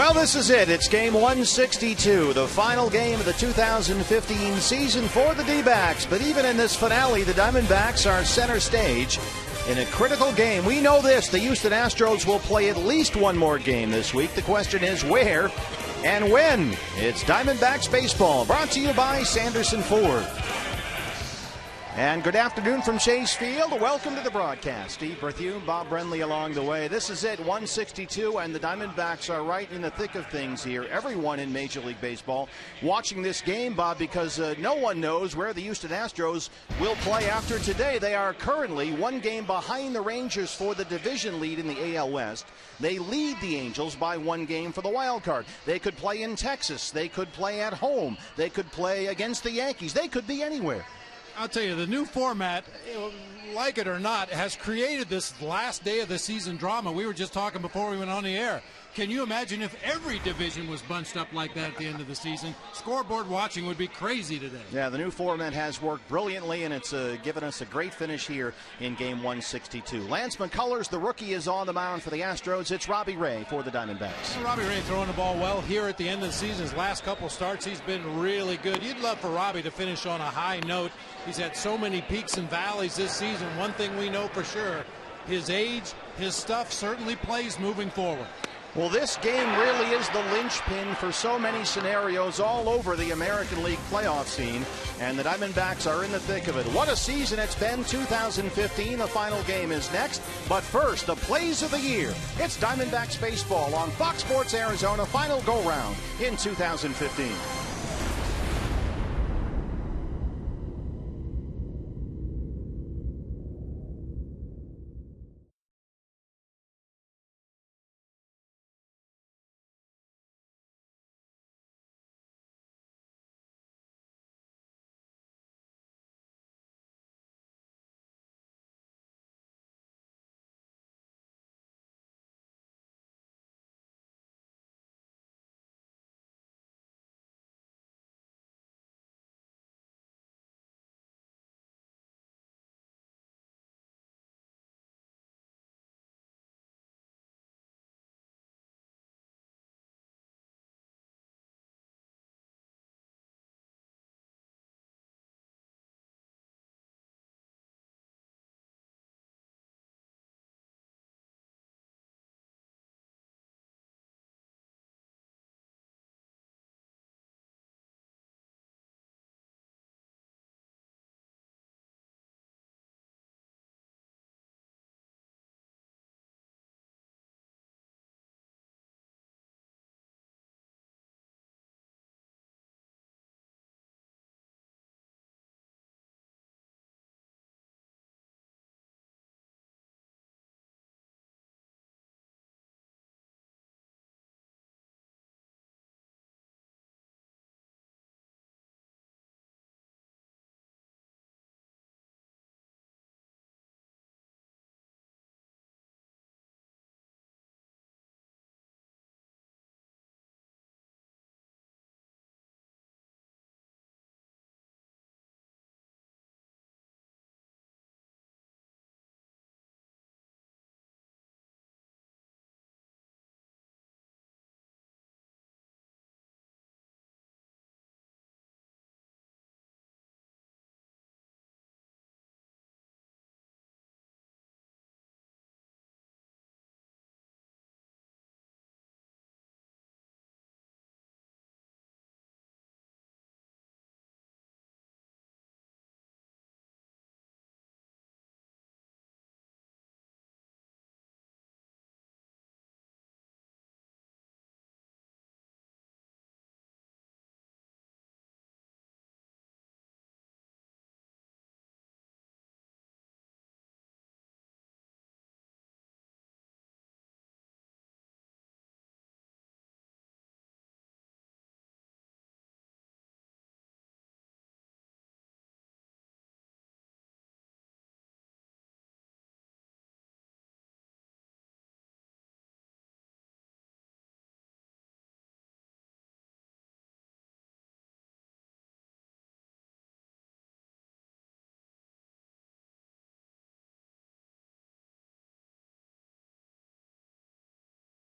Well, this is it. It's game 162, the final game of the 2015 season for the D-backs. But even in this finale, the Diamondbacks are center stage in a critical game. We know this. The Houston Astros will play at least one more game this week. The question is where and when. It's Diamondbacks baseball, brought to you by Sanderson Ford. And good afternoon from Chase Field. Welcome to the broadcast. Steve with you, Bob Brenly along the way. This is it, 162, and the Diamondbacks are right in the thick of things here. Everyone in Major League Baseball watching this game, Bob, because no one knows where the Houston Astros will play after today. They are currently one game behind the Rangers for the division lead in the AL West. They lead the Angels by one game for the wild card. They could play in Texas. They could play at home. They could play against the Yankees. They could be anywhere. I'll tell you, the new format, like it or not, has created this last day of the season drama. We were just talking before we went on the air. Can you imagine if every division was bunched up like that at the end of the season? Scoreboard watching would be crazy today. Yeah, the new format has worked brilliantly, and it's given us a great finish here in game 162. Lance McCullers, the rookie, is on the mound for the Astros. It's Robbie Ray for the Diamondbacks. Robbie Ray throwing the ball well here at the end of the season. His last couple starts, he's been really good. You'd love for Robbie to finish on a high note. He's had so many peaks and valleys this season. One thing we know for sure, his age, his stuff certainly plays moving forward. Well, this game really is the linchpin for so many scenarios all over the American League playoff scene, and the Diamondbacks are in the thick of it. What a season it's been, 2015. The final game is next, but first, the plays of the year. It's Diamondbacks baseball on Fox Sports Arizona, final go-round in 2015.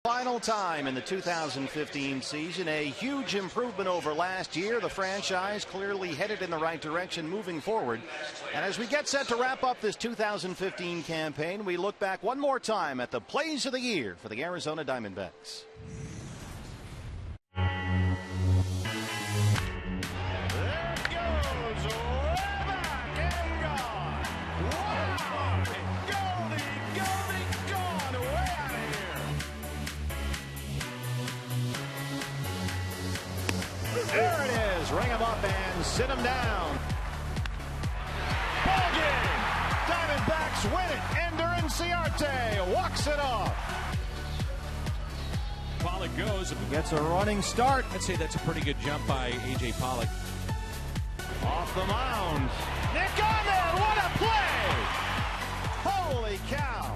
final time in the 2015 season. A huge improvement over last year. The franchise clearly headed in the right direction moving forward. And as we get set to wrap up this 2015 campaign, we look back one more time at the plays of the year for the Arizona Diamondbacks. There it is. Ring him up and sit him down. Ball game. Diamondbacks win it. Ender Inciarte walks it off. Pollock goes. He gets a running start. I'd say that's a pretty good jump by A.J. Pollock. Off the mound. Nick Garner, what a play! Holy cow.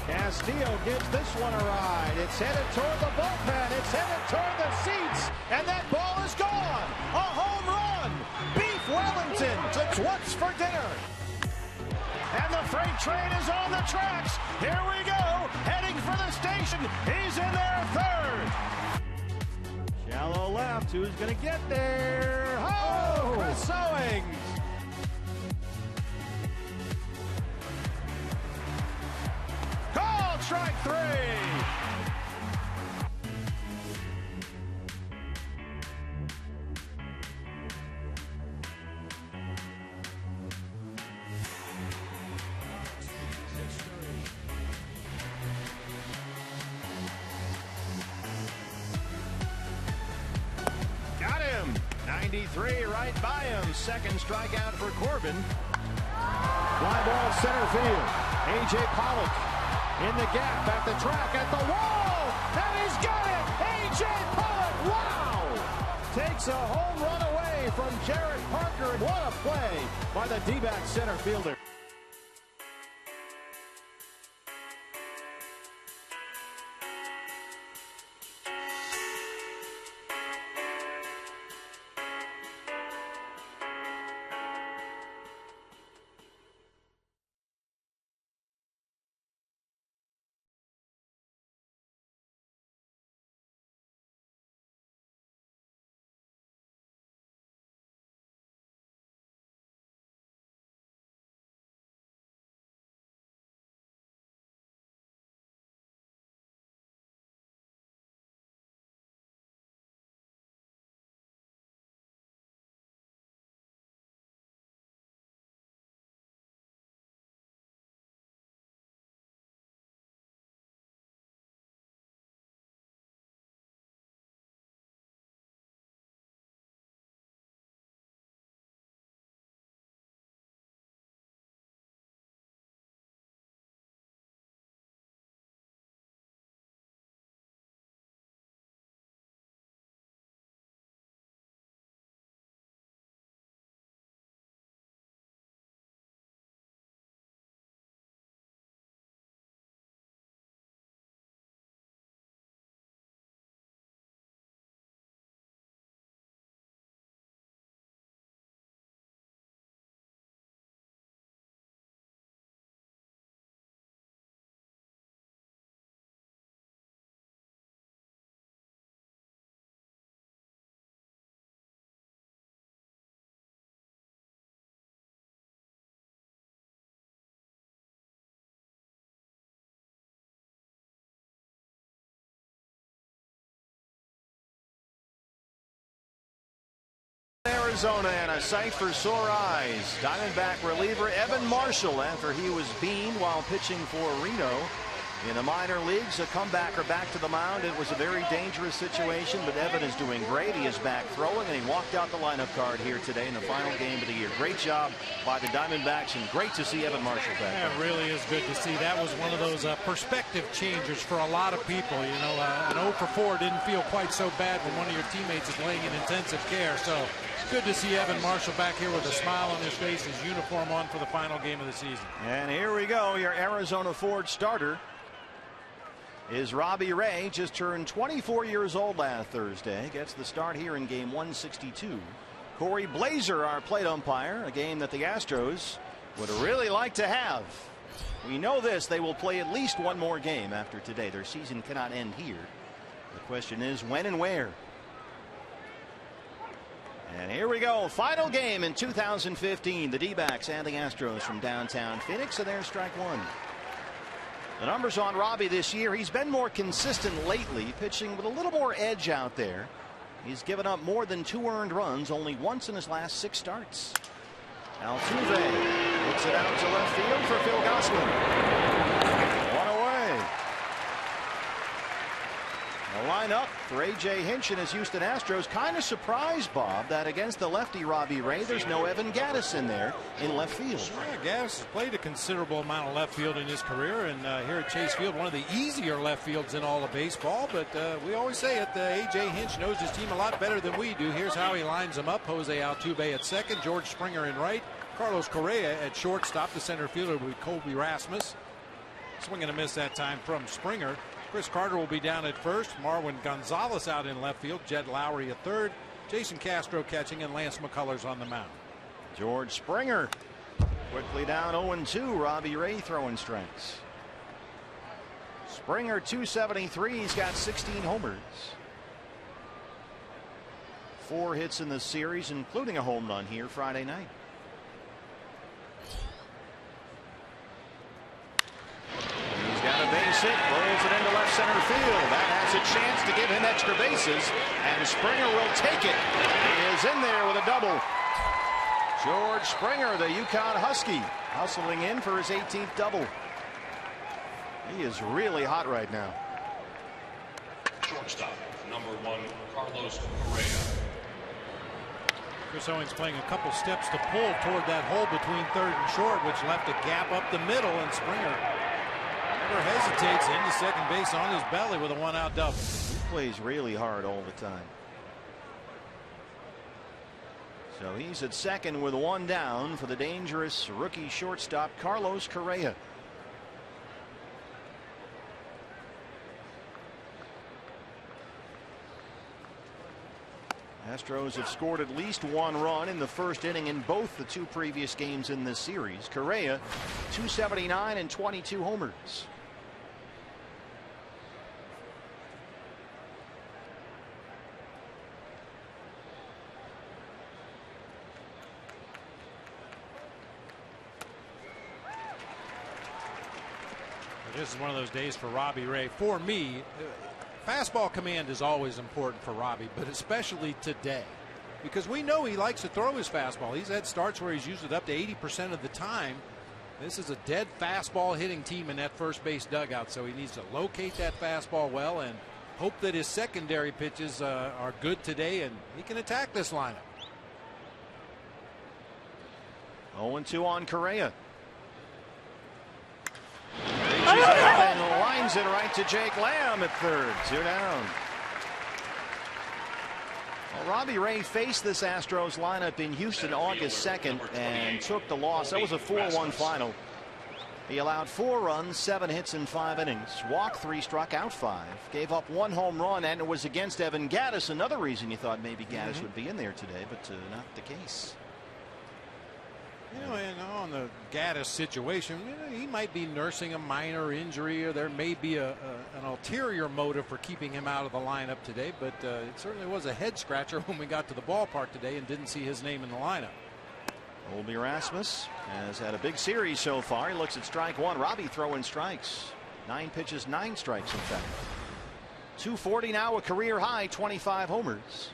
Castillo gives this one a ride. It's headed toward the bullpen. It's headed toward the seats. And that ball is gone. A home run. Beef Wellington. It's what's for dinner. And the freight train is on the tracks. Here we go. Heading for the station. He's in there third. Shallow left. Who's going to get there? Oh, Chris Owings. Called strike three. Got him. 93 right by him. Second strikeout for Corbin. Fly ball center field. A.J. Pollock in the gap, at the track, at the wall, and he's got it! A.J. Pollock, wow! Takes a home run away from Jared Parker. What a play by the D-back center fielder. Arizona and a sight for sore eyes. Diamondback reliever Evan Marshall, after he was beamed while pitching for Reno in the minor leagues, a comebacker back to the mound. It was a very dangerous situation, but Evan is doing great. He is back throwing, and he walked out the lineup card here today in the final game of the year. Great job by the Diamondbacks, and great to see Evan Marshall back. Yeah, it really is good to see. That was one of those perspective changers for a lot of people. You know, an 0 for 4 didn't feel quite so bad when one of your teammates is laying in intensive care. So good to see Evan Marshall back here with a smile on his face, his uniform on for the final game of the season. And here we go. Your Arizona Ford starter is Robbie Ray. Just turned 24 years old last Thursday. Gets the start here in game 162. Corey Blazer, our plate umpire, a game that the Astros would really like to have. We know this, they will play at least one more game after today. Their season cannot end here. The question is when and where. And here we go, final game in 2015. The D-backs and the Astros from downtown Phoenix, and there's strike one. The numbers on Robbie this year, he's been more consistent lately, pitching with a little more edge out there. He's given up more than 2 earned runs only once in his last 6 starts. Altuve hits it out to left field for Phil Gosselin. One away. The lineup for A.J. Hinch and his Houston Astros. Kind of surprised, Bob, that against the lefty Robbie Ray, there's no Evan Gattis in there in left field. Yeah, Gattis has played a considerable amount of left field in his career, and here at Chase Field, one of the easier left fields in all of baseball. But we always say it, A.J. Hinch knows his team a lot better than we do. Here's how he lines them up. Jose Altuve at second, George Springer in right, Carlos Correa at shortstop. The center fielder will be Colby Rasmus. Swing and a miss that time from Springer. Chris Carter will be down at first. Marwin Gonzalez out in left field. Jed Lowry at third. Jason Castro catching, and Lance McCullers on the mound. George Springer quickly down 0-2. Robbie Ray throwing strikes. Springer 273. He's got 16 homers. 4 hits in the series, including a home run here Friday night. He's got a base hit, rolls it into left center field. That has a chance to give him extra bases, and Springer will take it. He is in there with a double. George Springer, the Yukon Husky, hustling in for his 18th double. He is really hot right now. Shortstop, number 1, Carlos Correa. Chris Owings playing a couple steps to pull toward that hole between third and short, which left a gap up the middle, and Springer never hesitates into second base on his belly with a 1-out double. He plays really hard all the time. So he's at second with 1 down for the dangerous rookie shortstop Carlos Correa. Astros have scored at least 1 run in the first inning in both the 2 previous games in this series. Correa 279 and 22 homers. This is one of those days for Robbie Ray. For me, fastball command is always important for Robbie, but especially today, because we know he likes to throw his fastball. He's had starts where he's used it up to 80% of the time. This is a dead fastball hitting team in that first base dugout, so he needs to locate that fastball well and hope that his secondary pitches are good today, and he can attack this lineup. 0-2 on Correa. Reaches up and lines it right to Jake Lamb at third. 2 down. Well, Robbie Ray faced this Astros lineup in Houston August 2nd and took the loss. That was a 4-1 final. He allowed 4 runs, 7 hits in 5 innings. Walked 3, struck out 5. Gave up 1 home run, and it was against Evan Gattis. Another reason you thought maybe Gattis would be in there today, but not the case. You know, and on the Gattis situation, he might be nursing a minor injury, or there may be an ulterior motive for keeping him out of the lineup today, but it certainly was a head scratcher when we got to the ballpark today and didn't see his name in the lineup. Colby Rasmus has had a big series so far. He looks at strike 1. Robbie throwing strikes. 9 pitches, 9 strikes in fact. 240 now, a career high, 25 homers.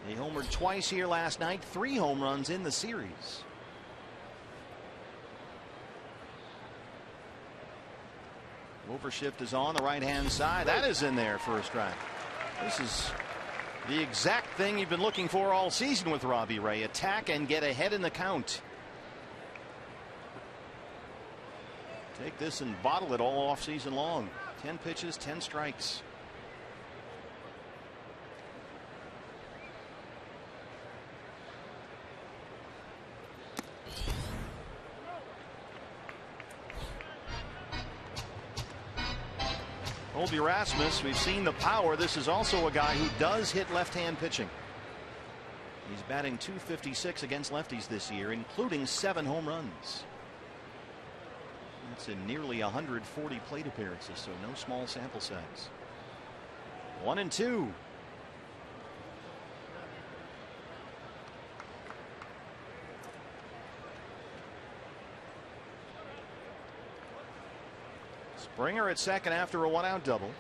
He homered twice here last night, 3 home runs in the series. Overshift is on the right-hand side. That is in there for a strike. This is the exact thing you've been looking for all season with Robbie Ray. Attack and get ahead in the count. Take this and bottle it all off season long. 10 pitches, 10 strikes. Colby Rasmus, we've seen the power. This is also a guy who does hit left-hand pitching. He's batting .256 against lefties this year, including 7 home runs. That's in nearly 140 plate appearances, so no small sample size. 1-2. Springer at second after a 1-out double.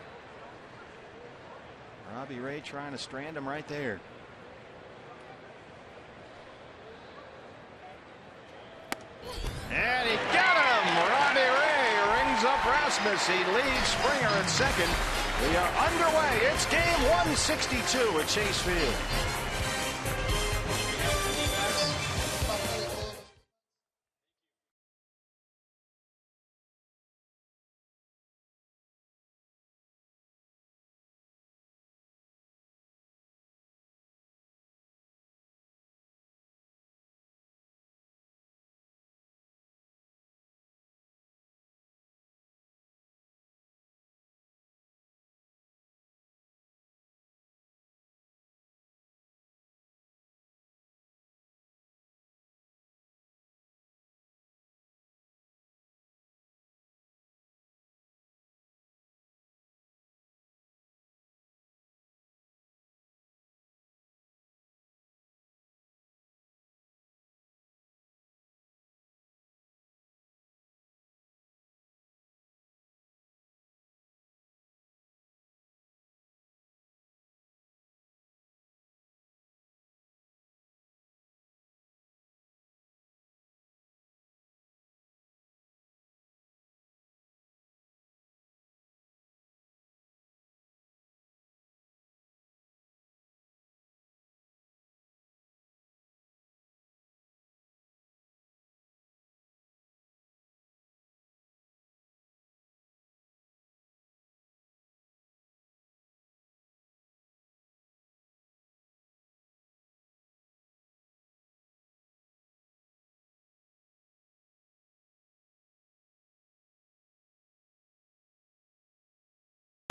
Robbie Ray trying to strand him right there. And he got him. Robbie Ray rings up Rasmus. He leads Springer at second. We are underway. It's game 162 at Chase Field.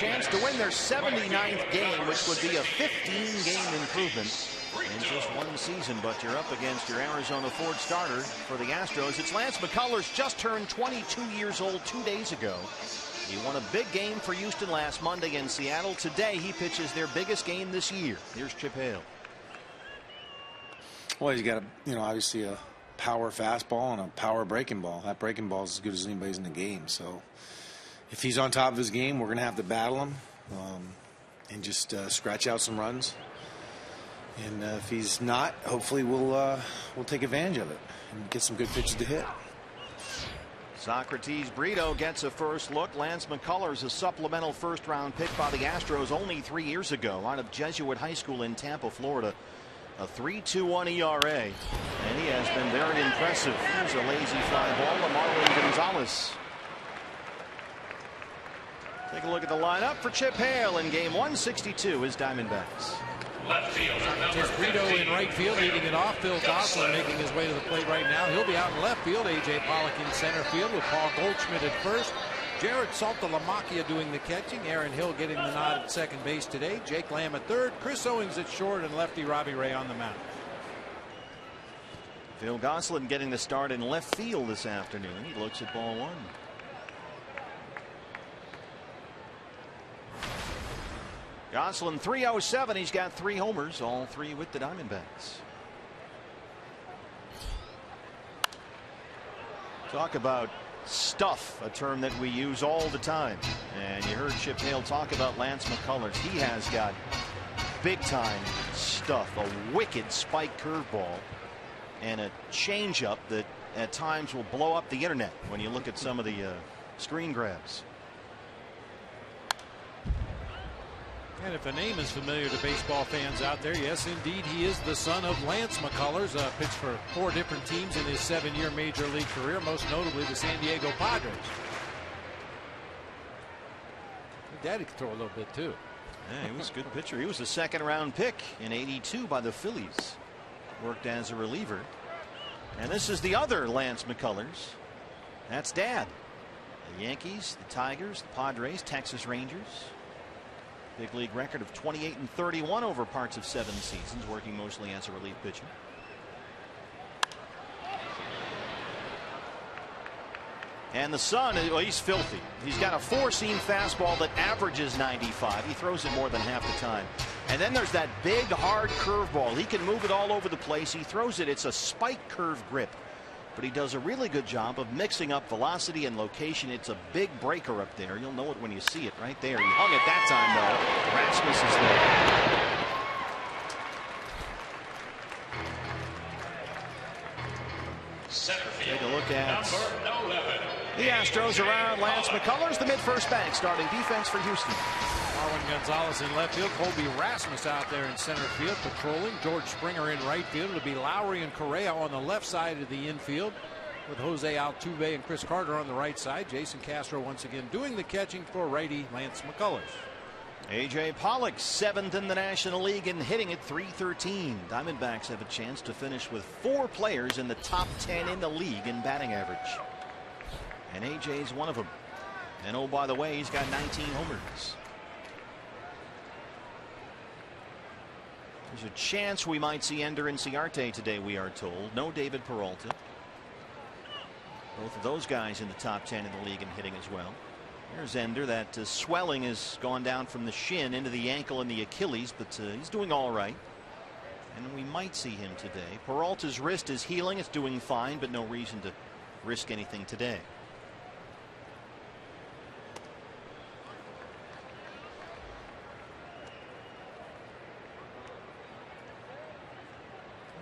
Chance to win their 79th game, which would be a 15-game improvement in just one season. But you're up against your Arizona Ford starter for the Astros. It's Lance McCullers, just turned 22 years old 2 days ago. He won a big game for Houston last Monday in Seattle. Today he pitches their biggest game this year. Here's Chip Hale. Well, he's got obviously a power fastball and a power breaking ball. That breaking ball is as good as anybody's in the game. So if he's on top of his game, we're going to have to battle him and just scratch out some runs. And if he's not, hopefully we'll take advantage of it and get some good pitches to hit. Socrates Brito gets a first look. Lance McCullers, a supplemental first-round pick by the Astros only 3 years ago out of Jesuit High School in Tampa, Florida. A 3.21 ERA, and he has been very impressive. Here's a lazy fly ball to Marlon Gonzalez. Take a look at the lineup for Chip Hale in game 162. His Diamondbacks. Left fielder It's Brito in right field, leading it off. Phil Gosselin making his way to the plate right now. He'll be out in left field. A.J. Pollock in center field with Paul Goldschmidt at first. Jared Saltalamacchia doing the catching. Aaron Hill getting the nod at second base today. Jake Lamb at third. Chris Owings at short, and lefty Robbie Ray on the mound. Phil Gosselin getting the start in left field this afternoon. He looks at ball one. Gosselin 307. He's got 3 homers, all 3 with the Diamondbacks. Talk about stuff, a term that we use all the time. And you heard Chip Hale talk about Lance McCullers. He has got big time stuff, a wicked spike curveball and a changeup that at times will blow up the internet when you look at some of the screen grabs. And if a name is familiar to baseball fans out there, yes, indeed, he is the son of Lance McCullers. Pitched for 4 different teams in his 7-year major league career, most notably the San Diego Padres. Daddy could throw a little bit too. Yeah, he was a good pitcher. He was a second-round pick in '82 by the Phillies. Worked as a reliever. And this is the other Lance McCullers. That's Dad. The Yankees, the Tigers, the Padres, Texas Rangers. Big league record of 28-31 over parts of 7 seasons, working mostly as a relief pitcher. And the Sun, well, he's filthy. He's got a four-seam fastball that averages 95. He throws it more than half the time. And then there's that big, hard curveball. He can move it all over the place. He throws it. It's a spike curve grip. But he does a really good job of mixing up velocity and location. It's a big breaker up there. You'll know it when you see it right there. He hung it that time, though. Rasmus is there. Center field. Take a look at Number 11. the Astros around Lance McCullers, the mid-first bank, starting defense for Houston. Marlon Gonzalez in left field. Colby Rasmus out there in center field patrolling. George Springer in right field. It'll be Lowry and Correa on the left side of the infield, with Jose Altuve and Chris Carter on the right side. Jason Castro once again doing the catching for righty Lance McCullers. A.J. Pollock, 7th in the National League and hitting at .313. Diamondbacks have a chance to finish with 4 players in the top 10 in the league in batting average. And A.J.'s one of them. And oh, by the way, he's got 19 homers. There's a chance we might see Ender Inciarte today, we are told. No David Peralta. Both of those guys in the top 10 in the league and hitting as well. There's Ender. That swelling has gone down from the shin into the ankle and the Achilles, but he's doing all right. And we might see him today. Peralta's wrist is healing. It's doing fine, but no reason to risk anything today.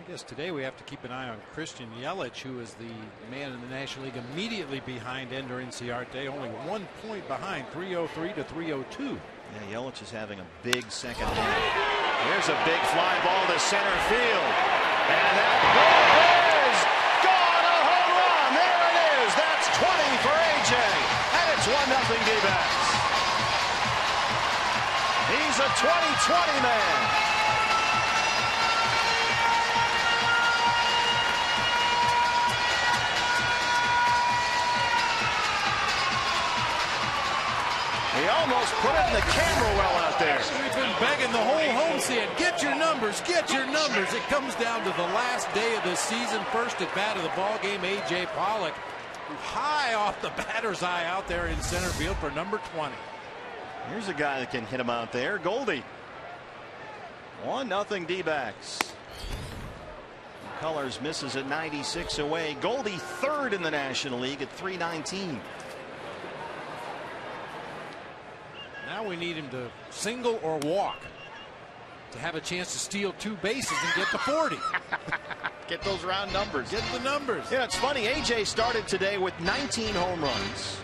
I guess today we have to keep an eye on Christian Yelich, who is the man in the National League immediately behind Ender Inciarte, only 1 point behind, 303 to 302. Yeah, Yelich is having a big second half. Here's a big fly ball to center field. And that ball is gone, a home run. There it is. That's 20 for A.J. And it's 1-0 D-backs. He's a 20-20 man. He almost put it in the camera well out there. We've been begging the whole home scene. Get your numbers. Get your numbers. It comes down to the last day of the season. First at bat of the ball game, A.J. Pollock, high off the batter's eye out there in center field for number 20. Here's a guy that can hit him out there. Goldie. 1-0 D-backs. Colors misses at 96 away. Goldie 3rd in the National League at 319. Now we need him to single or walk to have a chance to steal 2 bases and get to 40. Get those round numbers. Get the numbers. Yeah, it's funny. A.J. started today with 19 home runs.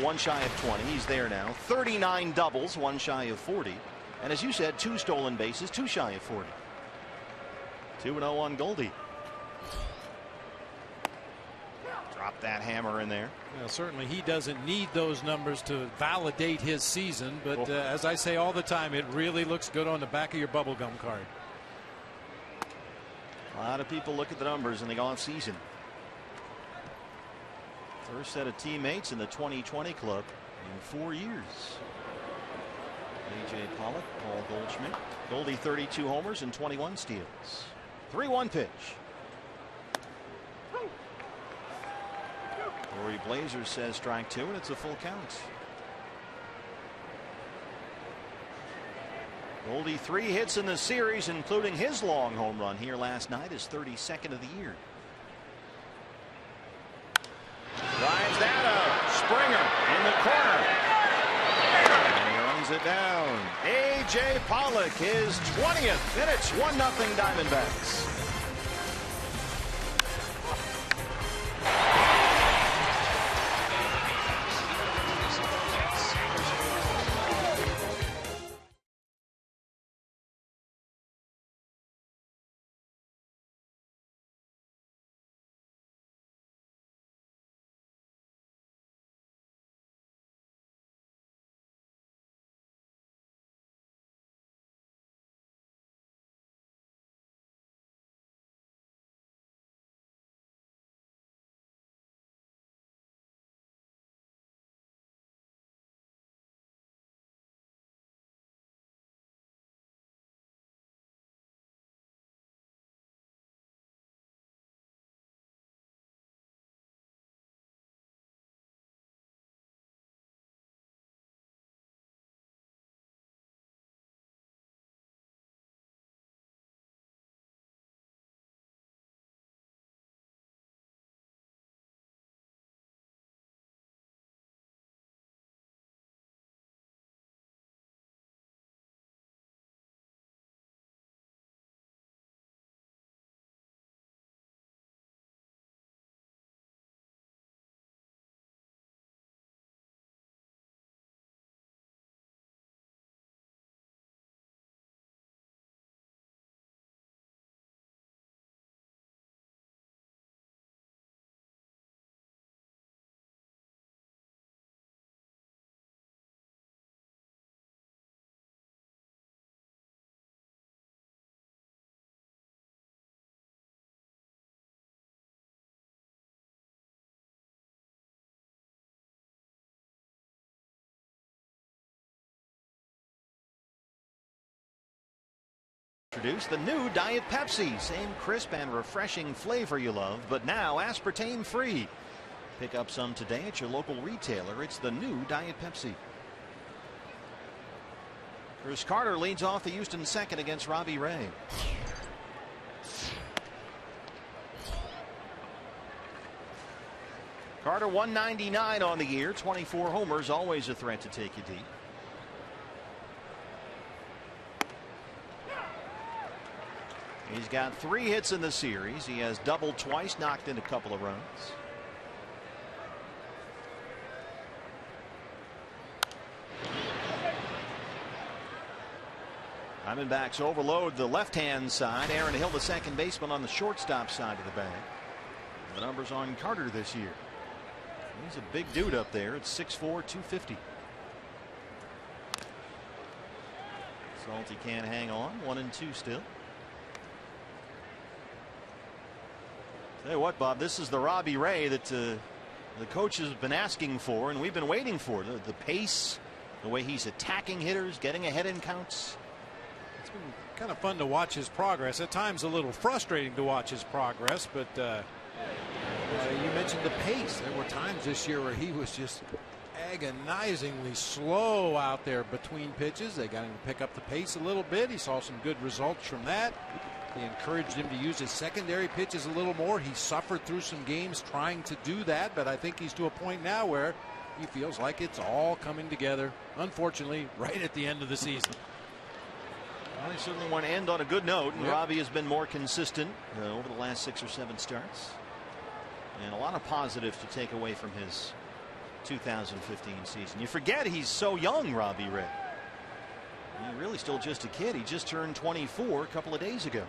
One shy of 20. He's there now. 39 doubles, 1 shy of 40. And as you said, 2 stolen bases, 2 shy of 40. 2-0 on Goldie. Drop that hammer in there. Well, certainly he doesn't need those numbers to validate his season, but as I say all the time, it really looks good on the back of your bubblegum card. A lot of people look at the numbers and they go off season. First set of teammates in the 2020 club in 4 years. A.J. Pollock, Paul Goldschmidt. Goldie 32 homers and 21 steals. 3-1 pitch. Corey Blazer says strike 2, and it's a full count. Goldie 3 hits in the series, including his long home run here last night, his 32nd of the year. Drives that out. Springer in the corner. And he runs it down. A.J. Pollock, his 20th, and it's 1-0 Diamondbacks. Introduce the new Diet Pepsi. Same crisp and refreshing flavor you love, but now aspartame free. Pick up some today at your local retailer. It's the new Diet Pepsi. Chris Carter leads off the Houston second against Robbie Ray. Carter 199 on the year, 24 homers, always a threat to take you deep. He's got 3 hits in the series. He has doubled twice, knocked in a couple of runs. Diamondbacks overload the left-hand side. Aaron Hill, the second baseman, on the shortstop side of the bag. The numbers on Carter this year. He's a big dude up there. It's 6'4", 250. Salty can't hang on. 1-2 still. Tell you what, Bob, this is the Robbie Ray that the coach has been asking for, and we've been waiting for. The pace, the way he's attacking hitters, getting ahead in counts. It's been kind of fun to watch his progress. At times a little frustrating to watch his progress, but you mentioned the pace. There were times this year where he was just agonizingly slow out there between pitches. They got him to pick up the pace a little bit. He saw some good results from that. They encouraged him to use his secondary pitches a little more. He suffered through some games trying to do that, but I think he's to a point now where he feels like it's all coming together, unfortunately, right at the end of the season. Well, he certainly want to end on a good note, and yep. Robbie has been more consistent over the last 6 or 7 starts. And a lot of positives to take away from his 2015 season. You forget he's so young, Robbie Ray. He's really still just a kid. He just turned 24 a couple of days ago.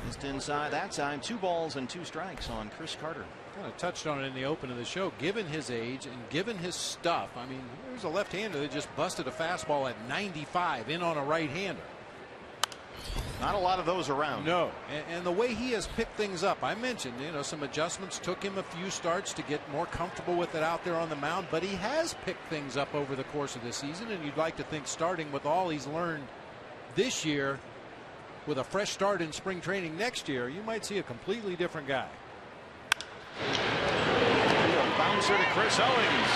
Just inside that time, 2 balls and 2 strikes on Chris Carter. Kind of touched on it in the open of the show. Given his age and given his stuff, I mean, there's a left-hander that just busted a fastball at 95 in on a right-hander. Not a lot of those around. No, and the way he has picked things up, I mentioned, some adjustments took him a few starts to get more comfortable with it out there on the mound, but he has picked things up over the course of the season, and you'd like to think, starting with all he's learned this year, with a fresh start in spring training next year, you might see a completely different guy. Bouncer to Chris Owings.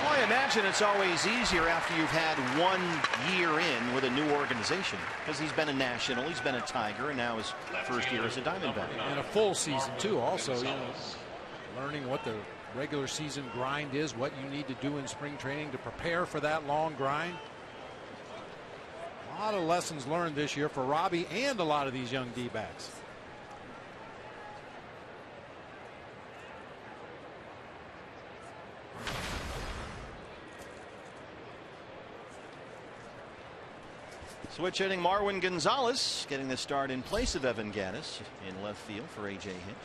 Well, I imagine it's always easier after you've had 1 year in with a new organization, because he's been a National, he's been a Tiger, and now his first year as a Diamondback. And a full season too, also, learning what the regular season grind is, what you need to do in spring training to prepare for that long grind. A lot of lessons learned this year for Robbie and a lot of these young D-backs. Switch hitting Marwin Gonzalez getting the start in place of Evan Gattis in left field for A.J. Hinch.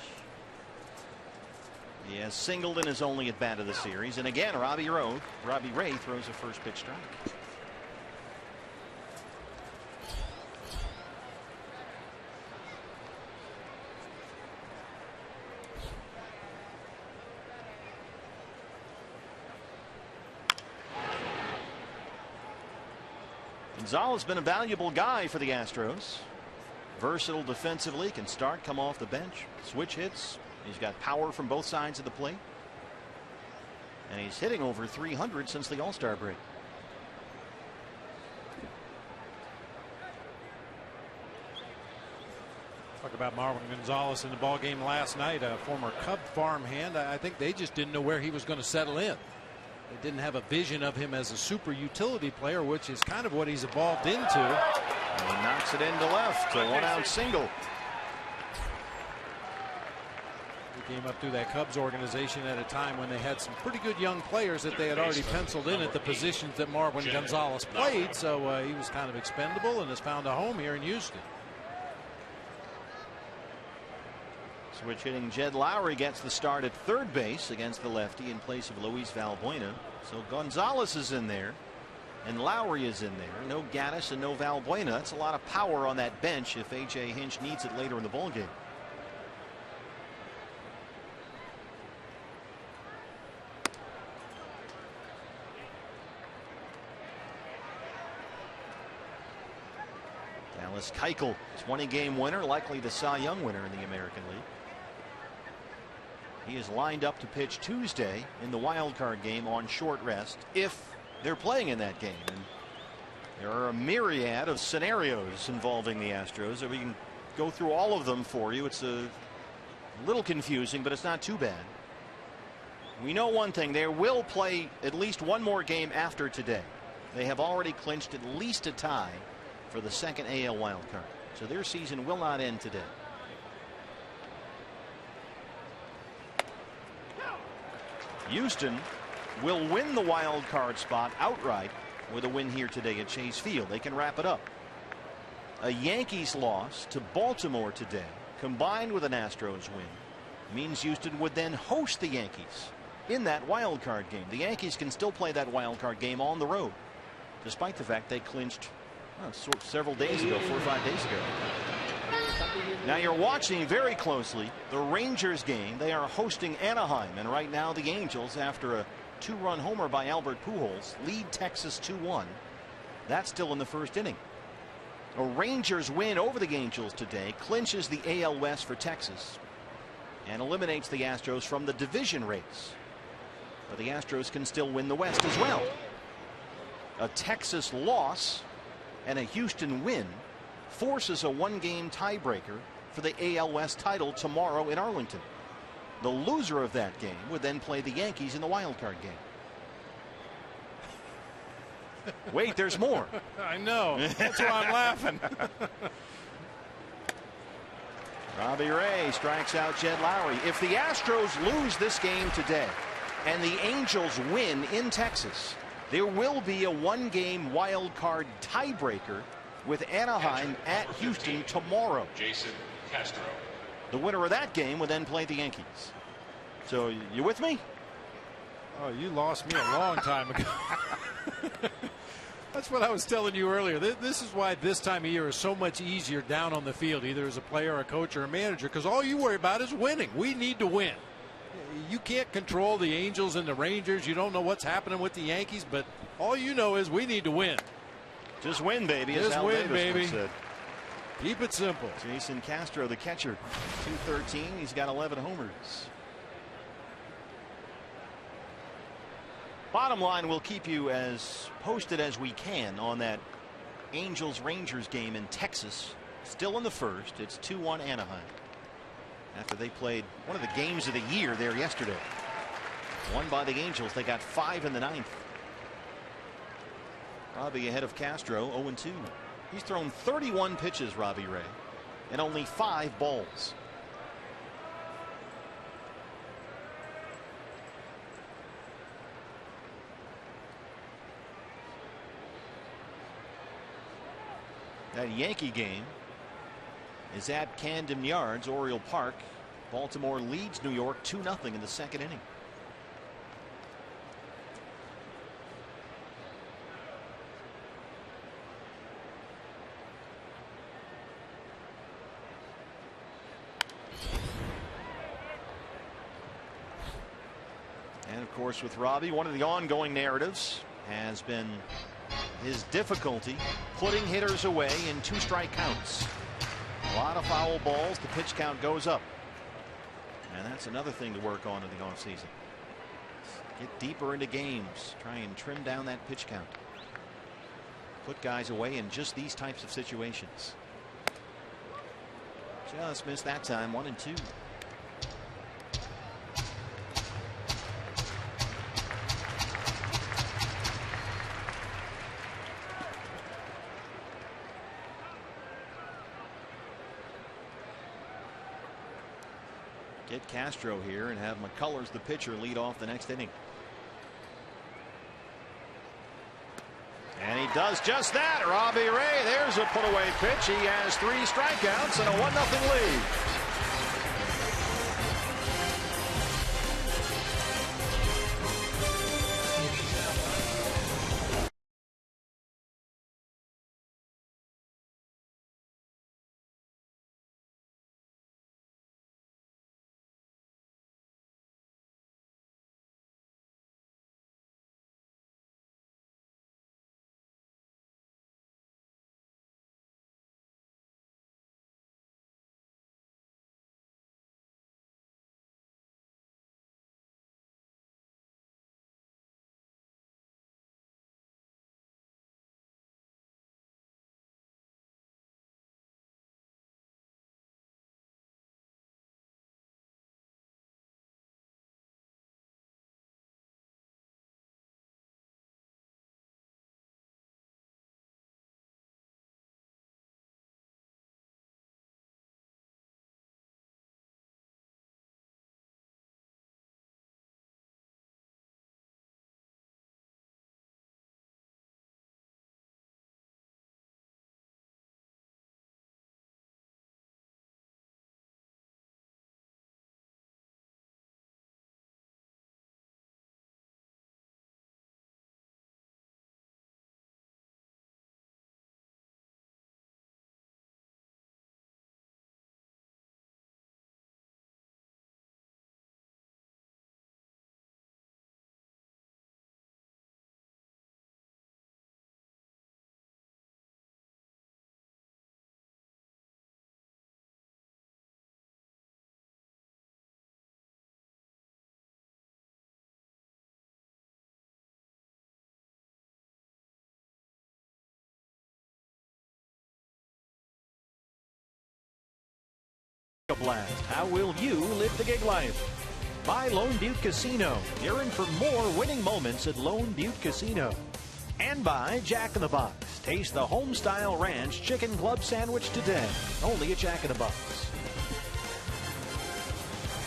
He has singled in his only at bat of the series, and again Robbie Ray throws a first pitch strike. Gonzalez has been a valuable guy for the Astros. Versatile defensively, can start, come off the bench, switch hits. He's got power from both sides of the plate. And he's hitting over 300 since the All-Star break. Talk about Marwin Gonzalez in the ball game last night, a former Cub farmhand. I think they just didn't know where he was going to settle in. They didn't have a vision of him as a super utility player, which is kind of what he's evolved into. And he knocks it into left, a 1-out single. He came up through that Cubs organization at a time when they had some pretty good young players that they had already penciled in at the positions that Marwin Gonzalez played, so he was kind of expendable and has found a home here in Houston. Switch hitting Jed Lowry gets the start at third base against the lefty in place of Luis Valbuena. So Gonzalez is in there and Lowry is in there. No Gattis and no Valbuena. That's a lot of power on that bench if A.J. Hinch needs it later in the ballgame. Dallas Keuchel, 20-game winner, likely the Cy Young winner in the American League. He is lined up to pitch Tuesday in the wild card game on short rest if they're playing in that game. And there are a myriad of scenarios involving the Astros. If we can go through all of them for you, it's a little confusing, but it's not too bad. We know one thing: they will play at least one more game after today. They have already clinched at least a tie for the second AL wild card, so their season will not end today. Houston will win the wild card spot outright with a win here today at Chase Field. They can wrap it up. A Yankees loss to Baltimore today, combined with an Astros win, means Houston would then host the Yankees in that wild card game. The Yankees can still play that wild card game on the road, despite the fact they clinched several days ago, 4 or 5 days ago. Now you're watching very closely the Rangers game. They are hosting Anaheim, and right now the Angels, after a 2-run homer by Albert Pujols, lead Texas 2-1. That's still in the first inning. A Rangers win over the Angels today clinches the AL West for Texas and eliminates the Astros from the division race. But the Astros can still win the West as well. A Texas loss and a Houston win forces a 1-game tiebreaker for the AL West title tomorrow in Arlington. The loser of that game would then play the Yankees in the wild card game. Wait, there's more. I know. That's why I'm laughing. Robbie Ray strikes out Jed Lowry. If the Astros lose this game today and the Angels win in Texas, there will be a 1-game wild card tiebreaker with Anaheim at Houston tomorrow. Jason Castro. The winner of that game would then play the Yankees. So you with me? Oh, you lost me a long time ago. That's what I was telling you earlier. This is why this time of year is so much easier down on the field, either as a player, a coach, or a manager, because all you worry about is winning. We need to win. You can't control the Angels and the Rangers. You don't know what's happening with the Yankees, but all you know is we need to win. Just win, baby. Just Al win, Davis baby. said. Keep it simple. Jason Castro, the catcher, 213. He's got 11 homers. Bottom line, we'll keep you as posted as we can on that Angels-Rangers game in Texas. Still in the first. It's 2-1 Anaheim, after they played one of the games of the year there yesterday. Won by the Angels. They got 5 in the 9th. Robbie ahead of Castro, 0-2. He's thrown 31 pitches, Robbie Ray, and only 5 balls. That Yankee game is at Camden Yards, Oriole Park. Baltimore leads New York 2-0 in the second inning. And of course, with Robbie, one of the ongoing narratives has been his difficulty putting hitters away in 2-strike counts. A lot of foul balls. The pitch count goes up, and that's another thing to work on in the offseason. Get deeper into games. Try and trim down that pitch count. Put guys away in just these types of situations. Just missed that time. 1-2. Get Castro here and have McCullers, the pitcher, lead off the next inning. And he does just that. Robbie Ray, there's a put away pitch. He has 3 strikeouts and a 1-0 lead. blast. How will you live the gig life? By Lone Butte Casino. You're in for more winning moments at Lone Butte Casino. And by Jack in the Box. Taste the home-style ranch chicken club sandwich today. Only at Jack in the Box.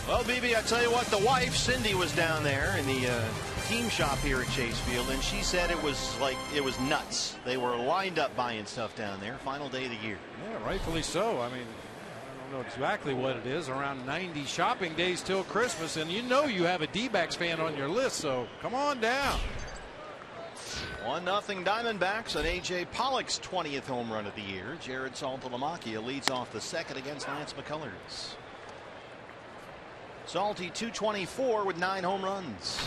Well, BB, I tell you what, the wife, Cindy, was down there in the team shop here at Chase Field, and she said it was nuts. They were lined up buying stuff down there. Final day of the year. Yeah, rightfully so. I mean, I don't know exactly what it is. Around 90 shopping days till Christmas, and you know you have a D-backs fan on your list, so come on down. 1-0 Diamondbacks on A.J. Pollock's 20th home run of the year. Jared Saltalamacchia leads off the second against Lance McCullers. Salty 224 with 9 home runs.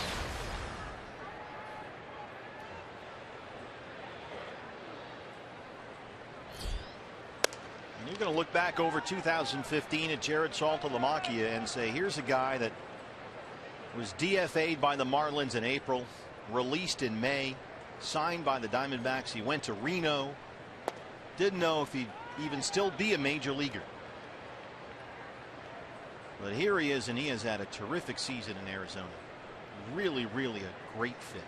And you're going to look back over 2015 at Jared Saltalamacchia and say, here's a guy that was DFA'd by the Marlins in April, released in May, signed by the Diamondbacks. He went to Reno. Didn't know if he'd even still be a major leaguer. But here he is, and he has had a terrific season in Arizona. Really, really a great fit.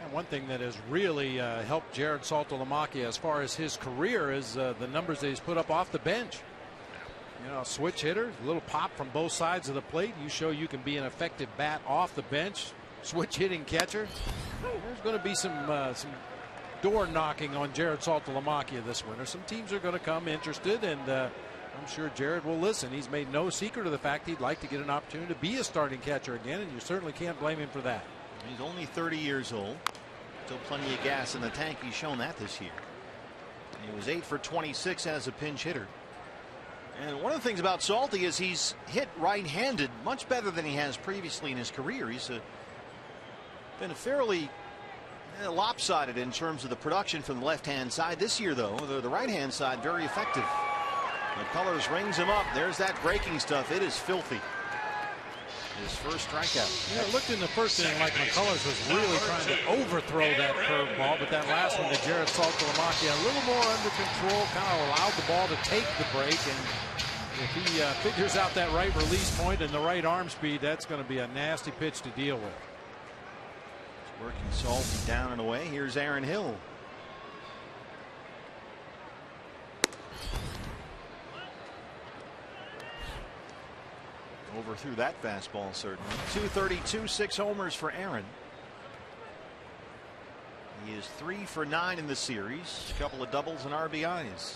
And one thing that has really helped Jared Saltalamacchia as far as his career is the numbers that he's put up off the bench. You know, switch hitter, a little pop from both sides of the plate. You show you can be an effective bat off the bench. Switch hitting catcher. There's going to be some door knocking on Jared Saltalamacchia this winter. Some teams are going to come interested, and I'm sure Jared will listen. He's made no secret of the fact he'd like to get an opportunity to be a starting catcher again, and you certainly can't blame him for that. He's only 30 years old. Still plenty of gas in the tank. He's shown that this year. And he was 8 for 26 as a pinch hitter. And one of the things about Salty is he's hit right-handed much better than he has previously in his career. He's been fairly lopsided in terms of the production from the left-hand side. This year, though, the right-hand side very effective. McCullers rings him up. There's that breaking stuff. It is filthy. His first strikeout. Yeah, it looked in the first inning like McCullers was really trying to overthrow that curveball, but that last one to Jared Saltalamacchia a little more under control, kind of allowed the ball to take the break, and if he figures out that right release point and the right arm speed, that's going to be a nasty pitch to deal with. It's working Salty down and away. Here's Aaron Hill. Overthrew that fastball, certainly. 232, 6 homers for Aaron. He is 3 for 9 in the series. A couple of doubles and RBIs.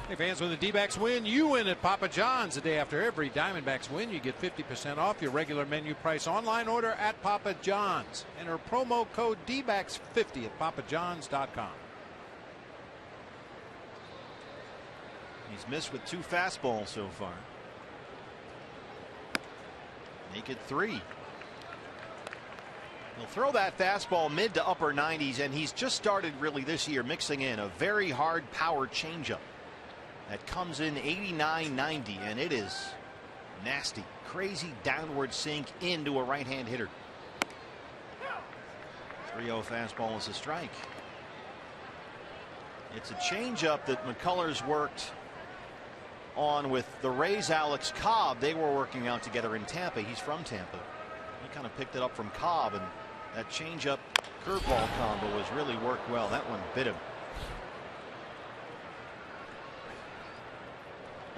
Hey fans, when the D-backs win, you win at Papa John's. The day after every Diamondbacks win, you get 50% off your regular menu price online order at Papa John's. Enter promo code D-backs50 at papajohns.com. He's missed with 2 fastballs so far. Make it 3. He'll throw that fastball mid to upper 90s, and he's just started really this year mixing in a very hard power changeup that comes in 89-90, and it is nasty. Crazy downward sink into a right-hand hitter. 3-0 fastball is a strike. It's a changeup that McCullers worked on with the Rays' Alex Cobb. They were working out together in Tampa. He's from Tampa. He kind of picked it up from Cobb, and that changeup curveball combo has really worked well. That one bit him.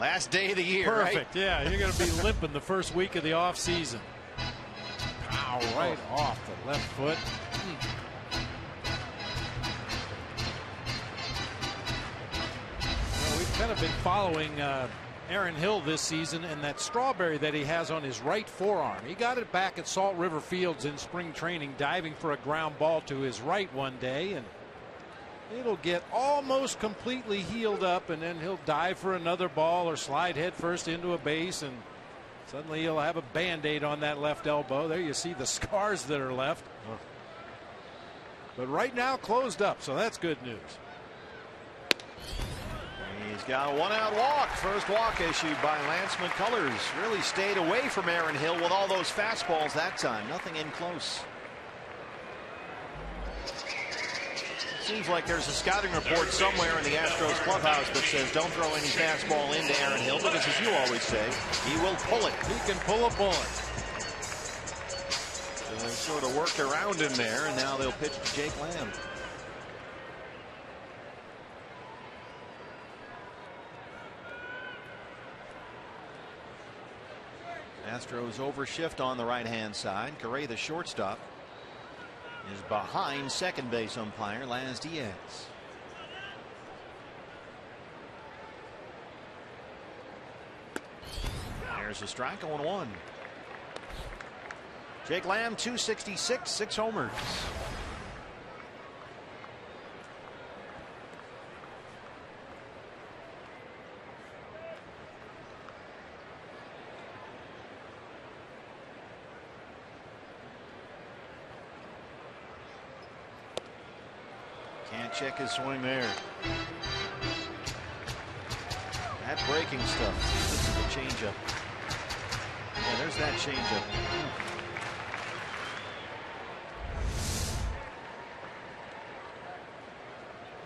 Last day of the year. Perfect. Right? Yeah, you're going to be limping the first week of the off season. Pow, right off the left foot. We've kind of been following Aaron Hill this season, and that strawberry that he has on his right forearm. He got it back at Salt River Fields in spring training, diving for a ground ball to his right one day, and it'll get almost completely healed up, and then he'll dive for another ball or slide headfirst into a base, and suddenly he'll have a Band-Aid on that left elbow. There you see the scars that are left. But right now closed up, so that's good news. He's got a 1-out walk. First walk issued by Lance McCullers. Really stayed away from Aaron Hill with all those fastballs that time. Nothing in close. Seems like there's a scouting report somewhere in the Astros clubhouse that says don't throw any fastball into Aaron Hill because, as you always say, he will pull it. He can pull a bullet. So they sort of worked around him there, and now they'll pitch to Jake Lamb. Astros overshift on the right-hand side. Correa, the shortstop, is behind second base umpire Laz Diaz. There's a strike, 0-1. Jake Lamb, 266, 6 homers. Can't check his swing there. That breaking stuff. This is the changeup. Yeah, there's that changeup.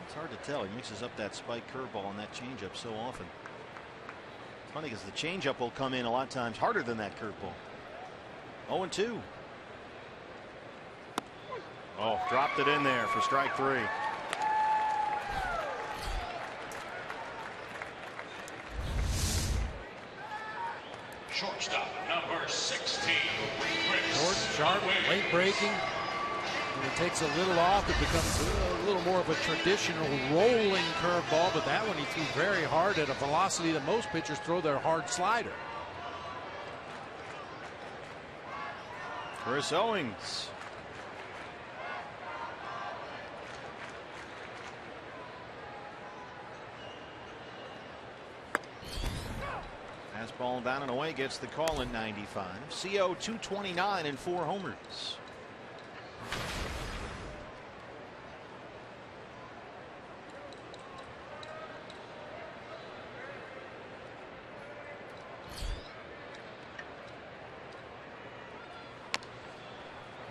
It's hard to tell. He mixes up that spike curveball and that changeup so often. It's funny because the changeup will come in a lot of times harder than that curveball. 0-2. Oh, dropped it in there for strike 3. Shortstop, number 16. Short, sharp, late breaking. When it takes a little off, it becomes a little more of a traditional rolling curveball, but that one he threw very hard at a velocity that most pitchers throw their hard slider. Chris Owings. Fastball down and away, gets the call in 95. CO 229 and 4 homers.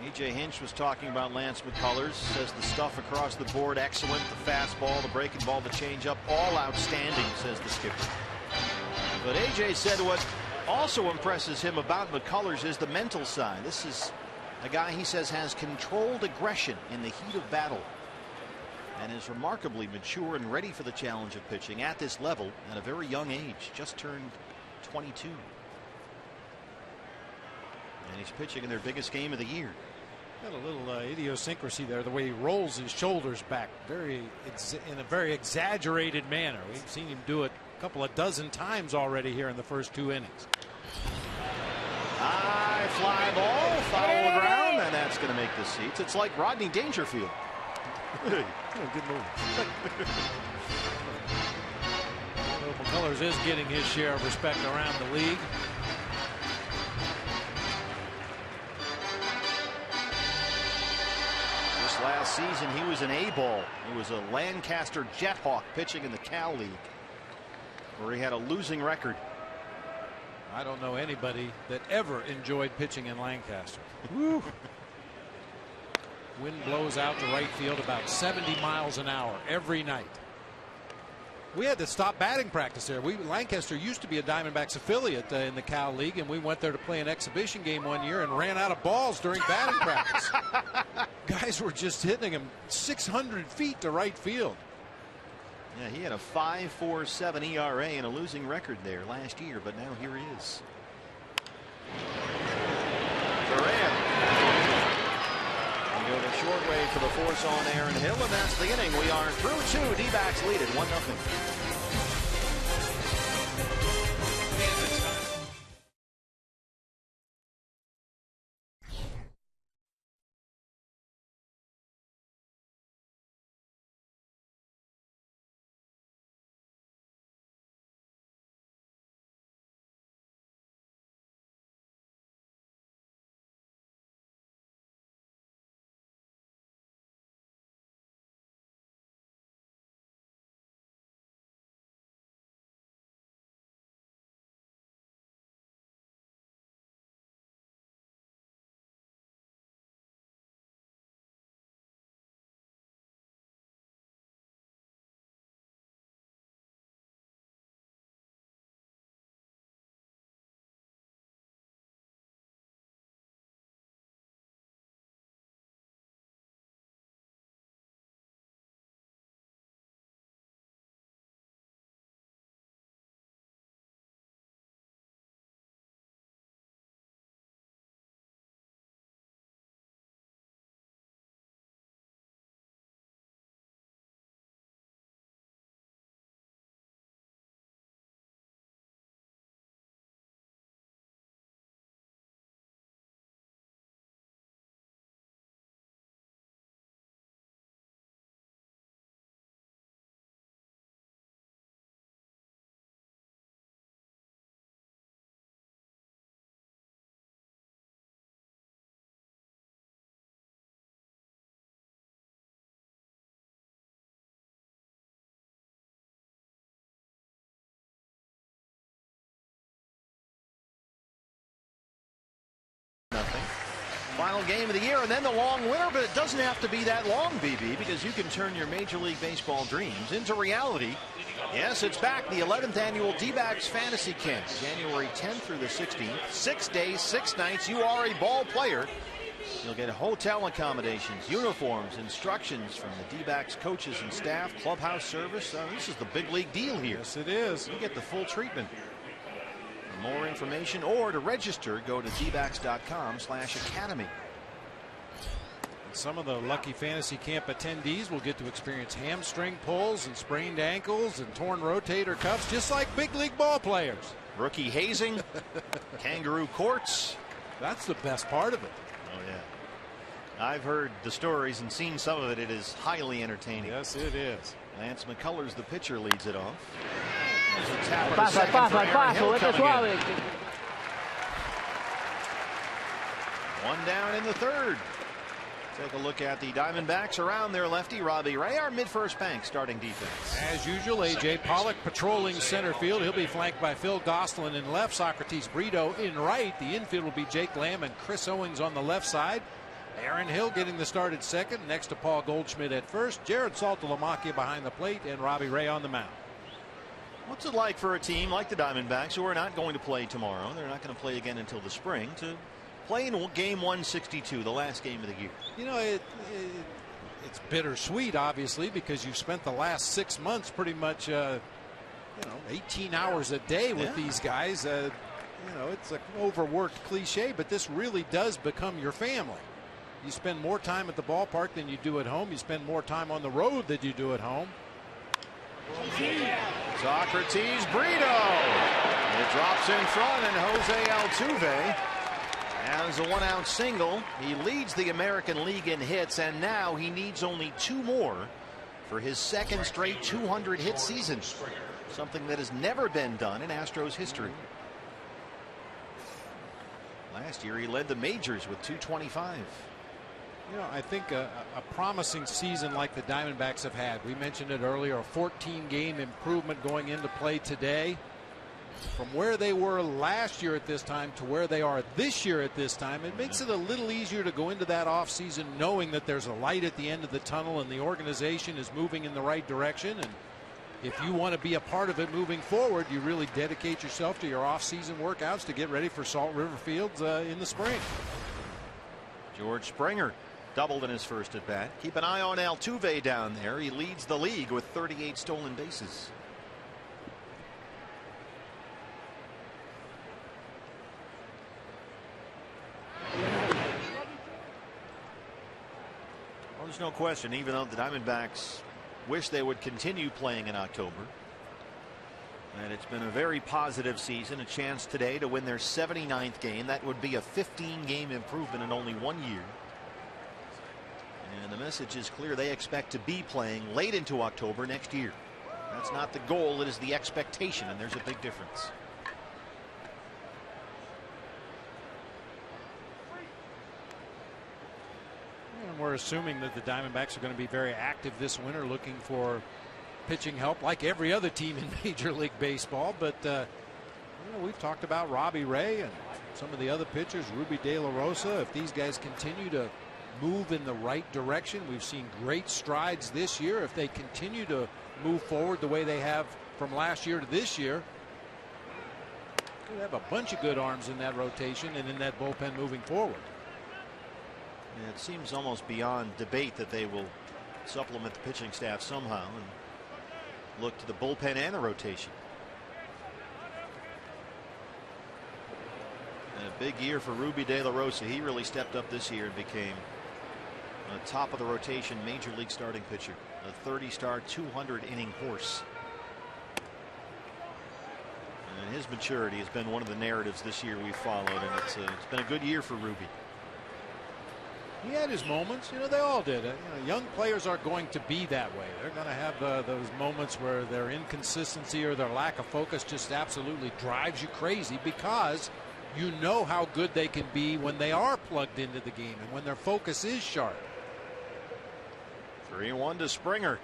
A.J. Hinch was talking about Lance McCullers. Says the stuff across the board excellent. The fastball, the breaking ball, the changeup, all outstanding, says the skipper. But A.J. said what also impresses him about McCullers is the mental side. This is a guy, he says, has controlled aggression in the heat of battle and is remarkably mature and ready for the challenge of pitching at this level at a very young age. Just turned 22. And he's pitching in their biggest game of the year. Got a little idiosyncrasy there, the way he rolls his shoulders back in a very exaggerated manner. We've seen him do it a couple of dozen times already here in the first 2 innings. High fly ball, foul ground, and that's going to make the seats. It's like Rodney Dangerfield. Good move. Well, McCullers is getting his share of respect around the league. Last season he was an A-ball. He was a Lancaster Jethawk pitching in the Cal League, where he had a losing record. I don't know anybody that ever enjoyed pitching in Lancaster. Woo. Wind blows out to right field about 70 miles an hour every night. We had to stop batting practice there. Lancaster used to be a Diamondbacks affiliate in the Cal League, and we went there to play an exhibition game one year and ran out of balls during batting practice. Guys were just hitting him 600 feet to right field. Yeah, he had a 5.47 ERA and a losing record there last year, but now here he is. Correa. We go the short way for the force on Aaron Hill, and that's the inning. We are through 2. D-backs lead at 1-0. Final game of the year, and then the long winter, but it doesn't have to be that long, BB, because you can turn your Major League Baseball dreams into reality. Yes, it's back, the 11th annual D-backs Fantasy Camp, January 10th through the 16th. 6 days, 6 nights. You are a ball player. You'll get hotel accommodations, uniforms, instructions from the D-backs coaches and staff, clubhouse service. This is the big league deal here. Yes, it is. You get the full treatment. For more information or to register, go to dbacks.com/academy. Some of the lucky fantasy camp attendees will get to experience hamstring pulls and sprained ankles and torn rotator cuffs, just like big league ball players. Rookie hazing, kangaroo courts. That's the best part of it. Oh, yeah. I've heard the stories and seen some of it. It is highly entertaining. Yes, it is. Lance McCullers, the pitcher, leads it off. There's a tap to second for Aaron Hill coming in. One down in the third. Take a look at the Diamondbacks around their lefty, Robbie Ray, our mid-first bank starting defense. As usual, A.J. Pollock patrolling center field. He'll be flanked by Phil Gosselin in left, Socrates Brito in right. The infield will be Jake Lamb and Chris Owings on the left side. Aaron Hill getting the start at second, next to Paul Goldschmidt at first. Jared Saltalamacchia behind the plate, and Robbie Ray on the mound. What's it like for a team like the Diamondbacks, who are not going to play tomorrow? They're not going to play again until the spring, to play in game 162, the last game of the year. You know, it's bittersweet, obviously, because you've spent the last 6 months pretty much, 18 hours a day with these guys. It's an overworked cliche, but this really does become your family. You spend more time at the ballpark than you do at home. You spend more time on the road than you do at home. Socrates Brito. It drops in front, and Jose Altuve has a one-out single. He leads the American League in hits, and now he needs only 2 more for his second straight 200-hit season, something that has never been done in Astros history. Last year he led the majors with 225. You know, I think a promising season like the Diamondbacks have had. We mentioned it earlier, a 14-game improvement going into play today. From where they were last year at this time to where they are this year at this time, it makes it a little easier to go into that offseason knowing that there's a light at the end of the tunnel and the organization is moving in the right direction. And if you want to be a part of it moving forward, you really dedicate yourself to your offseason workouts to get ready for Salt River Fields in the spring. George Springer doubled in his first at bat. Keep an eye on Altuve down there. He leads the league with 38 stolen bases. Well, there's no question, even though the Diamondbacks wish they would continue playing in October, and it's been a very positive season. A chance today to win their 79th game. That would be a 15-game improvement in only 1 year. And the message is clear. They expect to be playing late into October next year. That's not the goal. It is the expectation, and there's a big difference. And we're assuming that the Diamondbacks are going to be very active this winter, looking for pitching help like every other team in Major League Baseball. But we've talked about Robbie Ray and some of the other pitchers, Ruby De La Rosa. If these guys continue to move in the right direction, we've seen great strides this year. If they continue to move forward the way they have from last year to this year, could have a bunch of good arms in that rotation and in that bullpen moving forward. And it seems almost beyond debate that they will supplement the pitching staff somehow and look to the bullpen and the rotation. And a big year for Ruby De La Rosa. He really stepped up this year and became a top of the rotation Major League starting pitcher, a 30-star 200-inning horse. And his maturity has been one of the narratives this year we've followed, and it's been a good year for Ruby. He had his moments, they all did. Young players are going to be that way. They're going to have those moments where their inconsistency or their lack of focus just absolutely drives you crazy, because you know how good they can be when they are plugged into the game and when their focus is sharp. 3-1 to Springer.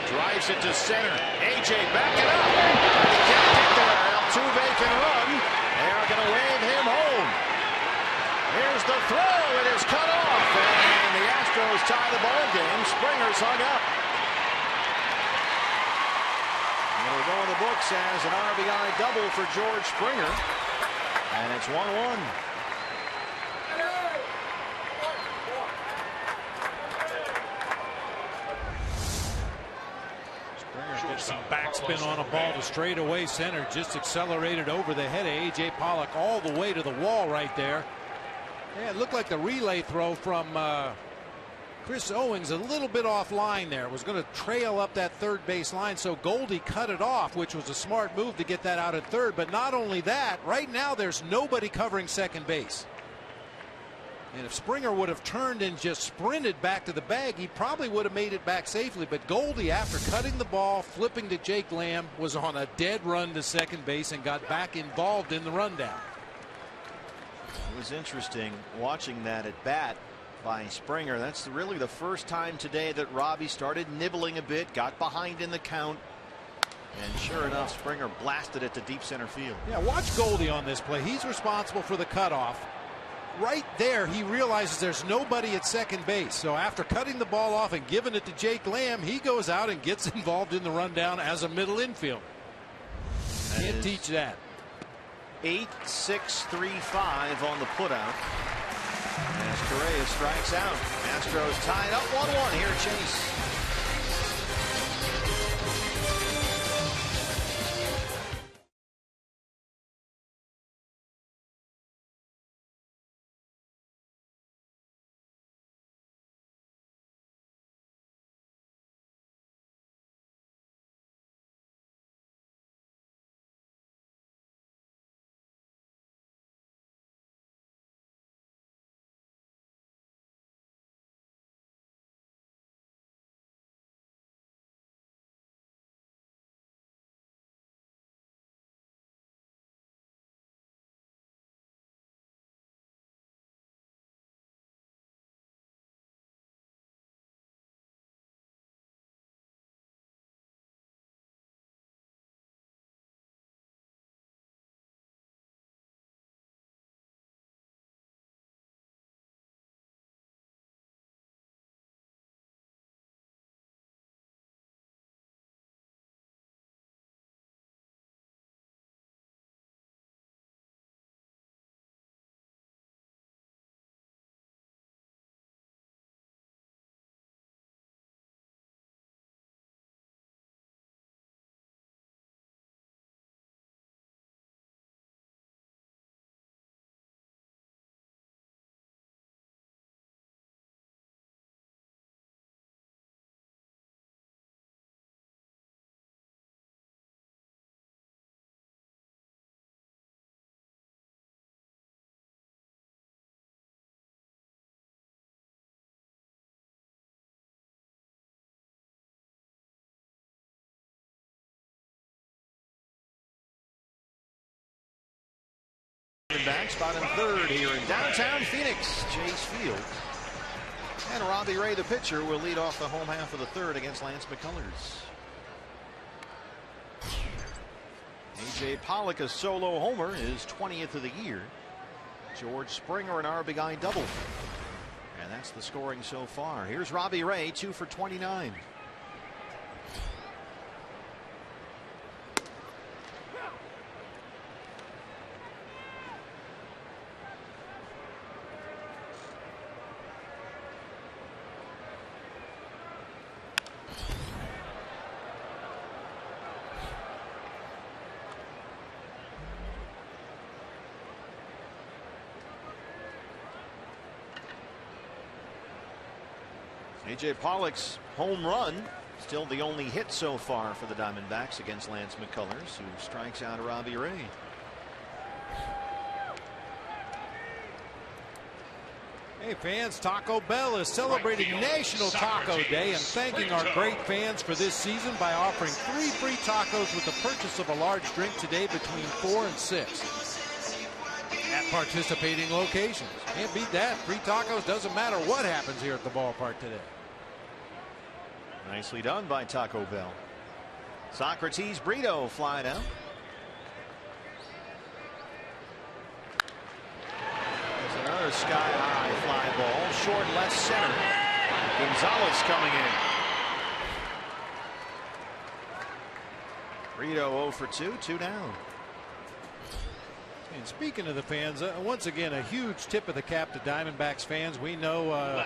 Drives it to center. A.J. backing up. He can't get there. Altuve can run. They are going to wave him home. Here's the throw. will go in the books as an RBI double for George Springer. And it's 1-1. Gets some backspin on a ball to straightaway center. Just accelerated over the head of A.J. Pollock all the way to the wall right there. Yeah, it looked like the relay throw from Chris Owings a little bit offline there. Was going to trail up that third base line, so Goldie cut it off, which was a smart move to get that out at third. But not only that, right now there's nobody covering second base. And if Springer would have turned and just sprinted back to the bag, he probably would have made it back safely. But Goldie, after cutting the ball, flipping to Jake Lamb, was on a dead run to second base and got back involved in the rundown. It was interesting watching that at bat by Springer. That's really the first time today that Robbie started nibbling a bit, got behind in the count. And sure enough, Springer blasted it to deep center field. Yeah, watch Goldie on this play. He's responsible for the cutoff. Right there, he realizes there's nobody at second base. So after cutting the ball off and giving it to Jake Lamb, he goes out and gets involved in the rundown as a middle infielder. Can't teach that. 8-6-3-5 on the putout. As Correa strikes out. Astros tied up 1-1 here at Chase. Back spot in third here in downtown Phoenix, Chase Field. And Robbie Ray, the pitcher, will lead off the home half of the third against Lance McCullers. A.J. Pollock, a solo homer, his 20th of the year. George Springer, an RBI double. And that's the scoring so far. Here's Robbie Ray, 2 for 29. A.J. Pollock's home run, still the only hit so far for the Diamondbacks against Lance McCullers, who strikes out Robbie Ray. Hey fans, Taco Bell is celebrating National Taco Day and thanking our great fans for this season by offering 3 free tacos with the purchase of a large drink today between 4 and 6 at participating locations. Can't beat that. Free tacos, doesn't matter what happens here at the ballpark today. Nicely done by Taco Bell. Socrates Brito flying out. There's another sky high fly ball, short left center. Gonzalez coming in. Rito 0 for 2, 2 down. And speaking of the fans, once again, a huge tip of the cap to Diamondbacks fans. We know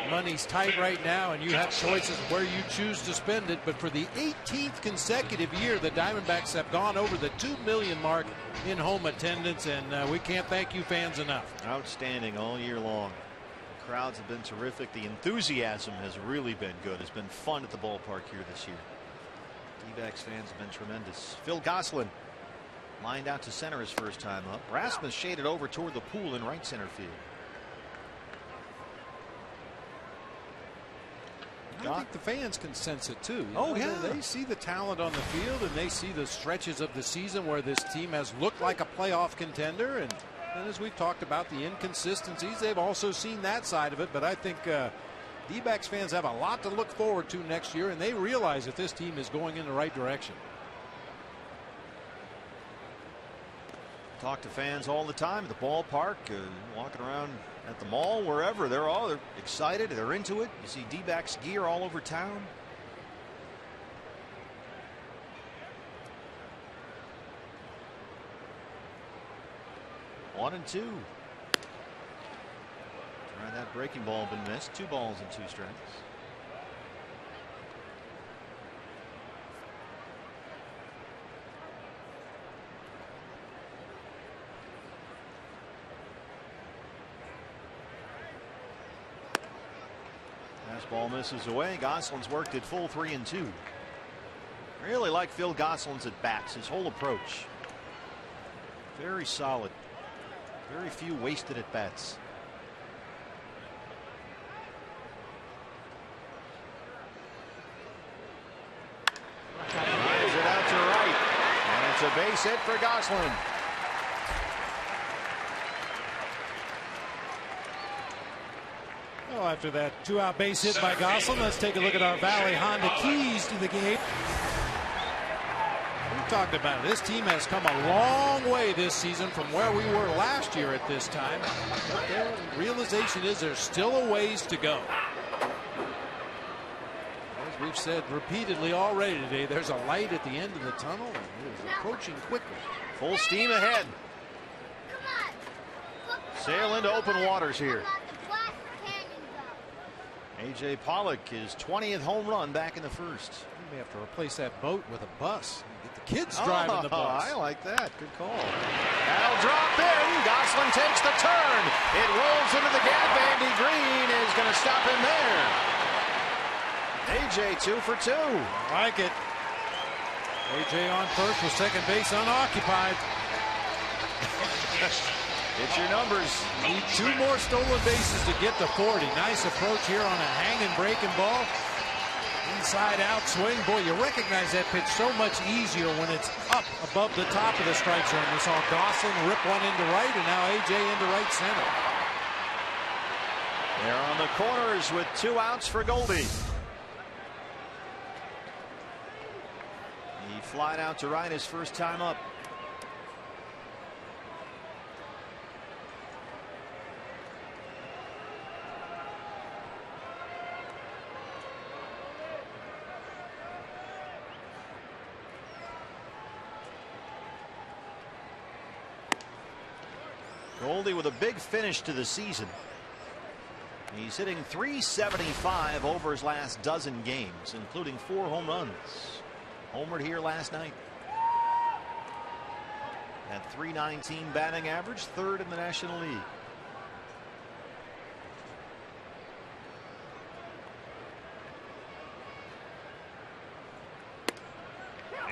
money's tight right now, and you have choices where you choose to spend it. But for the 18th consecutive year, the Diamondbacks have gone over the 2 million mark in home attendance, and we can't thank you fans enough. Outstanding all year long. The crowds have been terrific. The enthusiasm has really been good. It's been fun at the ballpark here this year. D-backs fans have been tremendous. Phil Gosselin lined out to center his first time up. Rasmus shaded over toward the pool in right center field. I think the fans can sense it too. Oh, yeah. They see the talent on the field, and they see the stretches of the season where this team has looked like a playoff contender. And as we've talked about the inconsistencies, they've also seen that side of it. But I think D-backs fans have a lot to look forward to next year, and they realize that this team is going in the right direction. Talk to fans all the time at the ballpark, walking around at the mall, wherever. They're excited. They're into it. You see D-backs gear all over town. One and two. Tried that breaking ball, been missed. 2 balls and 2 strikes. Ball misses away. Gosselin's worked at full 3 and 2. Really like Phil Gosselin's at bats. His whole approach very solid. Very few wasted at bats. Drives it out to right, and it's a base hit for Gosselin. Well, after that 2-out base hit by Gosselin, let's take a look at our Valley Honda keys to the game. We've talked about it. This team has come a long way this season from where we were last year at this time. But their realization is there's still a ways to go. As we've said repeatedly already today, there's a light at the end of the tunnel, and it is approaching quickly. Full steam ahead. Sail into open waters here. A.J. Pollock, his 20th home run back in the first. We may have to replace that boat with a bus. Get the kids driving the bus. I like that. Good call. That'll drop in. Gosselin takes the turn. It rolls into the gap. Andy Green is going to stop him there. A.J. 2 for 2. I like it. A.J. on first with second base unoccupied. It's your numbers. Need 2 more stolen bases to get to 40. Nice approach here on a hanging breaking ball. Inside out swing. Boy, you recognize that pitch so much easier when it's up above the top of the strike zone. We saw Gosselin rip one into right, and now A.J. into right center. They're on the corners with 2 outs for Goldie. He flied out to right his first time up. Goldie with a big finish to the season. He's hitting .375 over his last dozen games, including 4 home runs. Homered here last night. At .319 batting average, 3rd in the National League.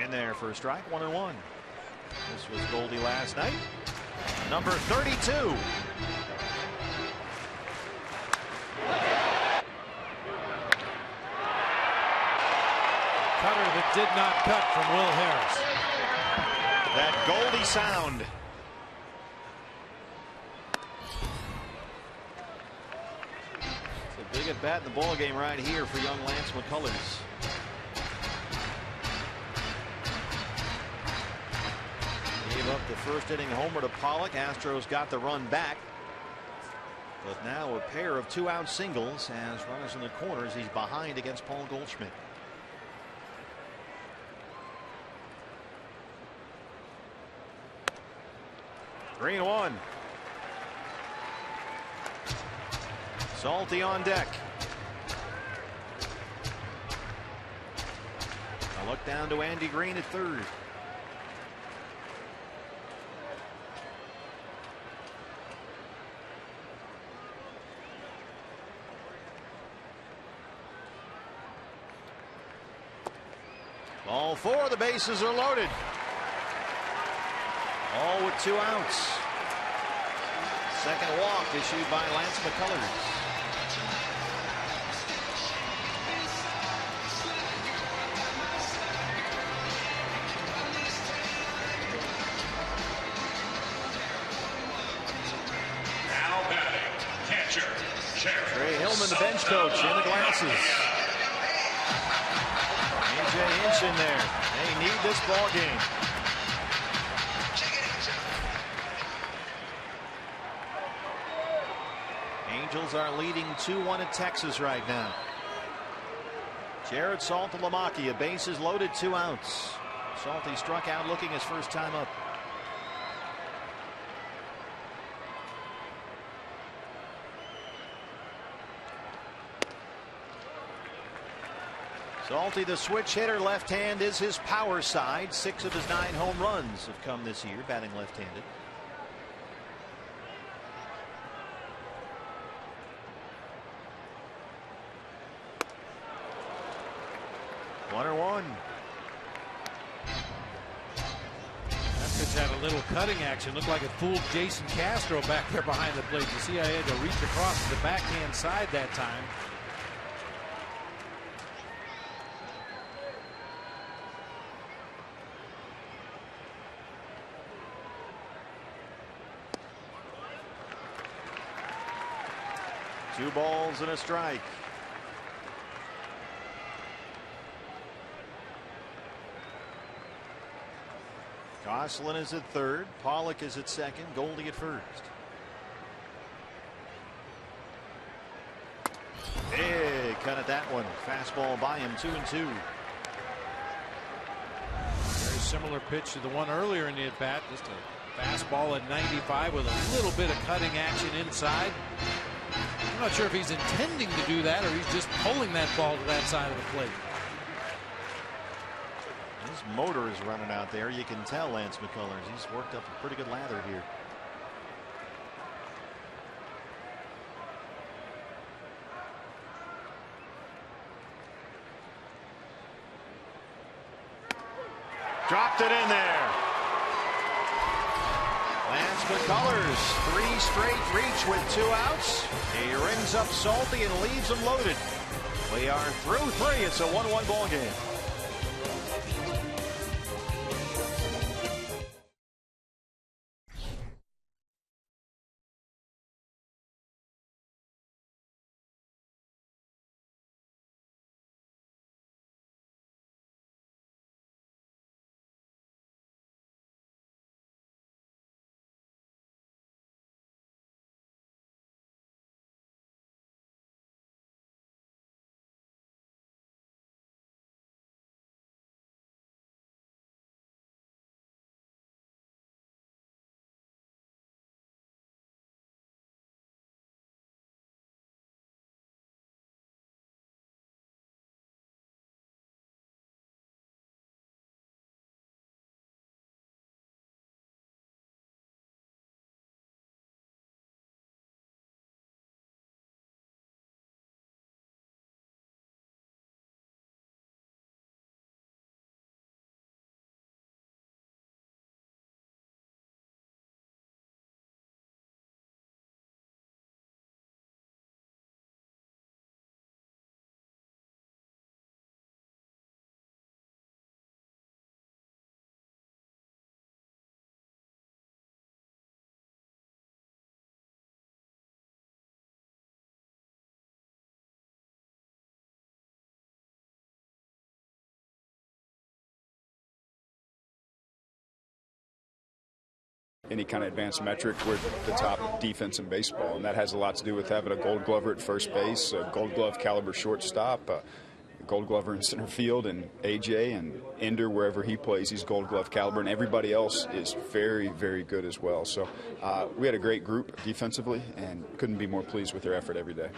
In there for a strike, 1-1. This was Goldie last night. Number 32. Cutter that did not cut from Will Harris. That Goldie sound. It's a big at bat in the ball game right here for young Lance McCullers. Gave up the first inning homer to Pollock. Astros got the run back. But now a pair of 2-out singles as runners in the corners. He's behind against Paul Goldschmidt. 3-1. Salty on deck. A look down to Andy Green at third. Ball four, the bases are loaded. All with 2 outs. Second walk issued by Lance McCullers. Now batting, catcher, Trey Hillman, the bench coach, in the glasses. AJ Hinch in there. They need this ball game. Angels are leading 2-1 at Texas right now. Jared Saltalamacchia, a bases loaded, 2 outs. Salty struck out looking his first time up. Salty, the switch hitter, left hand is his power side. 6 of his 9 home runs have come this year, batting left-handed. One. That pitch had a little cutting action. Looked like it fooled Jason Castro back there behind the plate. You see, I had to reach across to the backhand side that time. Two balls and a strike. Gosselin is at third. Pollock is at second. Goldie at first. Big cut at that one. Fastball by him. 2-2. Very similar pitch to the one earlier in the at bat. Just a fastball at 95 with a little bit of cutting action inside. I'm not sure if he's intending to do that or he's just pulling that ball to that side of the plate. His motor is running out there. You can tell Lance McCullers. He's worked up a pretty good lather here. Dropped it in there. Lance McCullers, 3 straight reach with 2 outs. He rings up Salty and leaves him loaded. We are through 3. It's a 1-1 ball game. Any kind of advanced metric, we're the top defense in baseball, and that has a lot to do with having a Gold Glover at first base, a Gold Glove caliber shortstop, Gold Glover in center field, and AJ and Ender wherever he plays, he's Gold Glove caliber, and everybody else is very, very good as well. So we had a great group defensively, and couldn't be more pleased with their effort every day.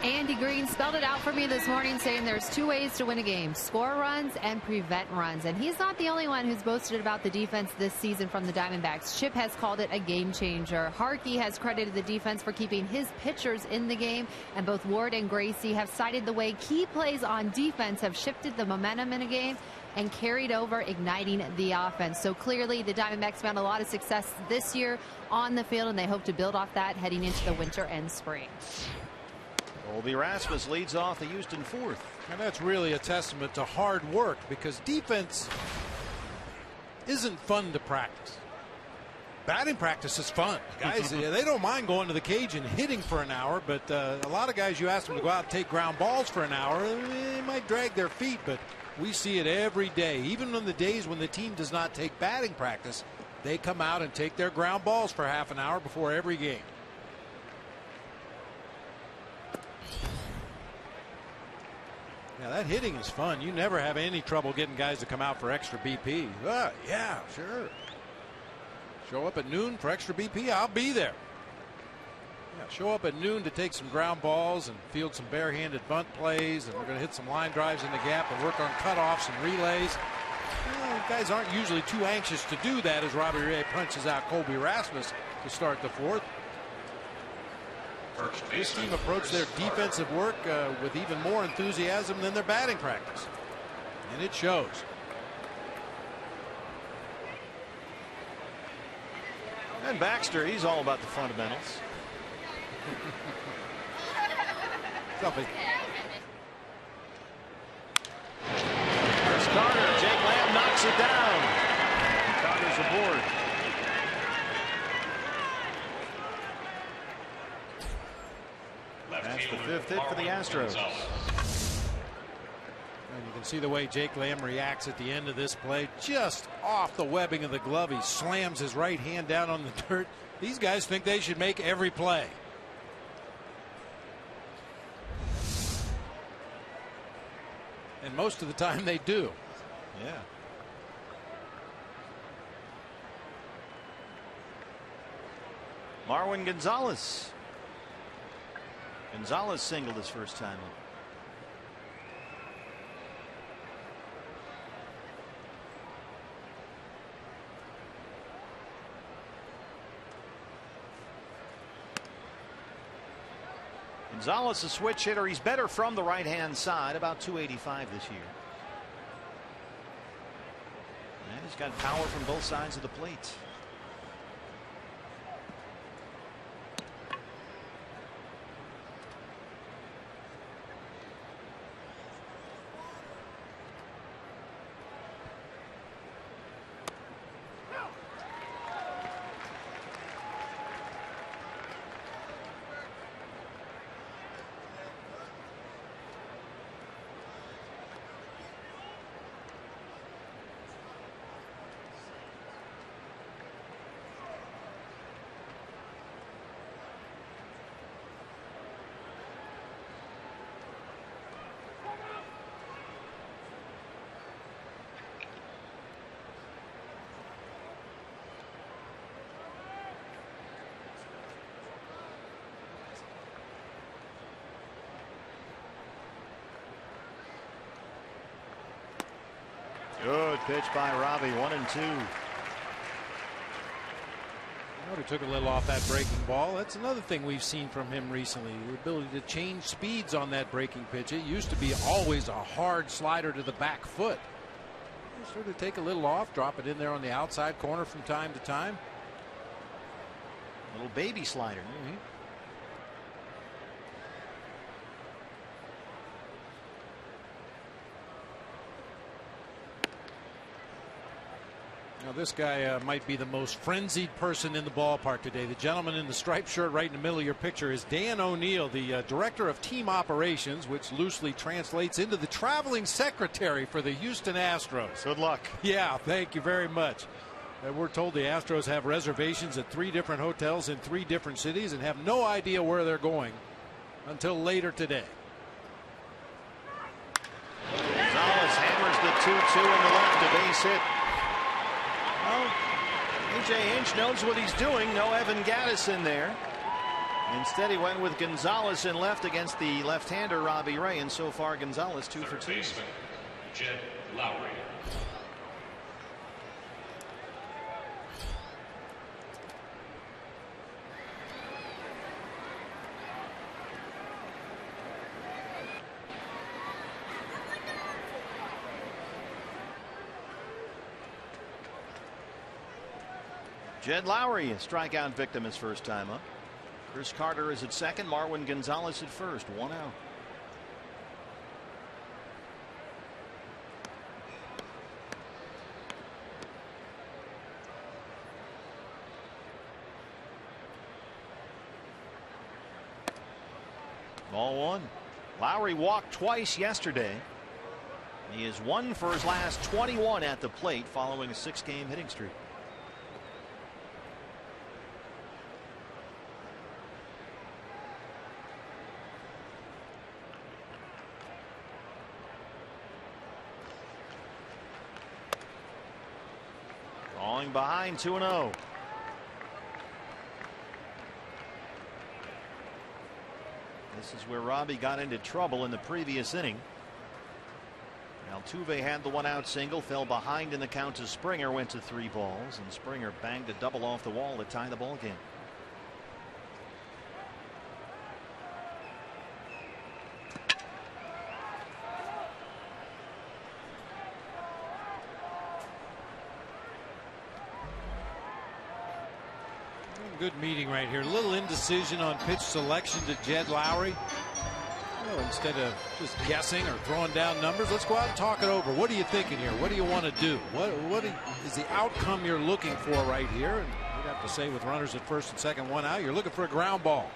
Andy Green spelled it out for me this morning, saying there's two ways to win a game: score runs and prevent runs. And he's not the only one who's boasted about the defense this season from the Diamondbacks. Chip has called it a game changer. Harkey has credited the defense for keeping his pitchers in the game. And both Ward and Gracie have cited the way key plays on defense have shifted the momentum in a game and carried over, igniting the offense. So clearly the Diamondbacks found a lot of success this year on the field, and they hope to build off that heading into the winter and spring. Colby Rasmus leads off the Houston fourth. And that's really a testament to hard work, because defense isn't fun to practice. Batting practice is fun. Guys, they don't mind going to the cage and hitting for an hour, but a lot of guys, you ask them to go out and take ground balls for an hour, they might drag their feet, but we see it every day. Even on the days when the team does not take batting practice, they come out and take their ground balls for half an hour before every game. Yeah, that hitting is fun. You never have any trouble getting guys to come out for extra BP. Yeah, sure. Show up at noon for extra BP, I'll be there. Yeah, show up at noon to take some ground balls and field some barehanded bunt plays, and we're going to hit some line drives in the gap and work on cutoffs and relays. Well, guys aren't usually too anxious to do that as Robbie Ray punches out Colby Rasmus to start the fourth. This team approached their defensive work with even more enthusiasm than their batting practice, and it shows. And Baxter, he's all about the fundamentals. Something. There's Carter. Jake Lamb knocks it down. And Carter's aboard. That's the fifth hit for the Astros. And you can see the way Jake Lamb reacts at the end of this play. Just off the webbing of the glove, he slams his right hand down on the dirt. These guys think they should make every play. And most of the time they do. Yeah. Marwin Gonzalez. Gonzalez singled his first time up. Gonzalez, a switch hitter. He's better from the right hand side, about 285 this year. And he's got power from both sides of the plate. Good pitch by Robbie. 1-2. He took a little off that breaking ball. That's another thing we've seen from him recently, the ability to change speeds on that breaking pitch. It used to be always a hard slider to the back foot. Sort of take a little off, drop it in there on the outside corner from time to time. Little baby slider. Now this guy might be the most frenzied person in the ballpark today. The gentleman in the striped shirt right in the middle of your picture is Dan O'Neill, the director of team operations, which loosely translates into the traveling secretary for the Houston Astros. Good luck. Yeah, thank you very much. We're told the Astros have reservations at 3 different hotels in 3 different cities and have no idea where they're going until later today. 2-2 in the left, a base hit. Well, A.J. Hinch knows what he's doing. No Evan Gattis in there. Instead, he went with Gonzalez in left against the left-hander Robbie Ray, and so far Gonzalez 2 for 2. Baseman, Jed Lowry. Jed Lowry, a strikeout victim his first time up. Chris Carter is at second. Marwin Gonzalez at first. 1 out. Ball 1. Lowry walked twice yesterday. He is 1 for his last 21 at the plate following a 6-game hitting streak. Falling behind 2-0. This is where Robbie got into trouble in the previous inning. Altuve had the 1-out single, fell behind in the count to Springer, went to 3 balls, and Springer banged a double off the wall to tie the ball game. Good meeting right here. A little indecision on pitch selection to Jed Lowry. Oh, instead of just guessing or throwing down numbers, let's go out and talk it over. What are you thinking here? What do you want to do? What is the outcome you're looking for right here? And you'd have to say with runners at first and second, 1 out, you're looking for a ground ball.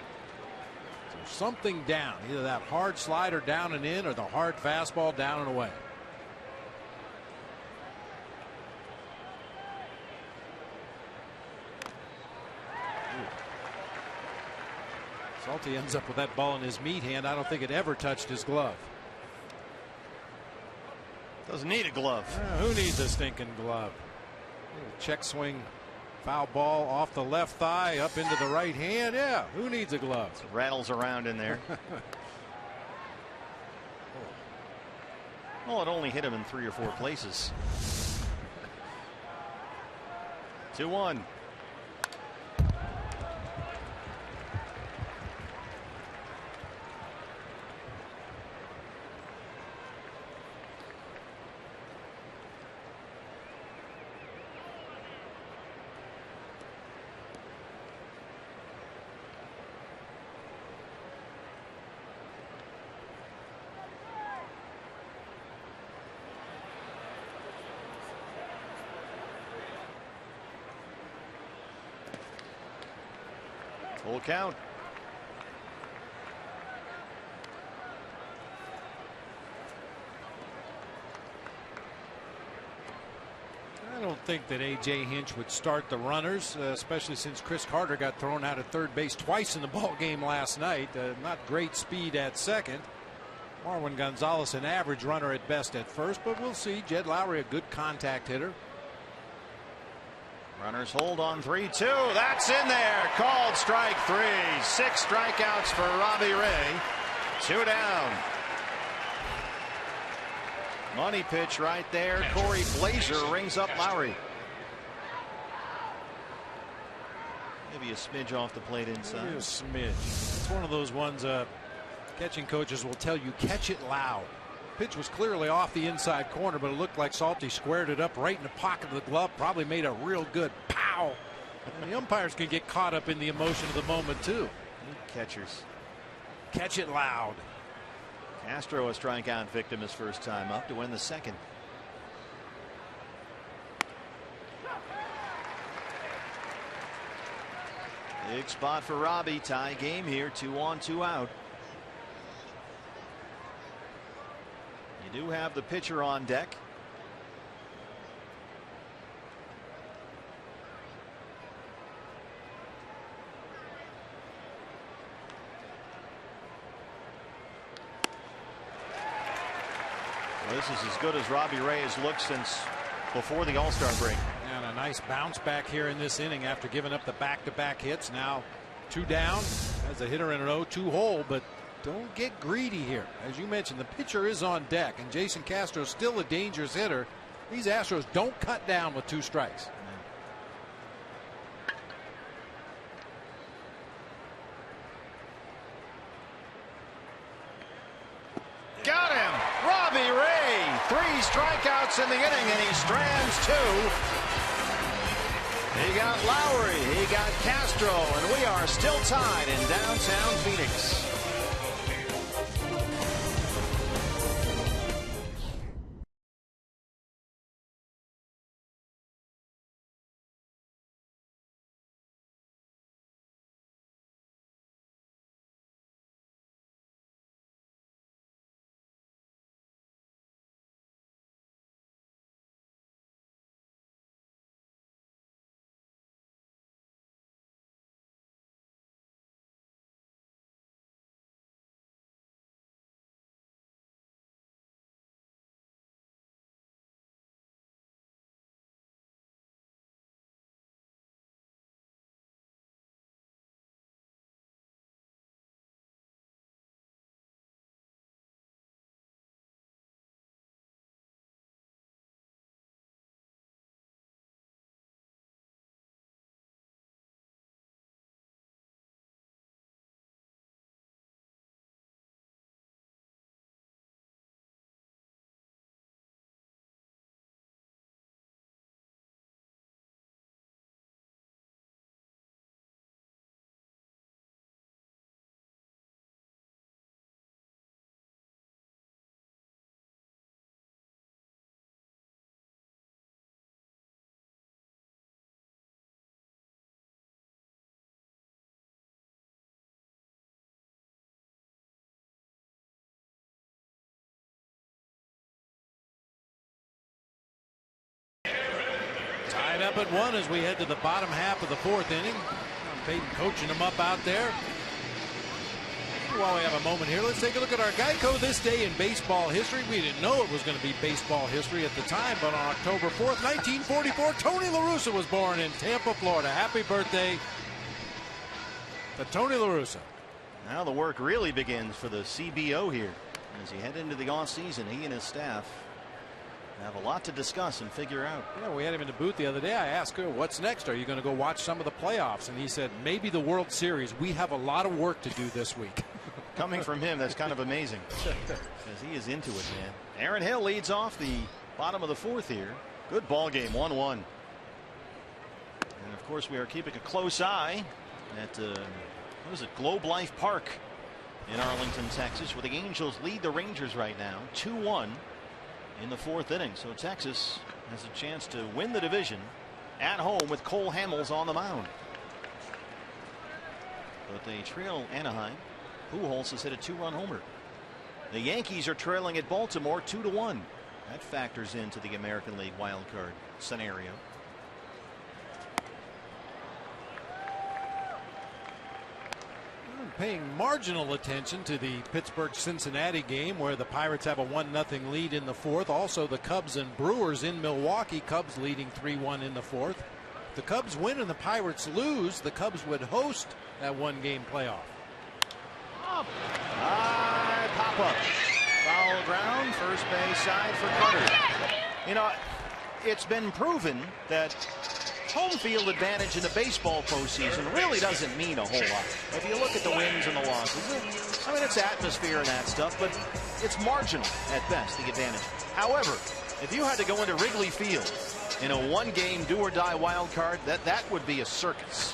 So something down, either that hard slider down and in or the hard fastball down and away. Salty ends up with that ball in his meat hand. I don't think it ever touched his glove. Doesn't need a glove. Who needs a stinking glove? Check swing, foul ball off the left thigh, up into the right hand. Yeah, who needs a glove? It rattles around in there. Well, it only hit him in 3 or 4 places. 2-1. Full count. I don't think that A.J. Hinch would start the runners, especially since Chris Carter got thrown out at third base twice in the ball game last night. Not great speed at second. Marwin Gonzalez, an average runner at best at first, but we'll see. Jed Lowry, a good contact hitter. Runners hold on 3-2. That's in there. Called strike 3. 6 strikeouts for Robbie Ray. 2 down. Money pitch right there. Corey Blazer rings up Lowry. Maybe a smidge off the plate inside. Maybe a smidge. It's one of those ones catching coaches will tell you, catch it loud. Pitch was clearly off the inside corner, but it looked like Salty squared it up right in the pocket of the glove. Probably made a real good pow. And the umpires can get caught up in the emotion of the moment too. Catchers. Catch it loud. Castro, a strikeout victim his first time up to win the second. Big spot for Robbie. Tie game here. 2 on, 2 out. You do have the pitcher on deck. The This is as good as Robbie Ray has looked since before the All-Star break. And a nice bounce back here in this inning after giving up the back-to-back hits. Now 2 down as a hitter in an 0-2 hole, but don't get greedy here. As you mentioned, the pitcher is on deck, and Jason Castro is still a dangerous hitter. These Astros don't cut down with 2 strikes. Got him! Robbie Ray! 3 strikeouts in the inning, and he strands 2. He got Lowry, he got Castro, and we are still tied in downtown Phoenix. Tied up at 1 as we head to the bottom half of the 4th inning. Peyton coaching them up out there. While we have a moment here, let's take a look at our Geico This Day in Baseball History. We didn't know it was going to be baseball history at the time, but on October 4th, 1944, Tony La Russa was born in Tampa, Florida. Happy birthday to Tony La Russa. Now the work really begins for the CBO here. As he head into the offseason, he and his staff have a lot to discuss and figure out. Yeah, we had him in the booth the other day. I asked her, what's next? Are you going to go watch some of the playoffs? And he said, maybe the World Series. We have a lot of work to do this week. Coming from him, that's kind of amazing. Because he is into it, man. Aaron Hill leads off the bottom of the 4th here. Good ball game, 1-1. And of course, we are keeping a close eye at, what is it, Globe Life Park in Arlington, Texas, where the Angels lead the Rangers right now, 2-1. In the 4th inning. So Texas has a chance to win the division at home with Cole Hamels on the mound. But they trail Anaheim. Pujols has hit a 2-run homer. The Yankees are trailing at Baltimore 2-1. That factors into the American League wild card scenario. Paying marginal attention to the Pittsburgh-Cincinnati game, where the Pirates have a 1-0 lead in the 4th. Also the Cubs and Brewers in Milwaukee. Cubs leading 3-1 in the 4th. If the Cubs win and the Pirates lose, the Cubs would host that 1-game playoff. Pop up. Foul ground. First base side for Carter. You know, it's been proven that home field advantage in the baseball postseason really doesn't mean a whole lot. If you look at the wins and the losses, I mean, it's atmosphere and that stuff, but it's marginal at best, the advantage. However, if you had to go into Wrigley Field in a 1-game do-or-die wild card, that would be a circus.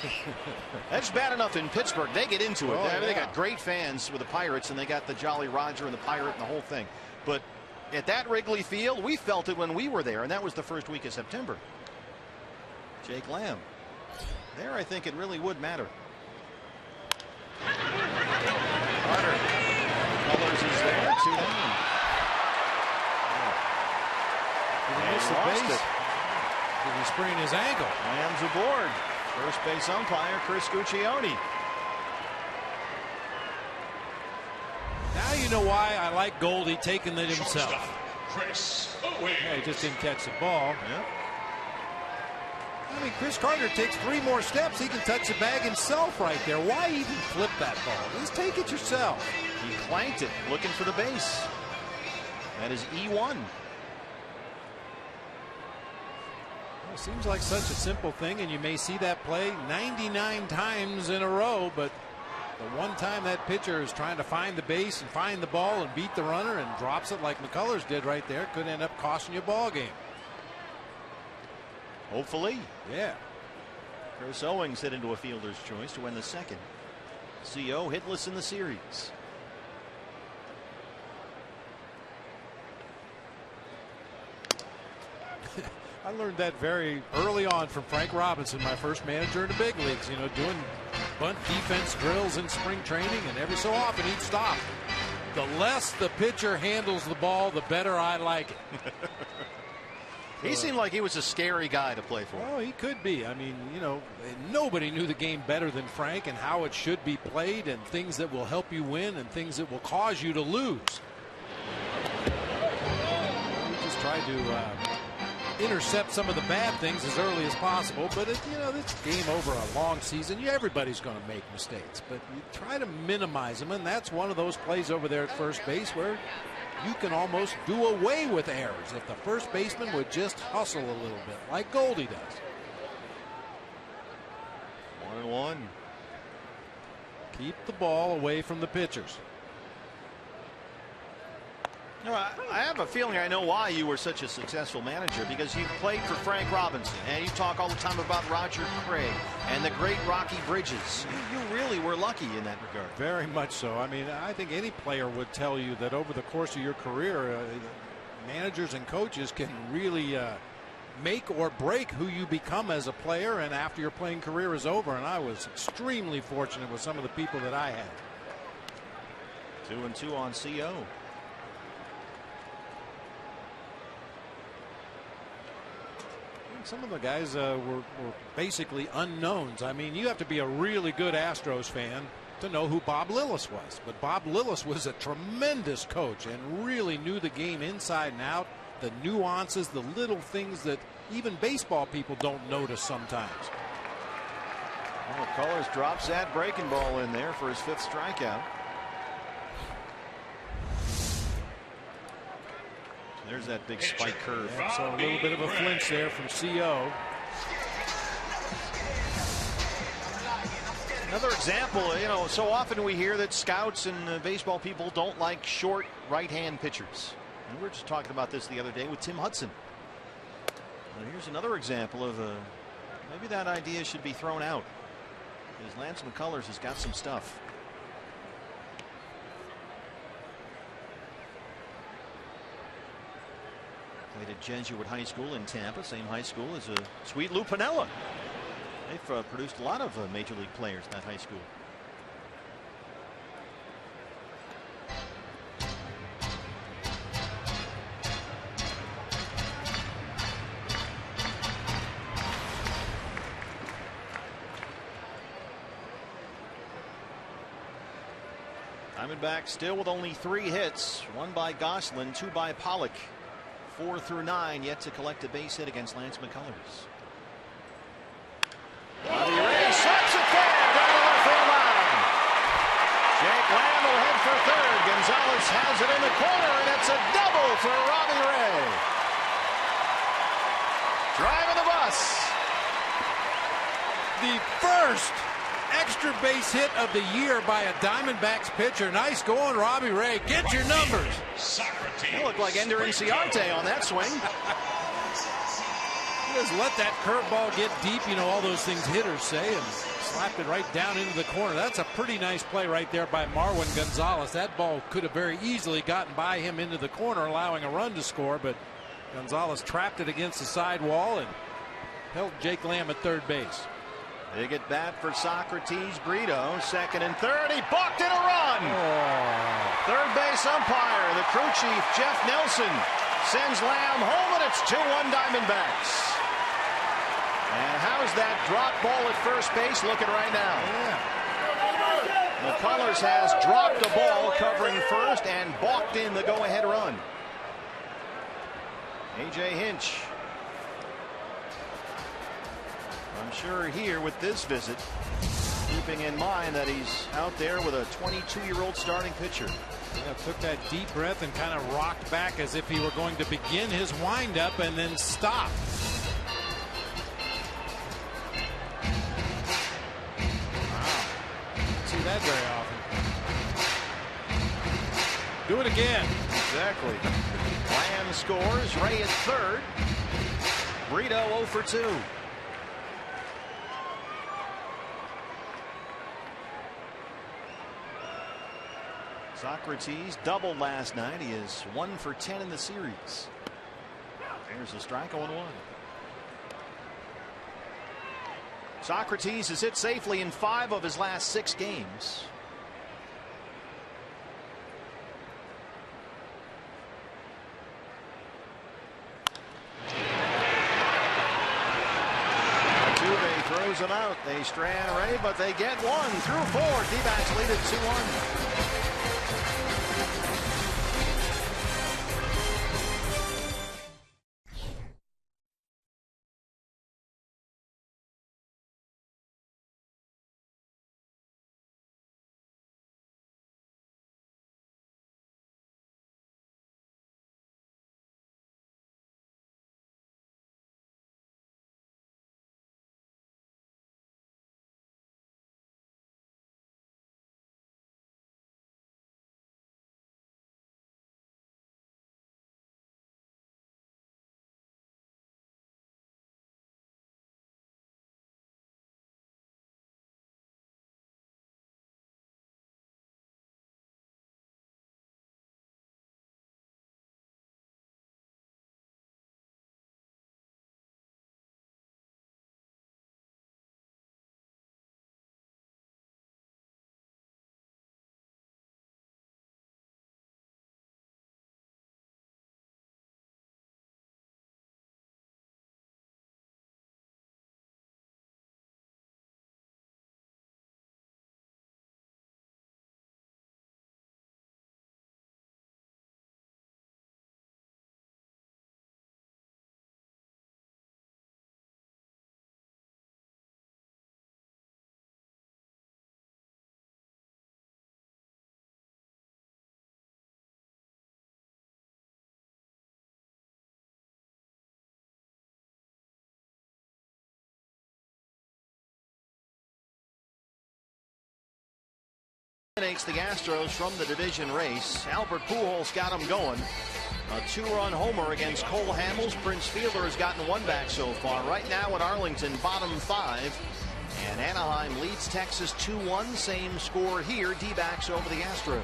That's bad enough in Pittsburgh. They get into it. They got great fans with the Pirates, and they got the Jolly Roger and the Pirate and the whole thing. But at that Wrigley Field, we felt it when we were there, and that was the first week of September. Jake Lamb. There, I think it really would matter. Carter. Colors is there. 2 down. Did he miss the base? Did he sprain his ankle? Lamb's aboard. First base umpire Chris Guccione. Now you know why I like Goldie taking it himself. Chris Owings. Yeah, he just didn't catch the ball. Yeah. I mean, Chris Carter takes 3 more steps. He can touch the bag himself right there. Why even flip that ball? Just take it yourself. He clanked it, looking for the base. That is E1. It seems like such a simple thing, and you may see that play 99 times in a row, but the one time that pitcher is trying to find the base and find the ball and beat the runner and drops it like McCullers did right there, could end up costing you a ball game. Hopefully. Yeah. Chris Owings hit into a fielder's choice to win the second. CO hitless in the series. I learned that very early on from Frank Robinson, my first manager in the big leagues, you know, doing bunt defense drills in spring training, and every so often he'd stop. The less the pitcher handles the ball, the better I like it. He seemed like he was a scary guy to play for. Oh, he could be. I mean, you know, nobody knew the game better than Frank and how it should be played and things that will help you win and things that will cause you to lose. We just tried to intercept some of the bad things as early as possible, but you know, this game over a long season, everybody's going to make mistakes, but you try to minimize them, and that's one of those plays over there at first base where you can almost do away with errors if the first baseman would just hustle a little bit like Goldie does. 1-1. Keep the ball away from the pitchers. You know, I have a feeling I know why you were such a successful manager, because you played for Frank Robinson and you talk all the time about Roger Craig and the great Rocky Bridges. You really were lucky in that regard. Very much so. I mean, I think any player would tell you that over the course of your career, managers and coaches can really make or break who you become as a player and after your playing career is over, and I was extremely fortunate with some of the people that I had. 2-2 on CO. Some of the guys were basically unknowns. I mean, you have to be a really good Astros fan to know who Bob Lillis was. But Bob Lillis was a tremendous coach and really knew the game inside and out, the nuances, the little things that even baseball people don't notice sometimes. Well, Colors drops that breaking ball in there for his 5th strikeout. There's that big spike curve. Yeah, so a little bit of a flinch there from CO. Another example, you know, so often we hear that scouts and baseball people don't like short right-hand pitchers. And we were just talking about this the other day with Tim Hudson. And here's another example of maybe that idea should be thrown out, because Lance McCullers has got some stuff. Played at Jesuit High School in Tampa, same high school as Sweet Lou Piniella. They've produced a lot of major league players at that high school. Diamondbacks still with only 3 hits, 1 by Goslin, 2 by Pollock. 4 through 9 yet to collect a base hit against Lance McCullers. Robbie Ray slaps it there down the left field line. Jake Lamb will head for third. Gonzalez has it in the corner, and it's a double for Robbie Ray. Driving the bus. The first extra base hit of the year by a Diamondbacks pitcher. Nice going, Robbie Ray. Get your numbers. It looked like Ender Inciarte on that swing. He just let that curveball get deep, you know, all those things hitters say, and slapped it right down into the corner. That's a pretty nice play right there by Marwin Gonzalez. That ball could have very easily gotten by him into the corner, allowing a run to score, but Gonzalez trapped it against the side wall and held Jake Lamb at third base. Big at bat for Socrates. Brito, second and third. He balked in a run. Oh. Third base umpire, the crew chief, Jeff Nelson, sends Lamb home, and it's 2-1 Diamondbacks. And how's that drop ball at first base looking right now? Yeah. McCullers has dropped a ball covering first and balked in the go-ahead run. A.J. Hinch. I'm sure here with this visit, keeping in mind that he's out there with a 22-year-old starting pitcher. Yeah, took that deep breath and kind of rocked back as if he were going to begin his windup and then stop. Wow. Don't see that very often. Do it again. Exactly. Lamb scores. Ray at third. Brito 0 for 2. Socrates doubled last night. He is 1 for 10 in the series. There's a strike, 0-1. Socrates has hit safely in 5 of his last 6 games. Altuve throws him out. They strand Ray, but they get 1 through 4. D-backs lead at 2-1. Eliminates the Astros from the division race. Albert Pujols got him going. A 2-run homer against Cole Hamels. Prince Fielder has gotten 1 back so far. Right now at Arlington, bottom 5. And Anaheim leads Texas 2-1. Same score here. D-backs over the Astros.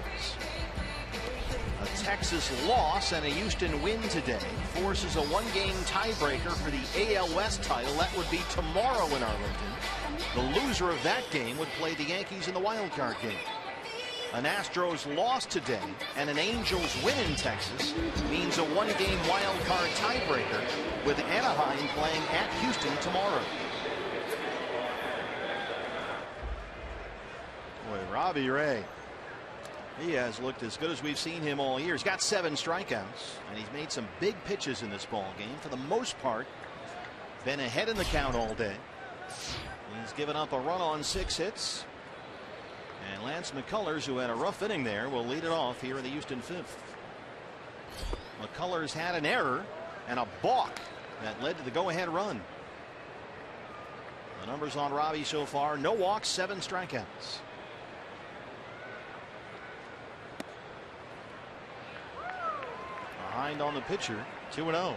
A Texas loss and a Houston win today forces a 1-game tiebreaker for the AL West title. That would be tomorrow in Arlington. The loser of that game would play the Yankees in the wild card game. An Astros loss today and an Angels win in Texas means a 1-game wild card tiebreaker with Anaheim playing at Houston tomorrow. Boy, Robbie Ray, he has looked as good as we've seen him all year. He's got 7 strikeouts and he's made some big pitches in this ball game. For the most part, been ahead in the count all day. He's given up a run on 6 hits. And Lance McCullers, who had a rough inning there, will lead it off here in the Houston 5th. McCullers had an error and a balk that led to the go-ahead run. The numbers on Robbie so far: no walks, 7 strikeouts. Behind on the pitcher, 2-0.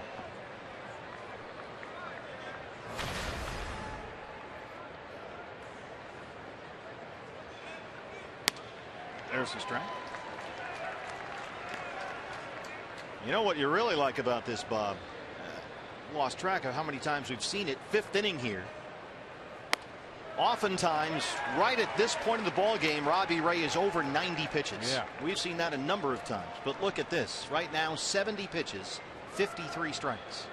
There's the strike. You know what you really like about this, Bob? Lost track of how many times we've seen it. 5th inning here. Oftentimes, right at this point in the ball game, Robbie Ray is over 90 pitches. Yeah. We've seen that a number of times. But look at this. Right now, 70 pitches, 53 strikes.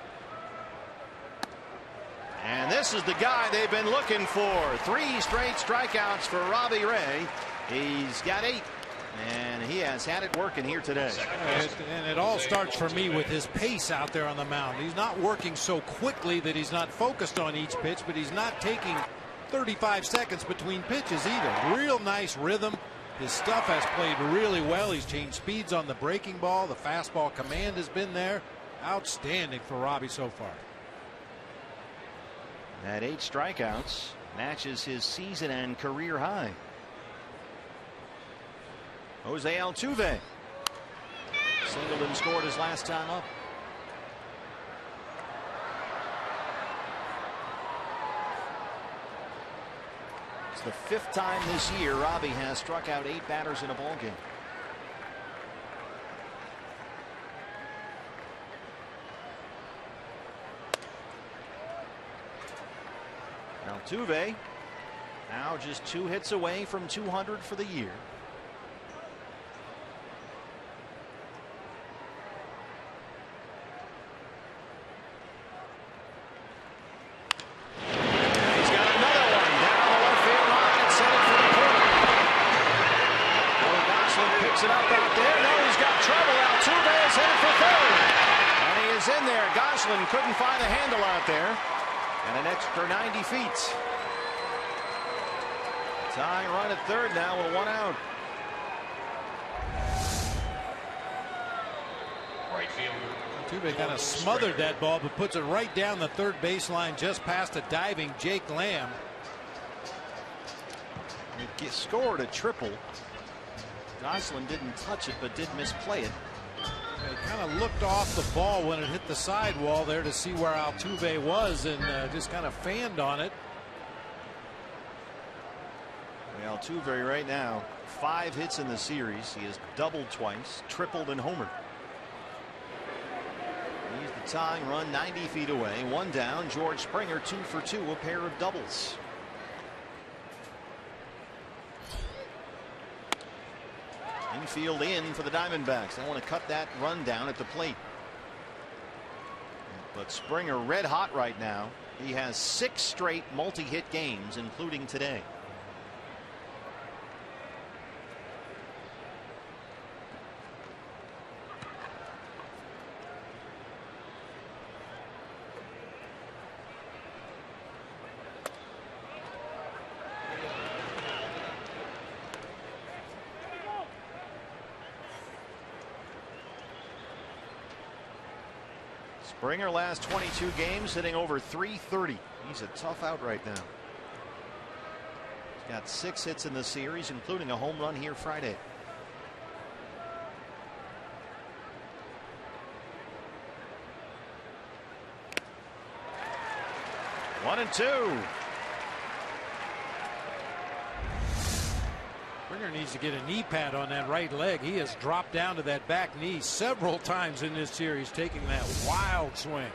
And this is the guy they've been looking for. 3 straight strikeouts for Robbie Ray. He's got 8. And he has had it working here today. And it all starts for me with his pace out there on the mound. He's not working so quickly that he's not focused on each pitch, but he's not taking 35 seconds between pitches either. Real nice rhythm. His stuff has played really well. He's changed speeds on the breaking ball. The fastball command has been there. Outstanding for Robbie so far. At 8 strikeouts, matches his season and career high. Jose Altuve singled and scored his last time up. It's the 5th time this year Robbie has struck out 8 batters in a ball game. Altuve now just 2 hits away from 200 for the year. He's got another one down the left field line and set it for the corner. Gosselin picks it up out there. No, he's got trouble. Altuve is headed for third. And he is in there. Gosselin couldn't find a handle out there. And an extra 90 feet. Tying run at third now with 1 out. Right fielder. Altuve kind of smothered that ball, but puts it right down the third baseline just past a diving Jake Lamb. It scored a triple. Gosselin didn't touch it, but did misplay it. He kind of looked off the ball when it hit the sidewall there to see where Altuve was, and just kind of fanned on it. Altuve right now 5 hits in the series. He has doubled twice, tripled and homered. He's the tying run 90 feet away. 1 down. George Springer 2 for 2, a pair of doubles. Infield in for the Diamondbacks. They want to cut that run down at the plate. But Springer red hot right now. He has 6 straight multi-hit games, including today. Springer last 22 games hitting over .330. He's a tough out right now. He's got 6 hits in the series, including a home run here Friday. One and 2. Springer needs to get a knee pad on that right leg. He has dropped down to that back knee several times in this series, taking that wild swing.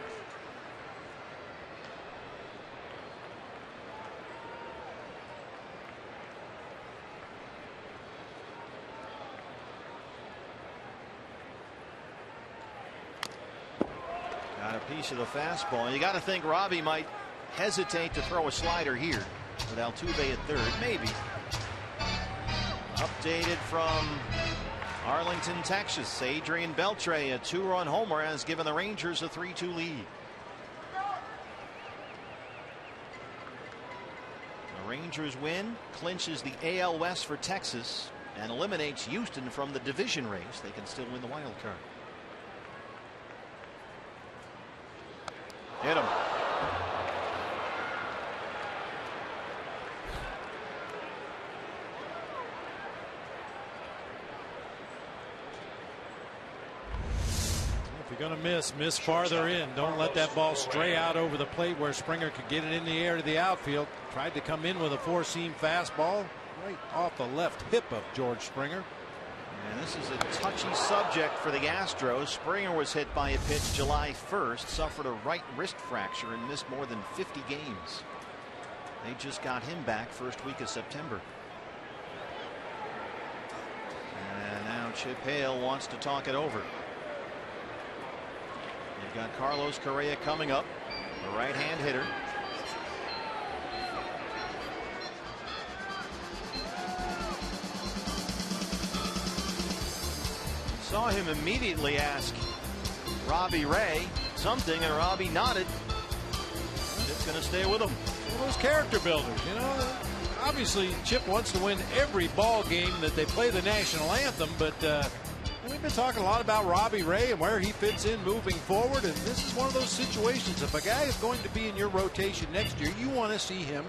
Got a piece of the fastball. You got to think Robbie might hesitate to throw a slider here with Altuve at third. Maybe. Updated from Arlington, Texas. Adrian Beltre, a 2-run homer, has given the Rangers a 3-2 lead. The Rangers win, clinches the AL West for Texas, and eliminates Houston from the division race. They can still win the wild card. Hit him. If you're going to miss farther in. Don't let that ball stray out over the plate where Springer could get it in the air to the outfield. Tried to come in with a 4-seam fastball right off the left hip of George Springer. And this is a touchy subject for the Astros. Springer was hit by a pitch July 1st, suffered a right wrist fracture, and missed more than 50 games. They just got him back first week of September. And now Chip Hale wants to talk it over. You've got Carlos Correa coming up, the right-hand hitter. saw him immediately ask Robbie Ray something, and Robbie nodded. It's going to stay with him. Well, those character builders, you know. Obviously, Chip wants to win every ball game that they play the national anthem, but we've been talking a lot about Robbie Ray and where he fits in moving forward, and this is one of those situations. If a guy is going to be in your rotation next year, you want to see him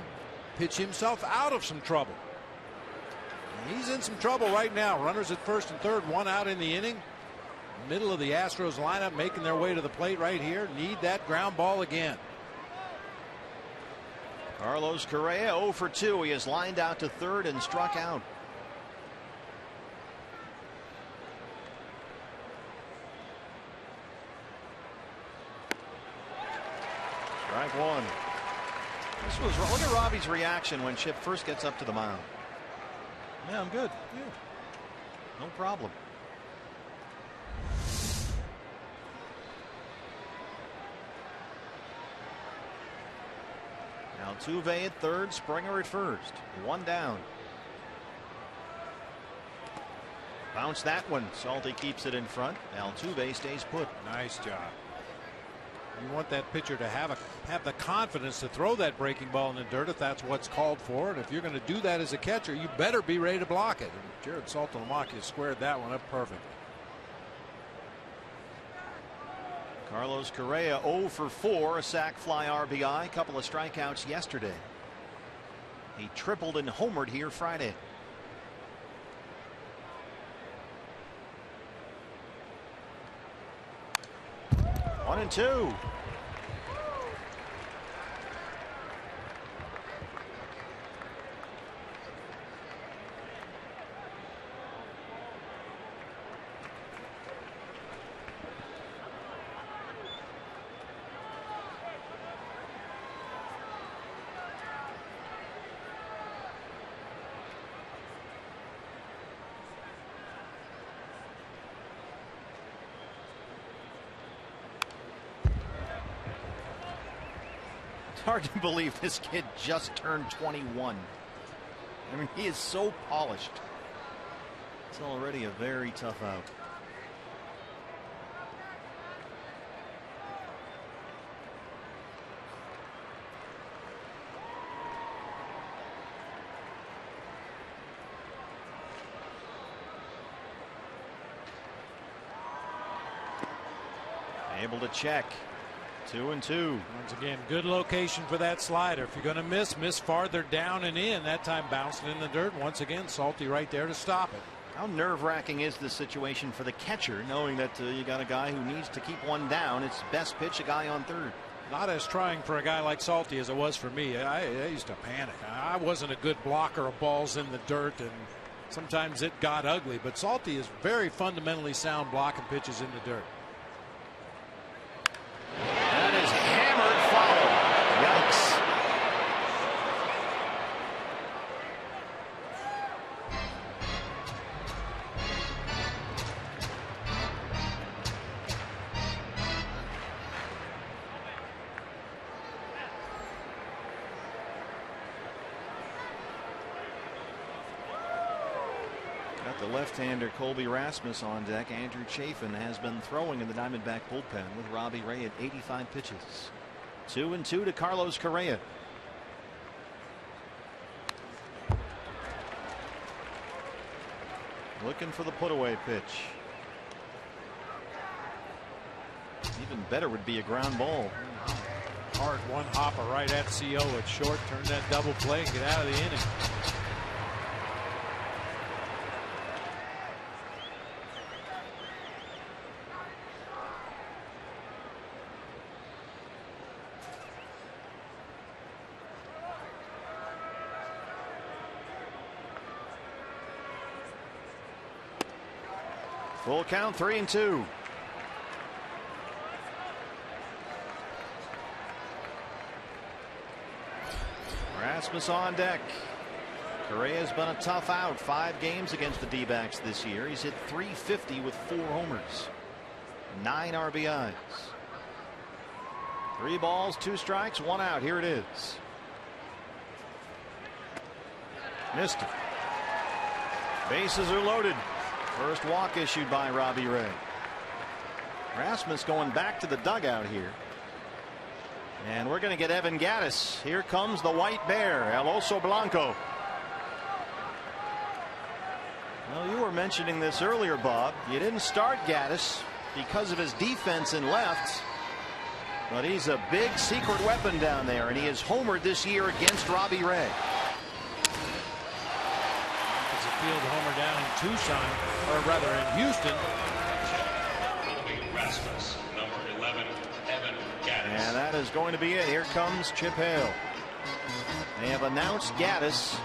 pitch himself out of some trouble. And he's in some trouble right now. Runners at first and third, one out in the inning. Middle of the Astros lineup making their way to the plate right here. Need that ground ball again. Carlos Correa 0 for 2. He has lined out to third and struck out. Strike one. Look at Robbie's reaction when Chip first gets up to the mound. Yeah, I'm good. Yeah. No problem. Altuve at third, Springer at first. One down. Bounce that one. Salty keeps it in front. Altuve stays put. Nice job. You want that pitcher to have the confidence to throw that breaking ball in the dirt if that's what's called for. And if you're going to do that as a catcher, you better be ready to block it. And Jared Saltalamacchia squared that one up perfectly. Carlos Correa 0 for 4, a sac fly RBI, a couple of strikeouts yesterday. He tripled and homered here Friday. One and two. It's hard to believe this kid just turned 21. I mean, he is so polished. It's already a very tough out. Able to check. 2 and 2. Once again, good location for that slider. If you're going to miss farther down and in. That time bouncing in the dirt. Once again, Salty right there to stop it. How nerve-wracking is this situation for the catcher, knowing that you got a guy who needs to keep one down? It's best pitch, a guy on third. Not as trying for a guy like Salty as it was for me. I used to panic. I wasn't a good blocker of balls in the dirt, and sometimes it got ugly. But Salty is very fundamentally sound blocking pitches in the dirt. That is hammered foul. Yikes. Got the left-hander Colby Rasmus on deck. Andrew Chafin has been throwing in the Diamondback bullpen with Robbie Ray at 85 pitches. 2 and 2 to Carlos Correa. Looking for the put-away pitch. Even better would be a ground ball. Hard one hopper right at CO at short. Turn that double play and get out of the inning. Full count, 3 and 2. Rasmus on deck. Correa's been a tough out. 5 games against the D-backs this year. He's hit .350 with 4 homers. 9 RBIs. 3 balls, 2 strikes, 1 out. Here it is. Missed it. Bases are loaded. First walk issued by Robbie Ray. Rasmus going back to the dugout here. And we're going to get Evan Gattis. Here comes the White Bear, El Oso Blanco. Well, you were mentioning this earlier, Bob. You didn't start Gattis because of his defense in left. But he's a big secret weapon down there, and he has homered this year against Robbie Ray. It's a field homer down in Tucson, or rather in Houston. Rasmus, number 11, Evan Gattis. And that is going to be it. Here comes Chip Hale. They have announced Gattis.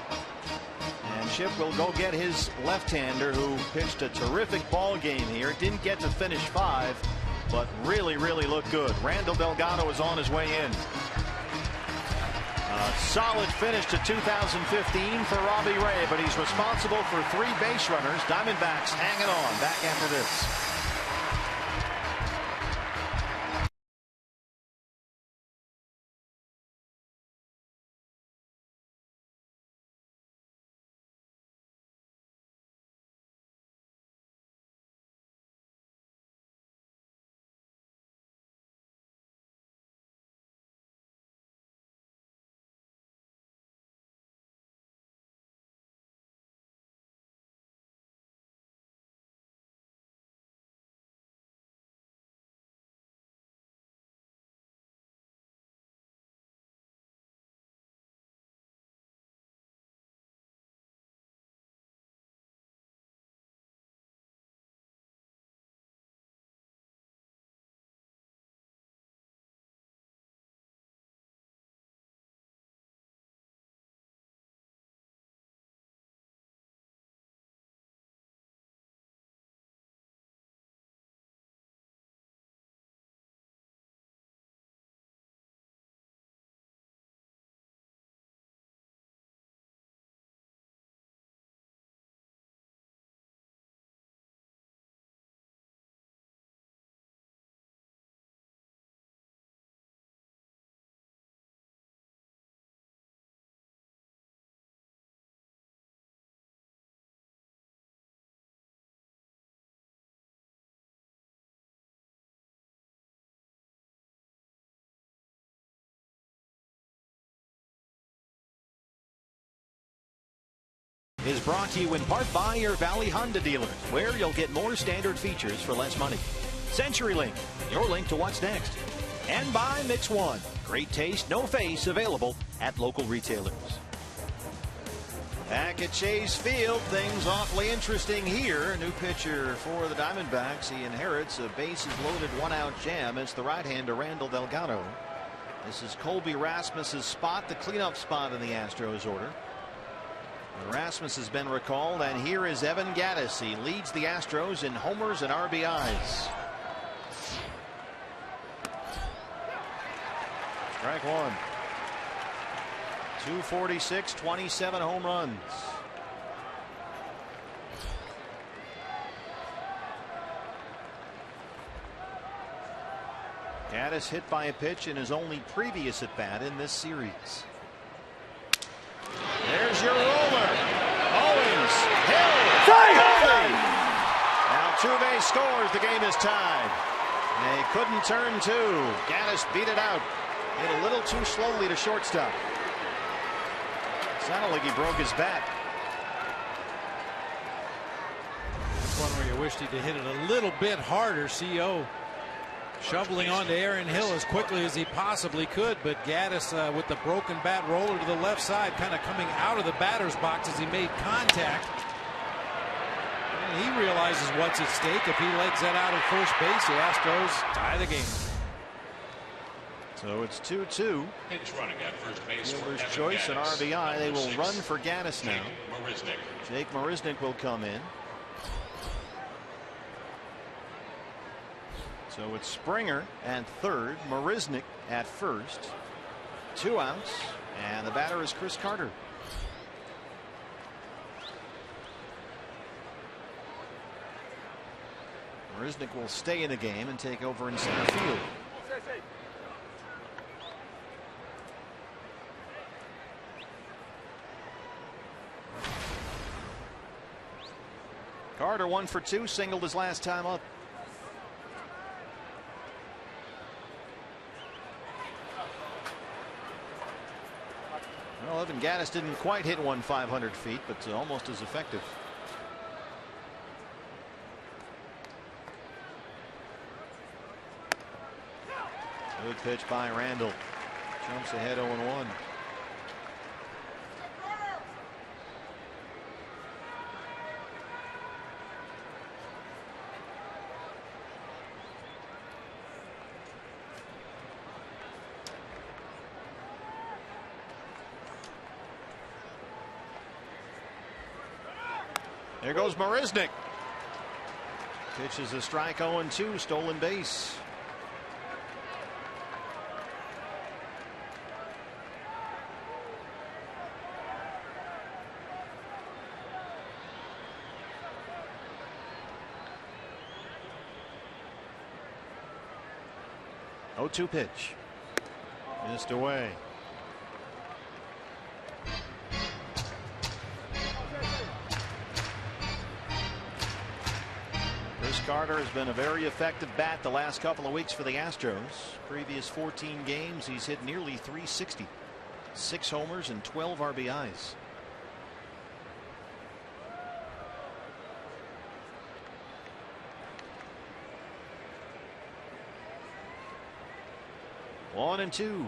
And Chip will go get his left-hander, who pitched a terrific ball game here. Didn't get to finish 5, but really looked good. Randall Delgado is on his way in. A solid finish to 2015 for Robbie Ray, but he's responsible for 3 base runners. Diamondbacks hanging on. Back after this. Is brought to you in part by your Valley Honda dealers, where you'll get more standard features for less money. CenturyLink, your link to what's next. And by Mix One, great taste, no face, available at local retailers. Back at Chase Field, things awfully interesting here. A new pitcher for the Diamondbacks. He inherits a bases-loaded one-out jam as the right-hander Randall Delgado. This is Colby Rasmus's spot, the cleanup spot in the Astros order. Rasmus has been recalled, and here is Evan Gattis. He leads the Astros in homers and RBIs. Strike one. 246, 27 home runs. Gattis hit by a pitch in his only previous at bat in this series. There's your roller. Owens, Hill, Goldie. Now Altuve scores. The game is tied. They couldn't turn 2. Gattis beat it out. Hit a little too slowly to shortstop. Sounded like he broke his bat. That's one where you wished he'd hit it a little bit harder. CO shoveling onto Aaron Hill as quickly as he possibly could, but Gattis with the broken bat roller to the left side, kind of coming out of the batter's box as he made contact. And he realizes what's at stake. If he legs that out of first base, the Astros tie the game. So it's 2-2. Pinch running at first base. Fielder's choice and RBI. They will run for Gattis now. Jake Marisnick will come in. So it's Springer at third, Marisnick at first. 2 outs, and the batter is Chris Carter. Marisnick will stay in the game and take over in center field. Carter 1 for 2, singled his last time up. Well, Evan Gattis didn't quite hit one 500 feet, but almost as effective. Good pitch by Randall. Jumps ahead 0-1. There goes Marisnick. Pitch is a strike, 0-2, stolen base. Oh, 2 pitch. Missed away. Carter has been a very effective bat the last couple of weeks for the Astros. Previous 14 games, he's hit nearly 360. 6 homers and 12 RBIs. One and 2.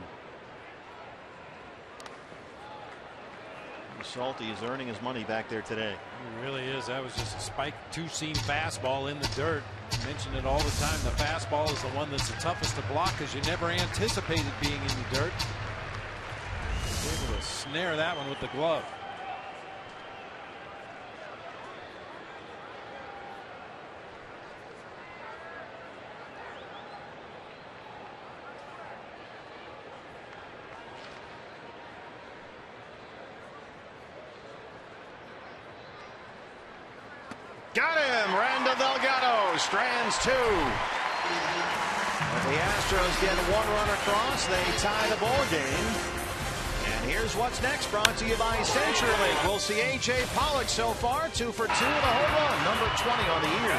Salty is earning his money back there today. He really is. That was just a spike 2-seam fastball in the dirt. I mention it all the time. The fastball is the one that's the toughest to block because you never anticipated being in the dirt. Able to snare that one with the glove. Got him. Randall Delgado strands 2. But the Astros get 1 run across. They tie the ball game. And here's what's next, brought to you by CenturyLink. We'll see H.A. Pollock so far, 2 for 2 and a home run, number 20 on the year.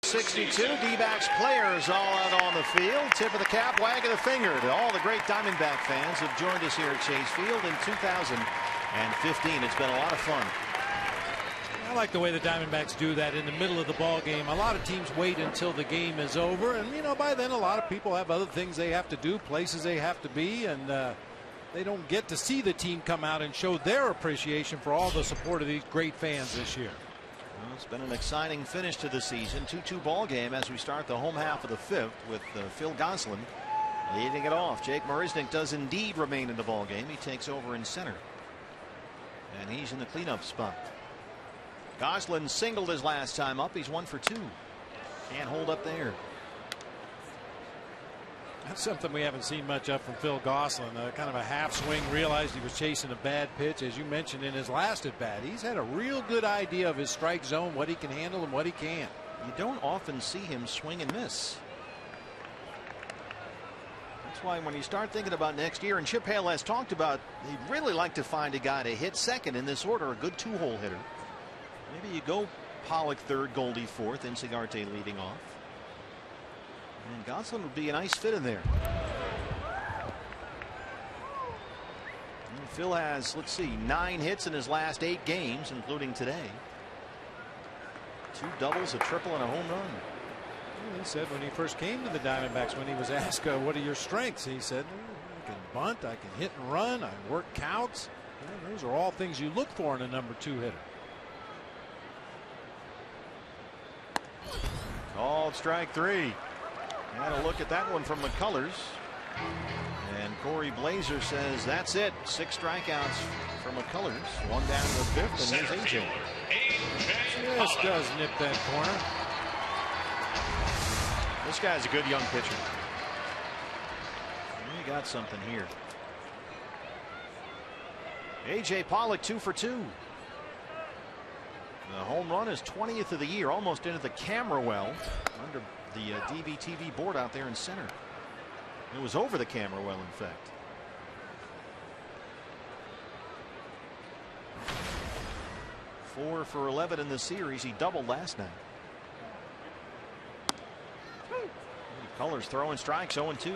.62 D-backs players all out on the field. Tip of the cap, wag of the finger to all the great Diamondback fans who have joined us here at Chase Field in 2015. It's been a lot of fun. I like the way the Diamondbacks do that in the middle of the ball game. A lot of teams wait until the game is over, and you know, by then a lot of people have other things they have to do, places they have to be, and they don't get to see the team come out and show their appreciation for all the support of these great fans this year. Well, it's been an exciting finish to the season. 2-2 ball game as we start the home half of the 5th with Phil Gosselin Leading it off, Jake Marisnick does indeed remain in the ball game. He takes over in center, and he's in the cleanup spot. Gosselin singled his last time up. He's 1 for 2. Can't hold up there. That's something we haven't seen much of from Phil Gosselin. Kind of a half swing, realized he was chasing a bad pitch. As you mentioned in his last at bat, he's had a real good idea of his strike zone, what he can handle and what he can't. You don't often see him swing and miss. That's why when you start thinking about next year, and Chip Hale has talked about, he'd really like to find a guy to hit second in this order, a good two-hole hitter. Maybe you go Pollock third, Goldie fourth, Inciarte leading off. And Gosselin would be a nice fit in there. And Phil has, let's see, 9 hits in his last 8 games, including today. 2 doubles, a triple, and a home run. He said when he first came to the Diamondbacks, when he was asked, what are your strengths? He said, I can bunt, I can hit and run, I work counts. Those are all things you look for in a number 2 hitter. Called strike 3. Had a look at that one from McCullers. And Corey Blazer says that's it. 6 strikeouts for McCullers. 1 down to the 5th, and here's AJ. Just does nip that corner. This guy's a good young pitcher. We got something here. AJ Pollock 2 for 2. The home run is 20th of the year, almost into the camera well under the DVTV board out there in center. It was over the camera well, in fact. Four for 11 in the series. He doubled last night. Colors throwing strikes 0-2.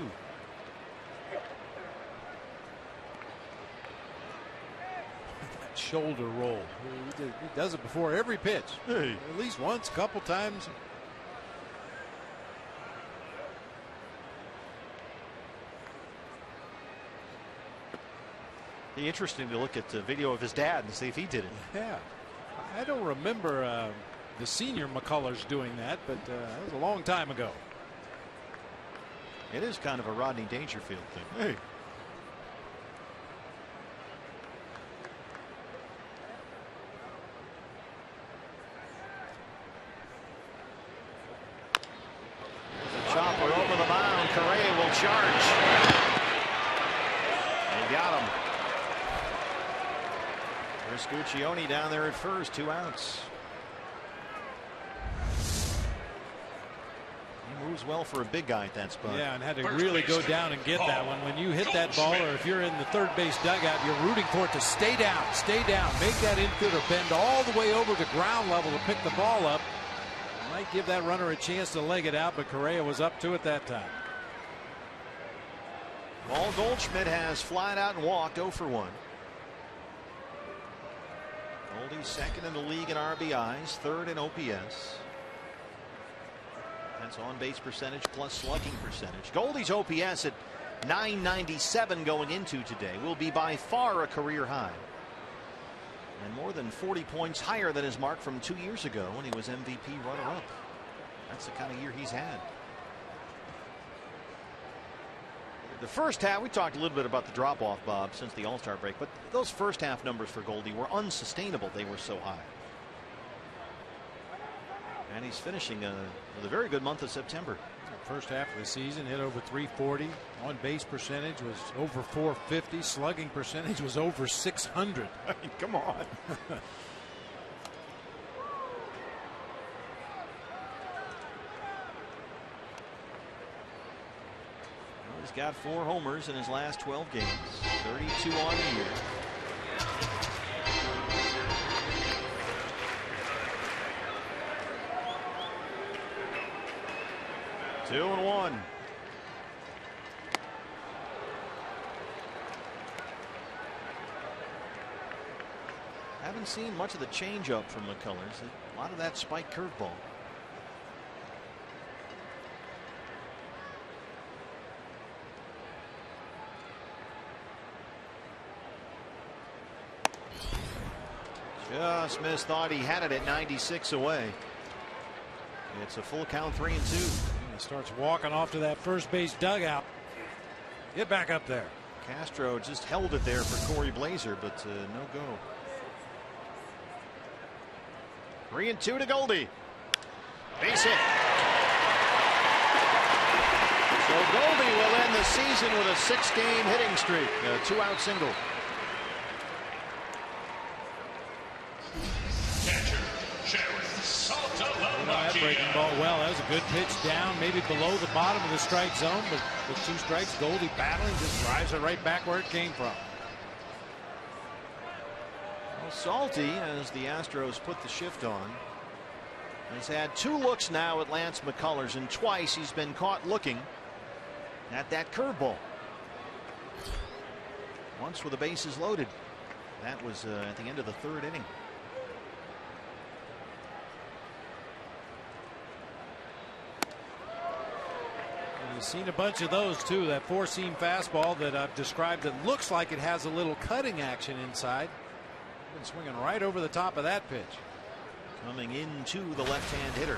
Shoulder roll. He does it before every pitch. Hey. At least once, a couple times. Be interesting to look at the video of his dad and see if he did it. Yeah, I don't remember the senior McCullers doing that, but that was a long time ago. It is kind of a Rodney Dangerfield thing. Hey. Chopper over the mound. Correa will charge. They got him. There's Guccione down there at first. 2 outs. He moves well for a big guy at that spot. Yeah, and had to really go down and get that one. When you hit that ball, or if you're in the third base dugout, you're rooting for it to stay down, make that infielder bend all the way over to ground level to pick the ball up. Might give that runner a chance to leg it out, but Correa was up to it that time. Paul Goldschmidt has flied out and walked 0 for 1. Goldie's second in the league in RBIs, third in OPS. That's on base percentage plus slugging percentage. Goldie's OPS at .997 going into today will be by far a career high. And more than 40 points higher than his mark from 2 years ago when he was MVP runner-up. That's the kind of year he's had. The first half, we talked a little bit about the drop-off, Bob, since the All-Star break, but those first half numbers for Goldie were unsustainable. They were so high. And he's finishing with a very good month of September. First half of the season, hit over 340. On base percentage was over 450. Slugging percentage was over 600. I mean, come on. He's got 4 homers in his last 12 games. 32 on the year. Two and 1. Haven't seen much of the changeup from McCullers. A lot of that spike curveball. Just missed. Thought he had it at 96 away. It's a full count, 3-2. He starts walking off to that first base dugout. Get back up there. Castro just held it there for Corey Blazer, but no go. 3-2 to Goldie. Base hit. So Goldie will end the season with a 6-game hitting streak, a 2-out single. That breaking ball well. That was a good pitch down, maybe below the bottom of the strike zone, but with 2 strikes, Goldie battling, just drives it right back where it came from. Well, Salty, as the Astros put the shift on, has had 2 looks now at Lance McCullers, and twice he's been caught looking at that curveball. Once with the bases loaded. That was at the end of the 3rd inning. You've seen a bunch of those too. That 4-seam fastball that I've described that looks like it has a little cutting action inside. Been swinging right over the top of that pitch. Coming into the left-hand hitter.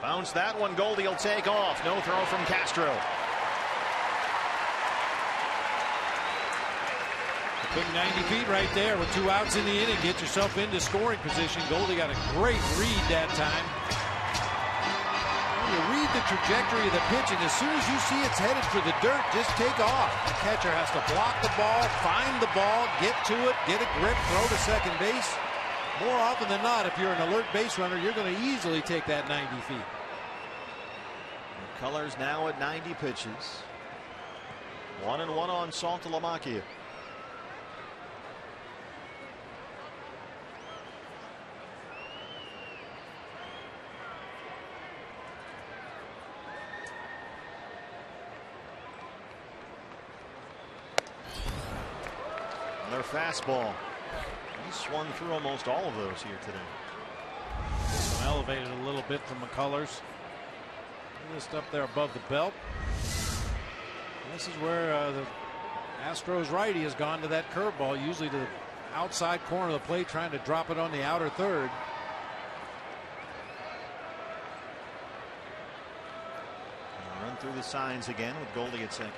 Bounce that one. Goldie will take off. No throw from Castro. Quick 90 feet right there with 2 outs in the inning. Get yourself into scoring position. Goldie got a great read that time. You read the trajectory of the pitch, and as soon as you see it's headed for the dirt, just take off. The catcher has to block the ball, find the ball, get to it, get a grip, throw to second base. More often than not, if you're an alert base runner, you're going to easily take that 90 feet. Colors now at 90 pitches. 1-1 on Saltalamacchia. Their fastball. He swung through almost all of those here today. This one elevated a little bit from McCullers. Just up there above the belt. This is where the Astros righty has gone to that curveball, usually to the outside corner of the plate, trying to drop it on the outer third. Run through the signs again with Goldie at second.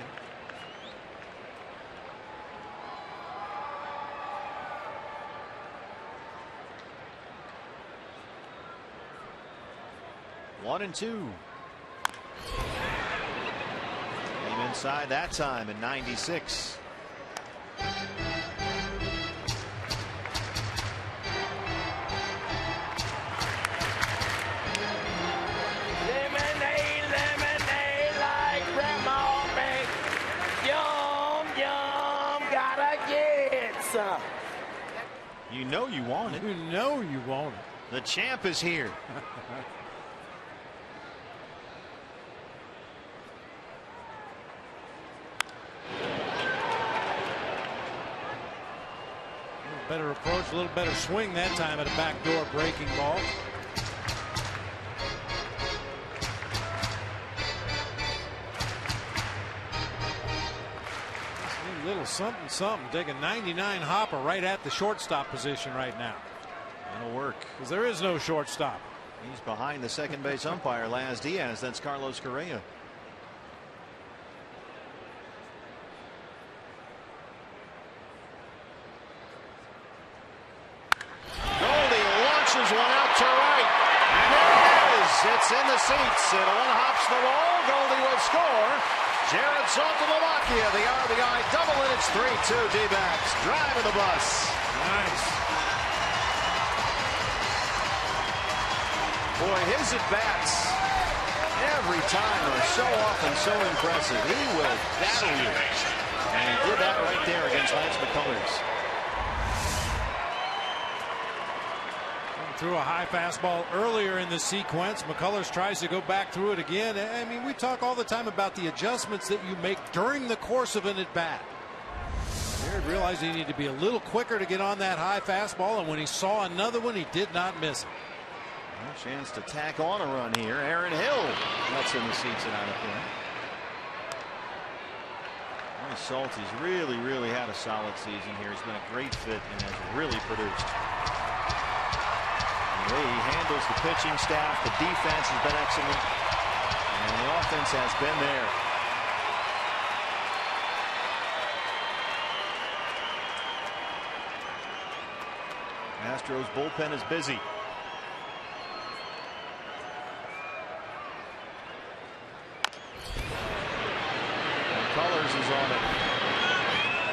One and 2. Came inside that time in 96. Lemonade, lemonade, like grandma make. Yum, yum, gotta get some. You know you want it. You know you want it. The champ is here. Better approach, a little better swing that time at a backdoor breaking ball. A little something, something. Take a 99 hopper right at the shortstop position right now. That'll work. Because there is no shortstop. He's behind the second base umpire, Laz Diaz. That's Carlos Correa. One out to right, and there it is. It's in the seats, and one hops the ball. Goldie will score. Jared Saltalamacchia, the RBI double, and it's 3-2 D-backs. Driving the bus. Nice. Boy, his at-bats every time are so often so impressive. He will battle you, and he did that right there against Lance McCullers. Threw a high fastball earlier in the sequence. McCullers tries to go back through it again. I mean, we talk all the time about the adjustments that you make during the course of an at-bat. Jared realized he needed to be a little quicker to get on that high fastball, and when he saw another one, he did not miss it. A chance to tack on a run here. Aaron Hill. That's in the seats at Anaheim. Salty's really had a solid season here. He's been a great fit and has really produced. The way he handles the pitching staff, the defense has been excellent, and the offense has been there. Astros bullpen is busy. Colors is on it.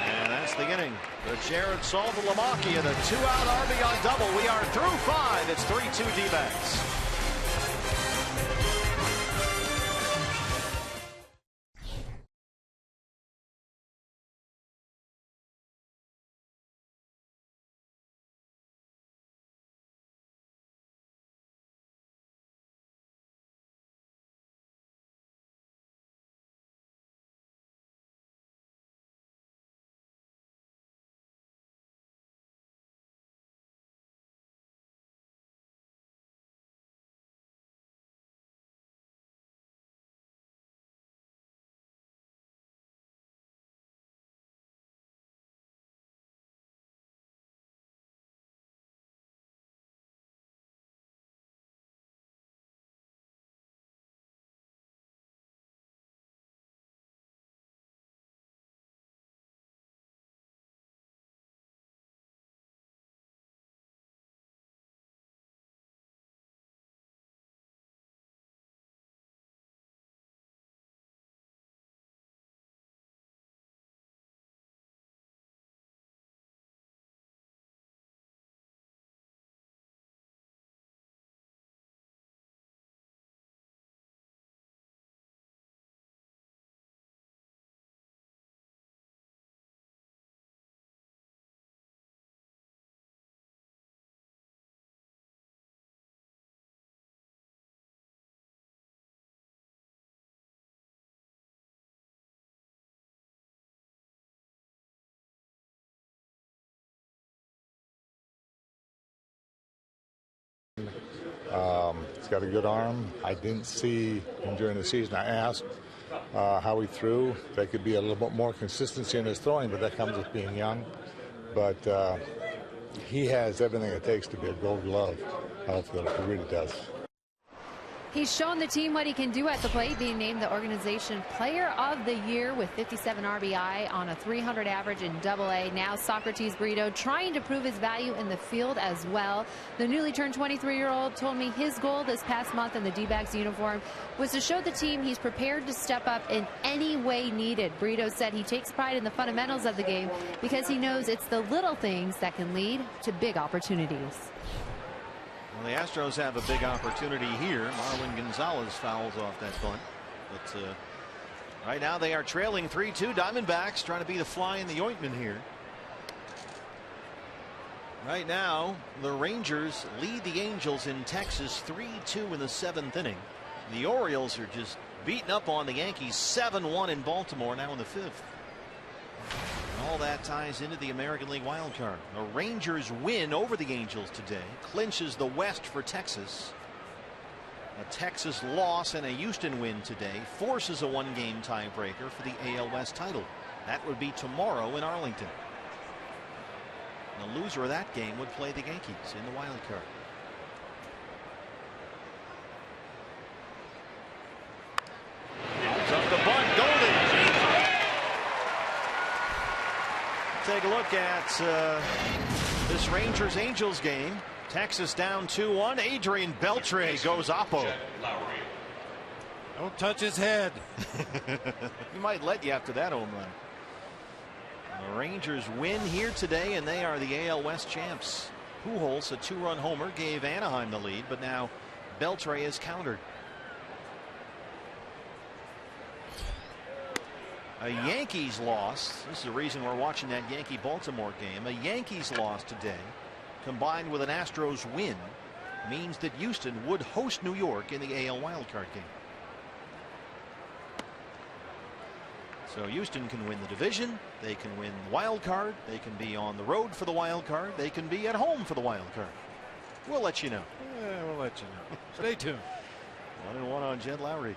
And that's the inning. The Jared Salva-Lamaki and a 2-out RBI double. We are through 5. It's 3-2 D-backs. He's got a good arm. I didn't see him during the season. I asked how he threw. There could be a little bit more consistency in his throwing, but that comes with being young. But he has everything it takes to be a Gold Glove outfielder. He really does. He's shown the team what he can do at the plate, being named the organization Player of the Year with 57 RBI on a .300 average in Double-A. Now Socrates Brito trying to prove his value in the field as well. The newly turned 23-year-old told me his goal this past month in the D-backs uniform was to show the team he's prepared to step up in any way needed. Brito said he takes pride in the fundamentals of the game because he knows it's the little things that can lead to big opportunities. Well, the Astros have a big opportunity here. Marwin Gonzalez fouls off that bunt. But right now they are trailing 3-2. Diamondbacks trying to be the fly in the ointment here. Right now, the Rangers lead the Angels in Texas 3-2 in the 7th inning. The Orioles are just beating up on the Yankees 7-1 in Baltimore now in the 5th. All that ties into the American League wild card. The Rangers win over the Angels today clinches the West for Texas. A Texas loss and a Houston win today forces a one-game tiebreaker for the AL West title. That would be tomorrow in Arlington. The loser of that game would play the Yankees in the wild card. Comes up the bunt, Golden. Take a look at this Rangers-Angels game. Texas down 2-1. Adrian Beltre goes oppo. Don't touch his head. He might let you after that home run. The Rangers win here today, and they are the AL West champs. Pujols, a 2-run homer, gave Anaheim the lead, but now Beltre is countered. A Yankees loss. This is the reason we're watching that Yankee-Baltimore game. A Yankees loss today, combined with an Astros win, means that Houston would host New York in the AL wildcard game. So Houston can win the division. They can win the wild card. They can be on the road for the wild card. They can be at home for the wild card. We'll let you know. Yeah, we'll let you know. Stay tuned. 1-1 on Jed Lowry.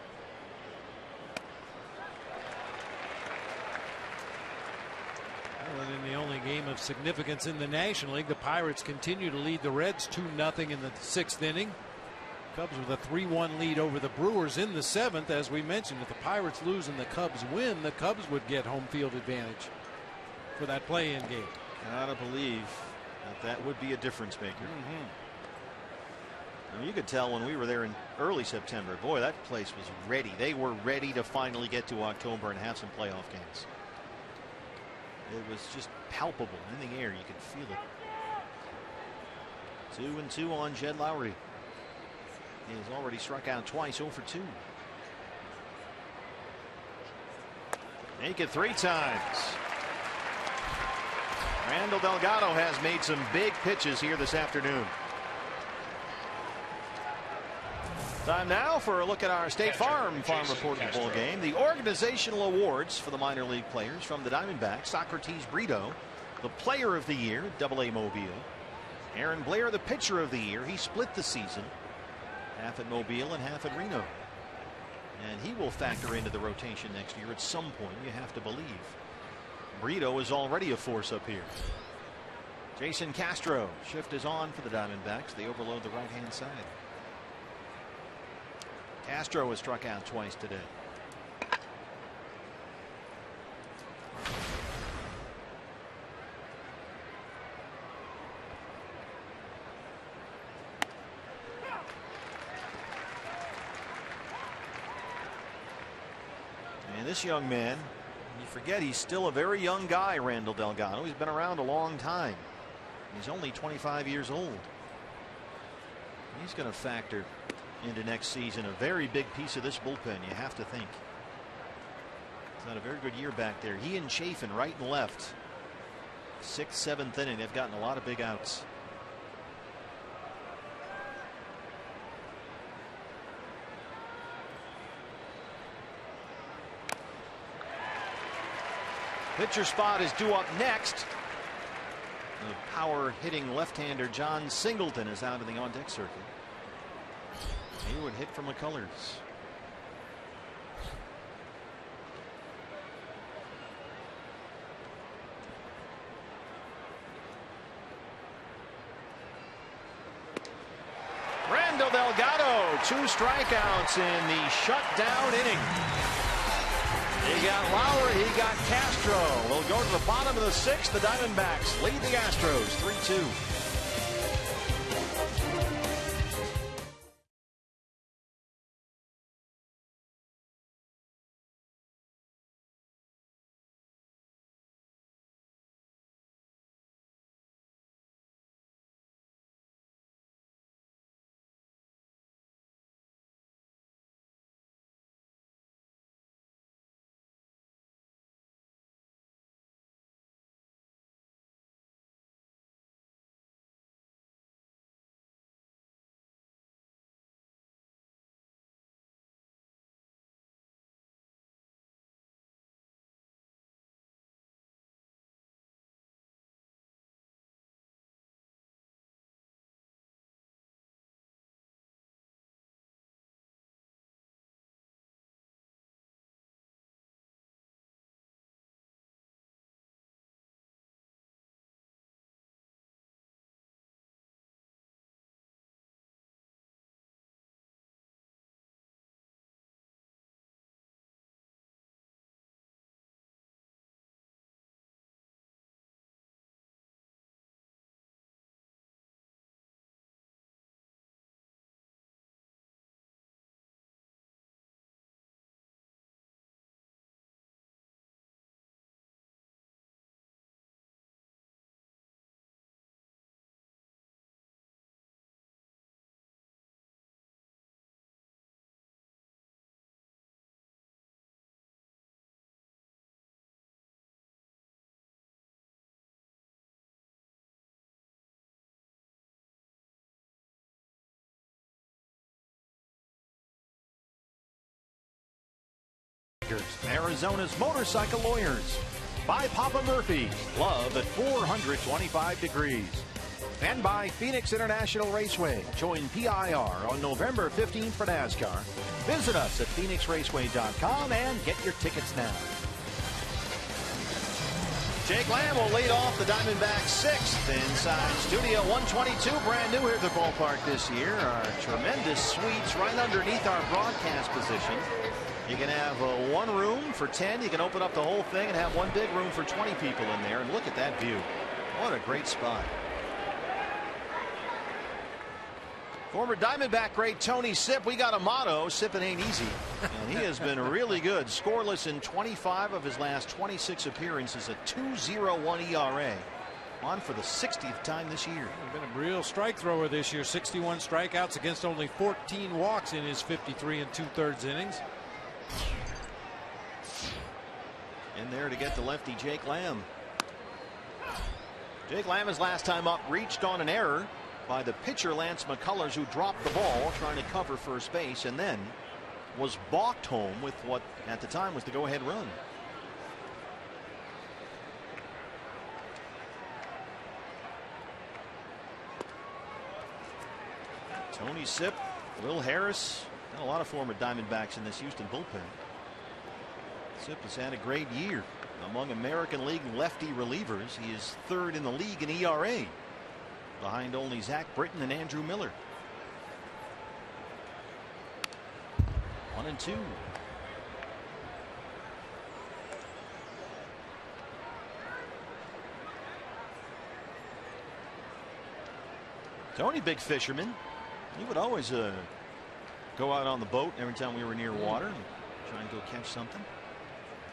Well, and in the only game of significance in the National League, the Pirates continue to lead the Reds 2-0 in the 6th inning. Cubs with a 3-1 lead over the Brewers in the 7th. As we mentioned, if the Pirates lose and the Cubs win, the Cubs would get home field advantage for that play-in game. Gotta believe that would be a difference maker. You could tell when we were there in early September, boy, that place was ready. They were ready to finally get to October and have some playoff games. It was just palpable in the air. You could feel it. 2-2 on Jed Lowry. He has already struck out twice, 0 for 2. Make it 3 times. Randall Delgado has made some big pitches here this afternoon. Time now for a look at our State Farm Report Bowl game. The organizational awards for the minor league players from the Diamondbacks. Socrates Brito, the player of the year, AA Mobile. Aaron Blair, the pitcher of the year. He split the season, half at Mobile and half at Reno. And he will factor into the rotation next year at some point, you have to believe. Brito is already a force up here. Jason Castro, shift is on for the Diamondbacks. They overload the right-hand side. Castro has struck out twice today. And this young man, you forget he's still a very young guy, Randall Delgado. He's been around a long time. He's only 25 years old. He's going to factor into next season, a very big piece of this bullpen, you have to think. He's had a very good year back there. He and Chafin right and left. 6th, 7th inning, they've gotten a lot of big outs. Pitcher spot is due up next. The power hitting left-hander John Singleton is out in the on-deck circle. He would hit from the colors. Randall Delgado, 2 strikeouts in the shutdown inning. He got Lowry, he got Castro. They'll go to the bottom of the 6th. The Diamondbacks lead the Astros 3-2. Arizona's motorcycle lawyers. By Papa Murphy's. Love at 425 degrees. And by Phoenix International Raceway. Join PIR on November 15th for NASCAR. Visit us at phoenixraceway.com and get your tickets now. Jake Lamb will lead off the Diamondbacks 6th inside Studio 122, brand new here at the ballpark this year. Our tremendous suites right underneath our broadcast position. You can have one room for 10. You can open up the whole thing and have one big room for 20 people in there. And look at that view. What a great spot. Former Diamondback great Tony Sipp. We got a motto: Sippin' ain't easy. And he has been really good. Scoreless in 25 of his last 26 appearances. A 2.01 ERA. On for the 60th time this year. He's been a real strike thrower this year. 61 strikeouts against only 14 walks in his 53 2/3 innings. In there to get the lefty Jake Lamb. Jake Lamb, his last time up, reached on an error by the pitcher Lance McCullers, who dropped the ball trying to cover first base and then was balked home with what at the time was the go-ahead run. Tony Sipp, Will Harris, and a lot of former Diamondbacks in this Houston bullpen. Sipp has had a great year among American League lefty relievers. He is 3rd in the league in ERA, behind only Zach Britton and Andrew Miller. 1-2. Tony, big fisherman. He would always go out on the boat every time we were near water and try and go catch something.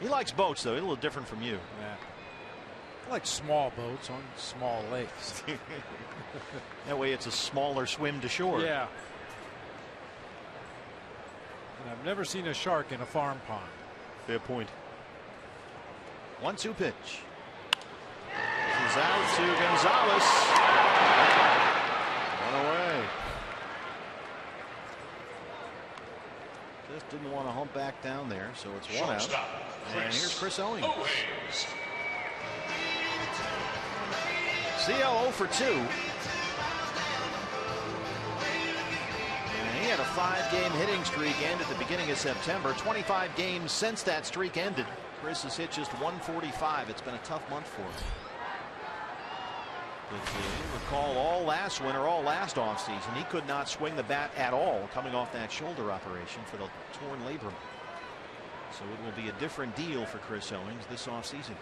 He likes boats, though. He's a little different from you. Yeah. I like small boats on small lakes. That way it's a smaller swim to shore. Yeah. And I've never seen a shark in a farm pond. Fair point. 1-2 pitch. He's out to Gonzalez. One away. Just didn't want to hump back down there, so it's one out. And here's Chris Owings. CL 0 for 2. And he had a 5-game hitting streak end at the beginning of September. 25 games since that streak ended. Chris has hit just 145. It's been a tough month for him. If you recall, all last winter, all last offseason, he could not swing the bat at all coming off that shoulder operation for the torn labrum. So it will be a different deal for Chris Owings this offseason.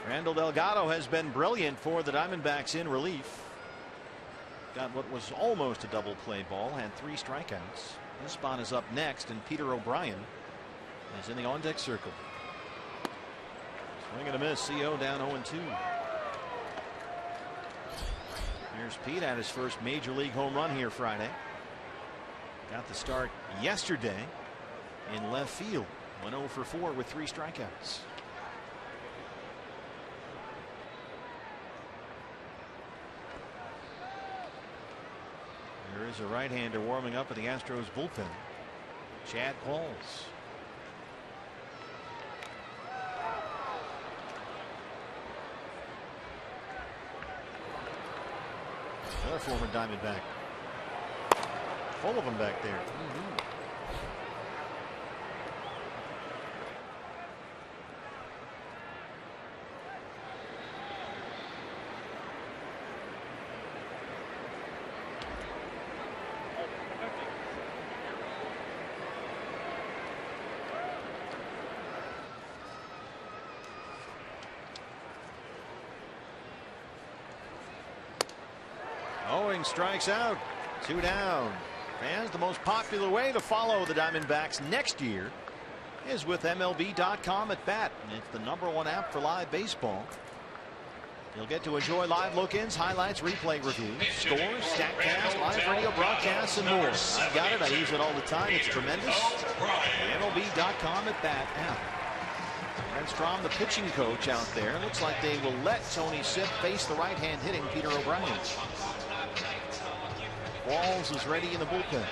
Randall Delgado has been brilliant for the Diamondbacks in relief. Got what was almost a double play ball, had 3 strikeouts. His spot is up next, and Peter O'Brien is in the on-deck circle. Swing and a miss. CO down 0-2. Here's Pete at his first major league home run here Friday. Got the start yesterday in left field. Went 0 for 4 with 3 strikeouts. There is a right-hander warming up at the Astros bullpen. Chad Pauls. Another former Diamondback. Full of them back there. Owings strikes out. 2 down. Fans, the most popular way to follow the Diamondbacks next year is with MLB.com at bat. And it's the #1 app for live baseball. You'll get to enjoy live look-ins, highlights, replay reviews, scores, StatCast, live radio broadcasts, and more. I've got it. I use it all the time. It's tremendous. The MLB.com at bat app. Brent Strom, the pitching coach out there. Looks like they will let Tony Sipp face the right-hand hitting Peter O'Brien. Walls is ready in the bullpen.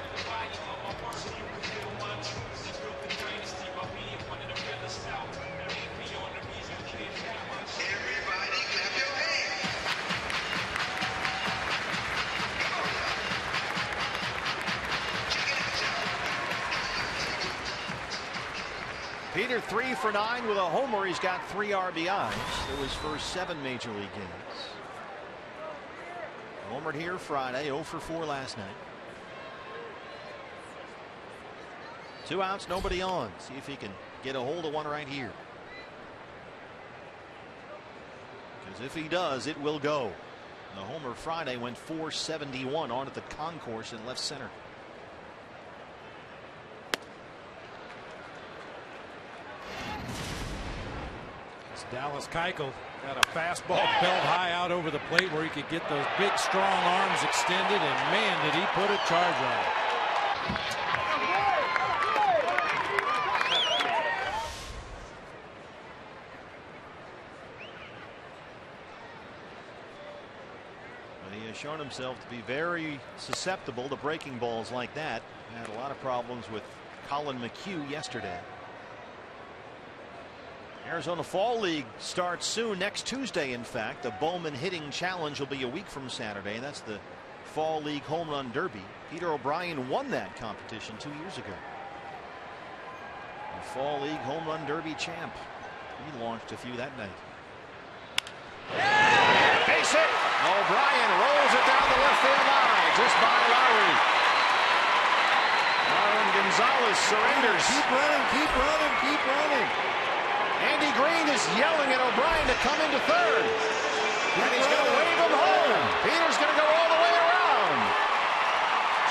Peter 3 for 9 with a homer. He's got 3 RBIs. It was first 7 major league games. Homered here Friday, 0 for 4 last night. 2 outs, nobody on. See if he can get a hold of one right here. Because if he does, it will go. The homer Friday went 471 on at the concourse in left center. It's Dallas Keuchel got a fastball belt high out over the plate where he could get those big strong arms extended, and man, did he put a charge on it. He has shown himself to be very susceptible to breaking balls like that. He had a lot of problems with Colin McHugh yesterday. Arizona Fall League starts soon, next Tuesday. In fact, the Bowman Hitting Challenge will be a week from Saturday. That's the Fall League Home Run Derby. Peter O'Brien won that competition 2 years ago. The Fall League Home Run Derby champ. He launched a few that night. Base hit. O'Brien rolls it down the left field line, just by Lowry. Marlon Gonzalez surrenders. Keep running, keep running, keep running. Andy Green is yelling at O'Brien to come into third. And he's going to wave him home. Peter's going to go all the way around.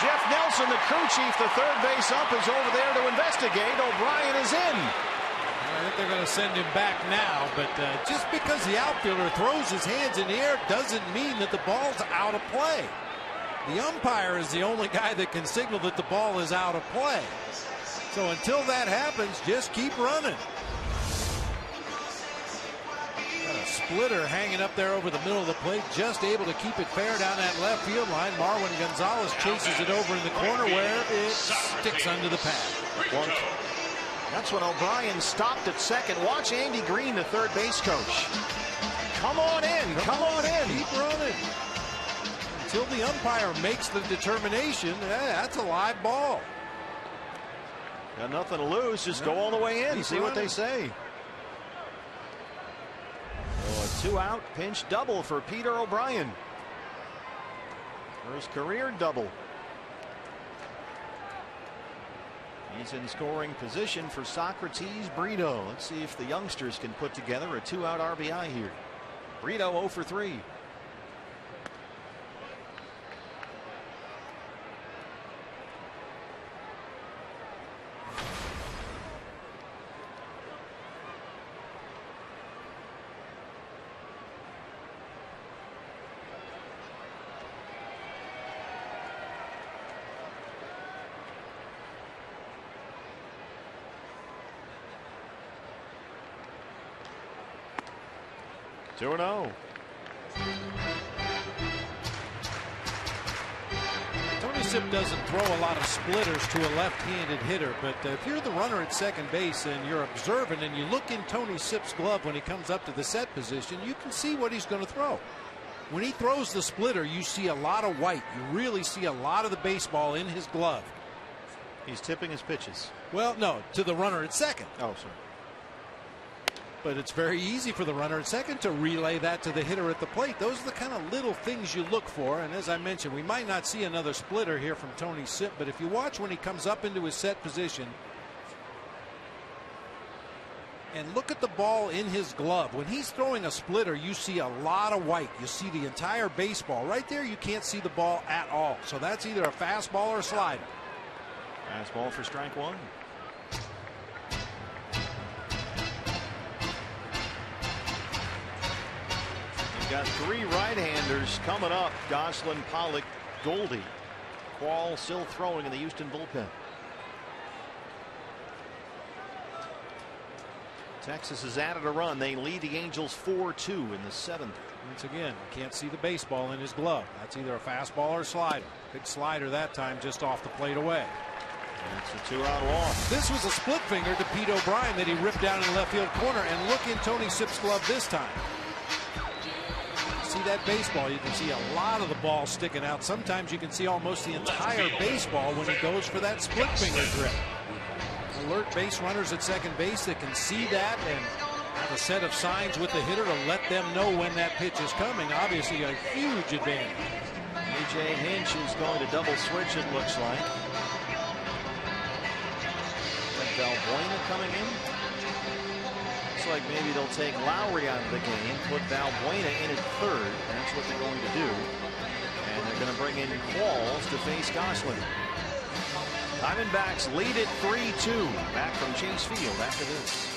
Jeff Nelson, the crew chief, the third base ump, is over there to investigate. O'Brien is in. I think they're going to send him back now, but just because the outfielder throws his hands in the air doesn't mean that the ball's out of play. The umpire is the only guy that can signal that the ball is out of play. So until that happens, just keep running. Got a splitter hanging up there over the middle of the plate, just able to keep it fair down that left field line. Marwin Gonzalez chases it over in the corner where it sticks under the pad. That's when O'Brien stopped at second. Watch Andy Green, the third base coach. Come on in, come on in. Keep running. Until the umpire makes the determination, that's a live ball. Got nothing to lose, just go all the way in, see what they say. So a 2-out pinch double for Peter O'Brien. First career double. He's in scoring position for Socrates Brito. Let's see if the youngsters can put together a 2-out RBI here. Brito 0 for 3. Two and 0. Tony Sipp doesn't throw a lot of splitters to a left-handed hitter, but if you're the runner at second base and you're observant and you look in Tony Sipp's glove when he comes up to the set position, you can see what he's going to throw. When he throws the splitter, you see a lot of white. You really see a lot of the baseball in his glove. He's tipping his pitches. Well, no, to the runner at second. Oh, sorry. But it's very easy for the runner at second to relay that to the hitter at the plate. Those are the kind of little things you look for. And as I mentioned, we might not see another splitter here from Tony Sipp, but if you watch when he comes up into his set position and look at the ball in his glove, when he's throwing a splitter, you see a lot of white. You see the entire baseball. Right there, you can't see the ball at all. So that's either a fastball or a slider. Fastball for strike one. Got 3 right-handers coming up. Goslin, Pollock, Goldie. Quall still throwing in the Houston bullpen. Texas has added a run. They lead the Angels 4-2 in the 7th. Once again, you can't see the baseball in his glove. That's either a fastball or a slider. Big slider that time, just off the plate away. That's a 2-out walk. This was a split finger to Pete O'Brien that he ripped down in left field corner. And look in Tony Sipp's glove this time. See that baseball, you can see a lot of the ball sticking out. Sometimes you can see almost the entire baseball when he goes for that split finger grip. A alert base runners at second base that can see that and have a set of signs with the hitter to let them know when that pitch is coming. Obviously a huge advantage. A.J. Hinch is going to double switch, it looks like. Valbuena coming in. Looks like maybe they'll take Lowry out of the game, put Valbuena in at third. That's what they're going to do. And they're going to bring in Qualls to face Gosselin. Diamondbacks lead it 3-2. Back from Chase Field after this.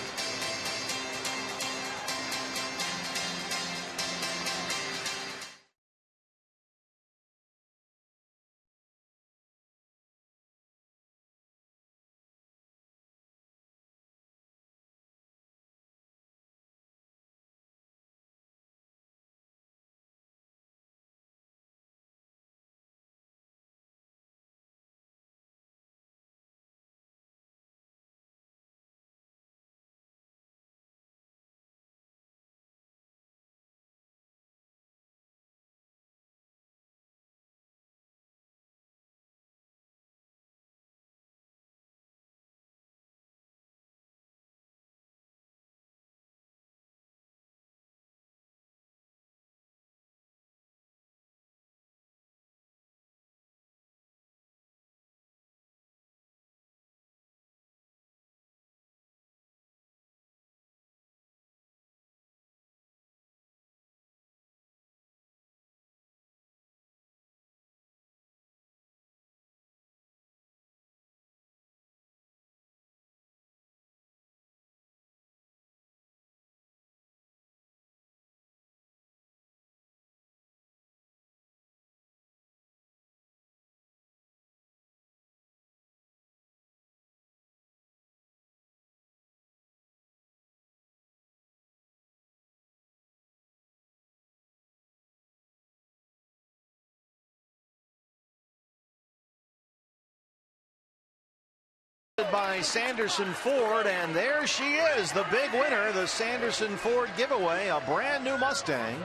By Sanderson Ford, and there she is, the big winner, the Sanderson Ford giveaway, a brand new Mustang,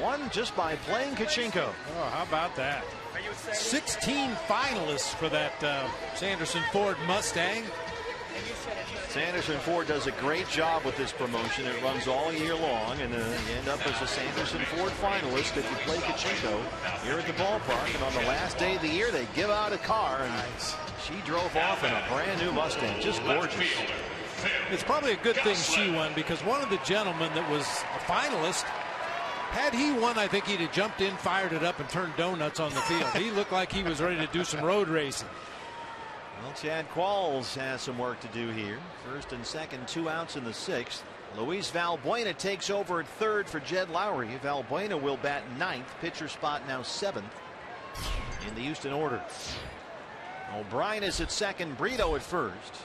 won just by playing Kachinko. Oh, how about that? 16 finalists for that Sanderson Ford Mustang. Sanderson Ford does a great job with this promotion. It runs all year long, and you end up as a Sanderson Ford finalist if you play Kachinko here at the ballpark. And on the last day of the year, they give out a car, and she drove off in a brand new Mustang. Just gorgeous. It's probably a good thing she won, because one of the gentlemen that was a finalist, had he won, I think he'd have jumped in, fired it up, and turned donuts on the field. He looked like he was ready to do some road racing. Well, Chad Qualls has some work to do here. First and second, 2 outs in the 6th. Luis Valbuena takes over at third for Jed Lowry. Valbuena will bat 9th. Pitcher spot now 7th in the Houston order. O'Brien is at second, Brito at first.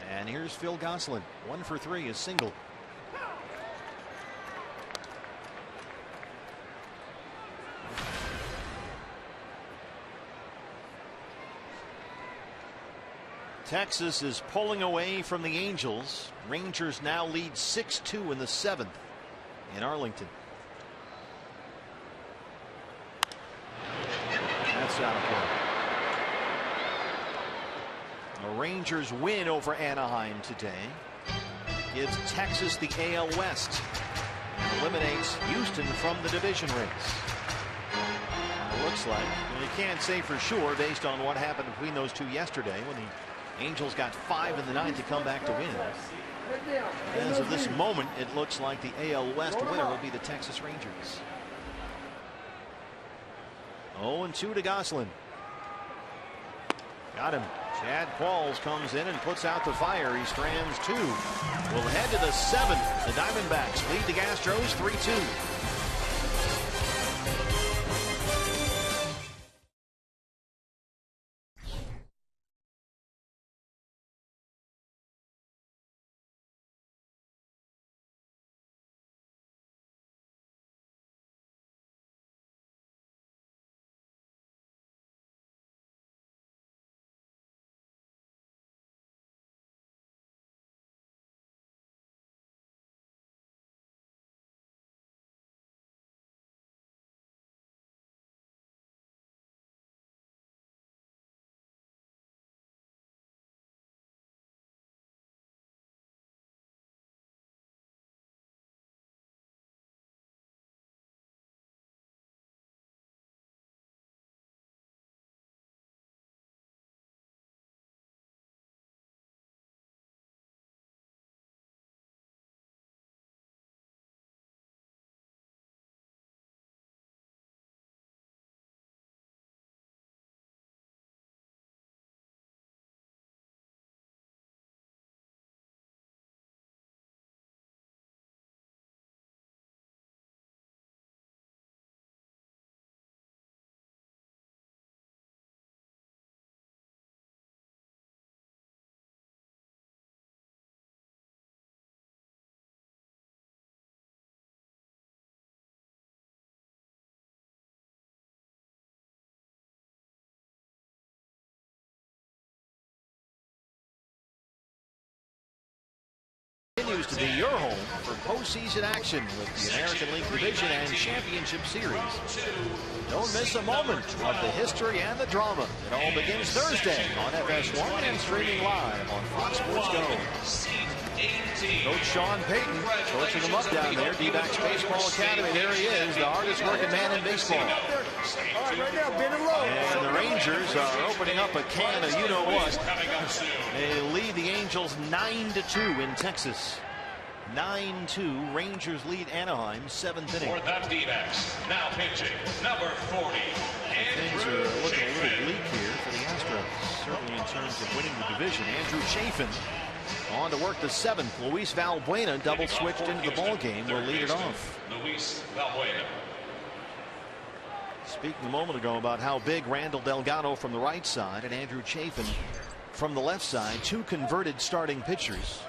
And here's Phil Gosselin. 1 for 3, a single. Texas is pulling away from the Angels. Rangers now lead 6-2 in the 7th in Arlington. That's out of play. The Rangers win over Anaheim today. Gives Texas the AL West. And eliminates Houston from the division race. It looks like, you can't say for sure based on what happened between those two yesterday when the Angels got 5 in the 9th to come back to win. As of this moment, it looks like the AL West winner will be the Texas Rangers. 0-2 to Gosselin. Got him. Chad Qualls comes in and puts out the fire. He strands 2. We'll head to the 7th. The Diamondbacks lead the Astros 3-2. continues to be your home for postseason action with the American League Division and Championship Series. Don't miss a moment of the history and the drama. It all begins Thursday on FS1 and streaming live on Fox Sports Go. Coach Sean Payton coaching them up down there. D-backs Baseball Academy. There he is, the hardest working man in baseball. And the Rangers are opening up a can of you-know-what. They lead the Angels 9-2 in Texas. 9-2. Rangers lead Anaheim, 7th inning. For the D-backs, now pitching, number 40. Things are looking a little bleak here for the Astros, certainly in terms of winning the division. Andrew Chafin on to work the 7th. Luis Valbuena double switched into the ball game. Will lead it off. Luis Valbuena. Speaking a moment ago about how big Randall Delgado from the right side and Andrew Chafin from the left side, two converted starting pitchers,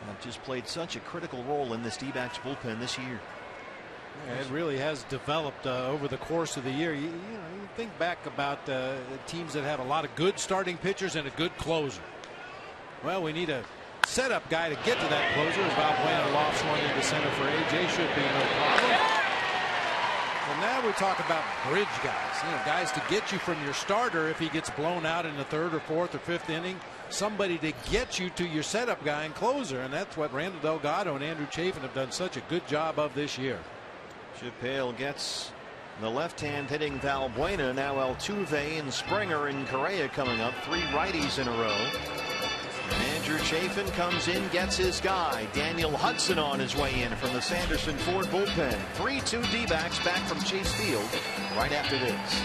have just played such a critical role in this D-backs bullpen this year. Yeah, it really has developed over the course of the year. You think back about teams that have a lot of good starting pitchers and a good closer. Well, we need a setup guy to get to that closer. As Valbuena lofts one into center for AJ, should be no problem. And now we talk about bridge guys, guys to get you from your starter if he gets blown out in the 3rd or 4th or 5th inning. Somebody to get you to your setup guy and closer, and that's what Randall Delgado and Andrew Chafin have done such a good job of this year. Chip Hale gets the left-hand hitting Valbuena. Now Altuve and Springer and Correa coming up. 3 righties in a row. And Andrew Chafin comes in, gets his guy. Daniel Hudson on his way in from the Sanderson Ford bullpen. 3-2 D-backs back from Chase Field right after this.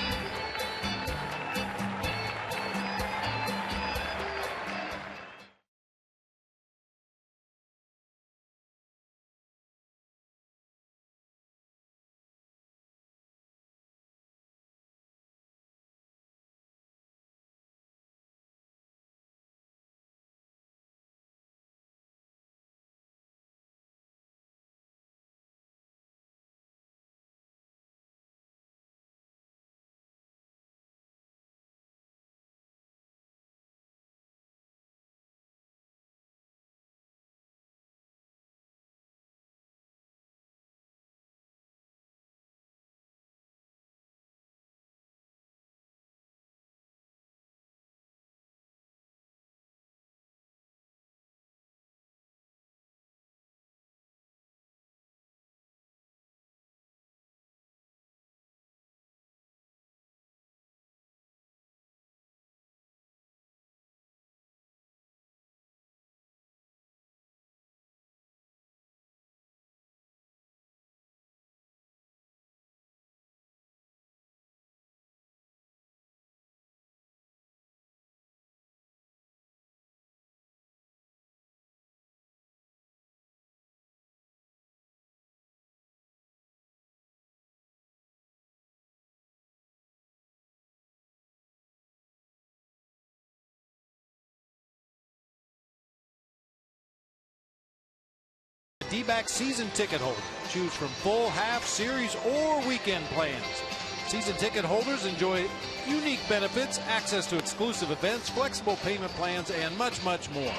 D-backs season ticket holder. Choose from full, half, series, or weekend plans. Season ticket holders enjoy unique benefits, access to exclusive events, flexible payment plans, and much, much more.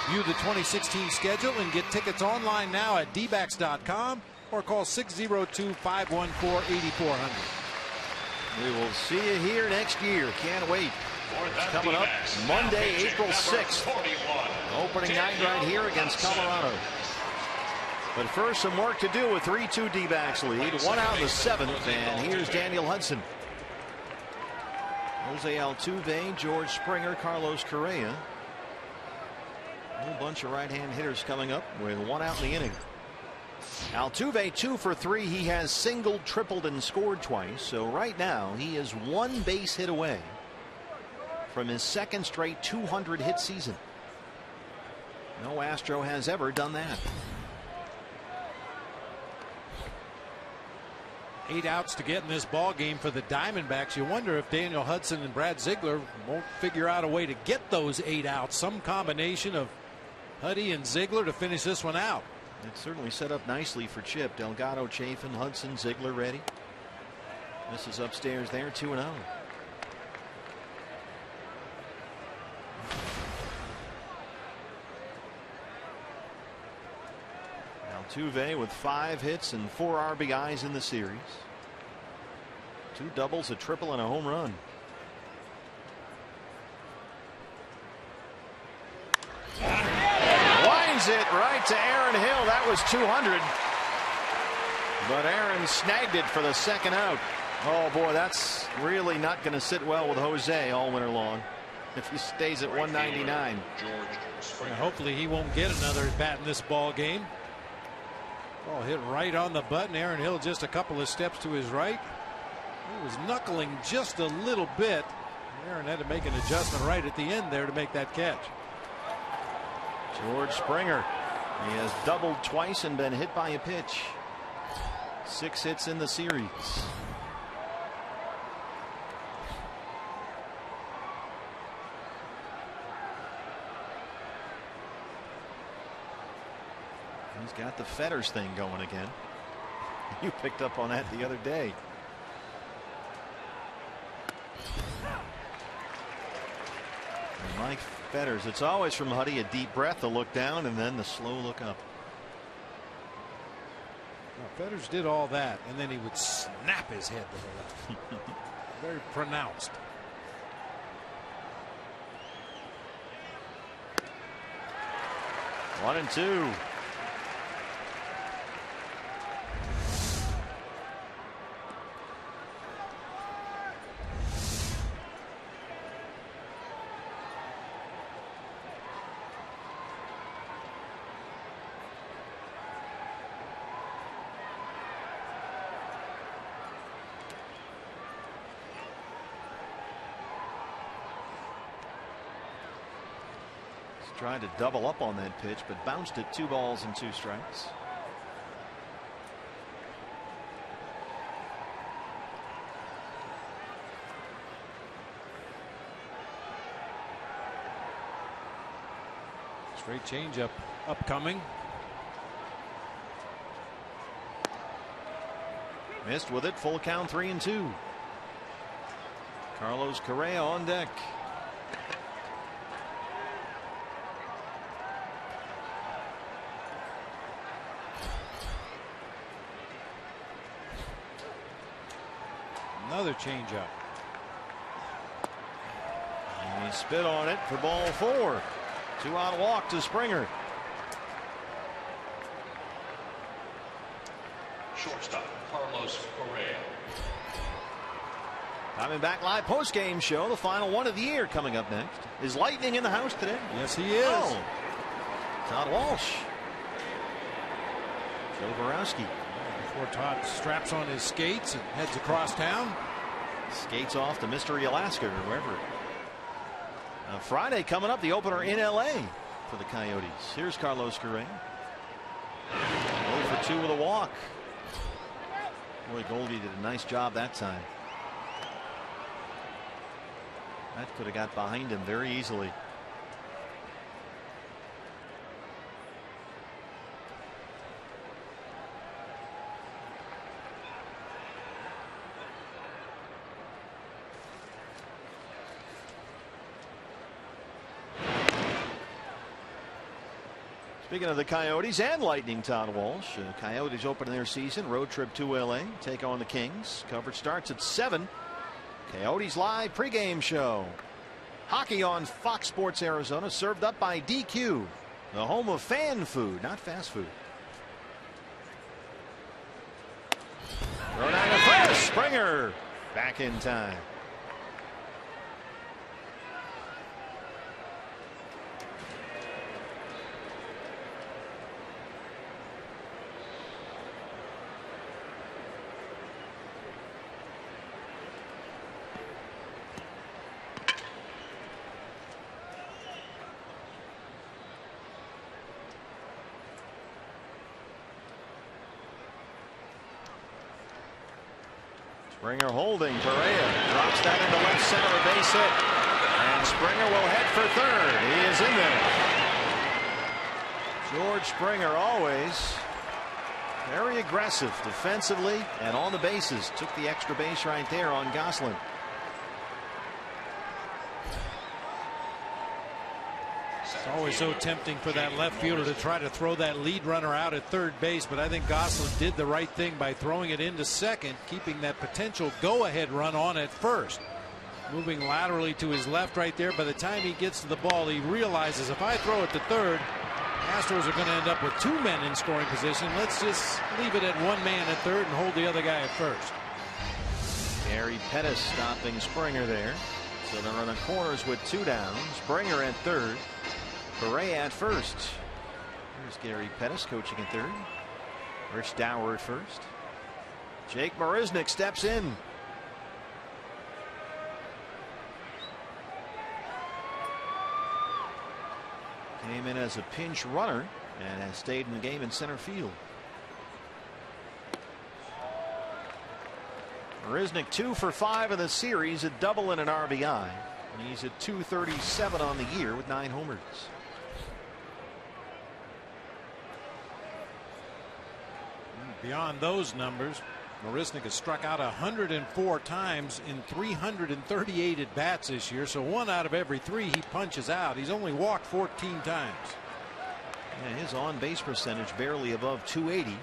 View the 2016 schedule and get tickets online now at dbacks.com or call 602-514-8400. We will see you here next year. Can't wait. It's coming up Monday, April 6th. Opening night right here against Colorado. But first, some work to do with 3-2 D-backs lead. 1 out in the 7th, and here's Daniel Hudson. Jose Altuve, George Springer, Carlos Correa. A whole bunch of right-hand hitters coming up with 1 out in the inning. Altuve 2 for 3. He has singled, tripled, and scored twice. So right now he is 1 base hit away from his 2nd straight 200 hit season. No Astro has ever done that. 8 outs to get in this ball game for the Diamondbacks. You wonder if Daniel Hudson and Brad Ziegler won't figure out a way to get those 8 outs. Some combination of Huddy and Ziegler to finish this one out. It's certainly set up nicely for Chip. Delgado, Chafin, Hudson, Ziegler ready. This is upstairs there, 2-0. Altuve with 5 hits and 4 RBIs in the series. 2 doubles, a triple, and a home run. Winds it right to Aaron Hill. That was 200. But Aaron snagged it for the second out. Oh boy, that's really not going to sit well with Jose all winter long if he stays at 199. And hopefully he won't get another at bat in this ball game. Ball hit right on the button. Aaron Hill just a couple of steps to his right. He was knuckling just a little bit. Aaron had to make an adjustment right at the end there to make that catch. George Springer. He has doubled twice and been hit by a pitch. 6 hits in the series. He's got the Fetters thing going again. You picked up on that the other day. And Mike Fetters, it's always from Huddy, a deep breath, a look down, and then the slow look up. Well, Fetters did all that, and then he would snap his head to the left. Very pronounced. One and two. Tried to double up on that pitch, but bounced it 2 balls and 2 strikes. Straight changeup upcoming. Missed with it. Full count, 3-2. Carlos Correa on deck. Another changeup. And he spit on it for ball 4. 2-out walk to Springer. Shortstop, Carlos Correa. Diamondback Live postgame show. The final one of the year coming up next. Is Lightning in the house today? Yes, he is. Oh. Todd Walsh. Joe Borowski. Before Todd straps on his skates and heads across town. Skates off to Mystery Alaska or wherever. Friday coming up, the opener in LA for the Coyotes. Here's Carlos Correa. 0 for 2 with a walk. Boy, Goldie did a nice job that time. That could have got behind him very easily. Speaking of the Coyotes and Lightning, Todd Walsh. Coyotes opening their season. Road trip to LA. Take on the Kings. Coverage starts at 7. Coyotes Live pregame show. Hockey on Fox Sports Arizona. Served up by DQ. The home of fan food, not fast food. Throw down to first. Springer back in time. Springer holding. Correa drops that into left center, a base hit. And Springer will head for third. He is in there. George Springer always very aggressive defensively and on the bases. Took the extra base right there on Gosselin. It's always so tempting for that left fielder to try to throw that lead runner out at third base, but I think Gosselin did the right thing by throwing it into second, keeping that potential go-ahead run on at first. Moving laterally to his left right there. By the time he gets to the ball, he realizes if I throw it to third, Astros are going to end up with 2 men in scoring position. Let's just leave it at 1 man at third and hold the other guy at first. Gary Pettis stopping Springer there. So they're running corners with 2 down. Springer at third. Correa at first. Here's Gary Pettis coaching at third. Rich Dower at first. Jake Marisnick steps in. Came in as a pinch runner and has stayed in the game in center field. Marisnick 2 for 5 in the series, a double and an RBI. And he's at .237 on the year with 9 homers. Beyond those numbers, Marisnick has struck out 104 times in 338 at bats this year. So 1 out of every 3 he punches out. He's only walked 14 times. And his on base percentage barely above .280,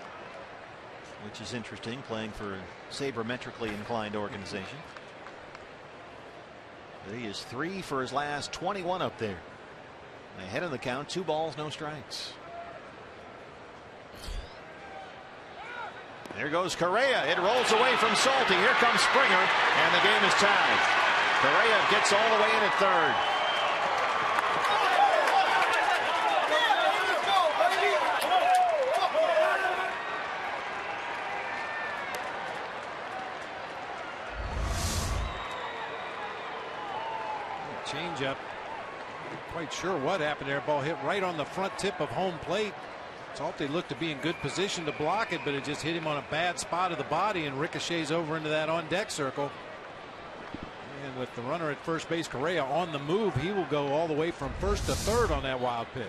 which is interesting, playing for a sabermetrically inclined organization. But he is 3 for his last 21 up there. Ahead of the count, 2 balls, no strikes. There goes Correa. It rolls away from Salty. Here comes Springer, and the game is tied. Correa gets all the way in at third. Changeup. Not quite sure what happened there. Ball hit right on the front tip of home plate. Salty looked to be in good position to block it, but it just hit him on a bad spot of the body and ricochets over into that on deck circle. And with the runner at first base, Correa on the move, he will go all the way from first to third on that wild pitch.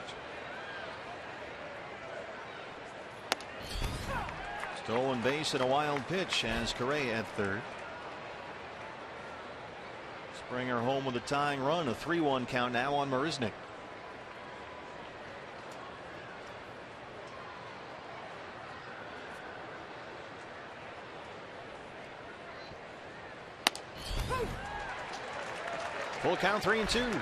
Stolen base and a wild pitch as Correa at third. Springer home with a tying run, a 3-1 count now on Marisnick. Full count, 3-2.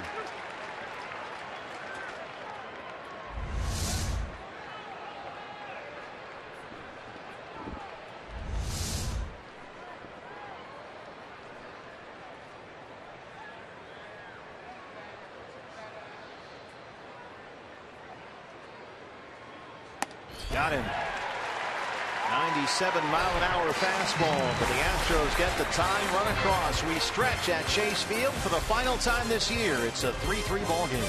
Got him. 97-mile-an-hour fastball, but the Astros get the tying run across. We stretch at Chase Field for the final time this year. It's a 3-3 ball game.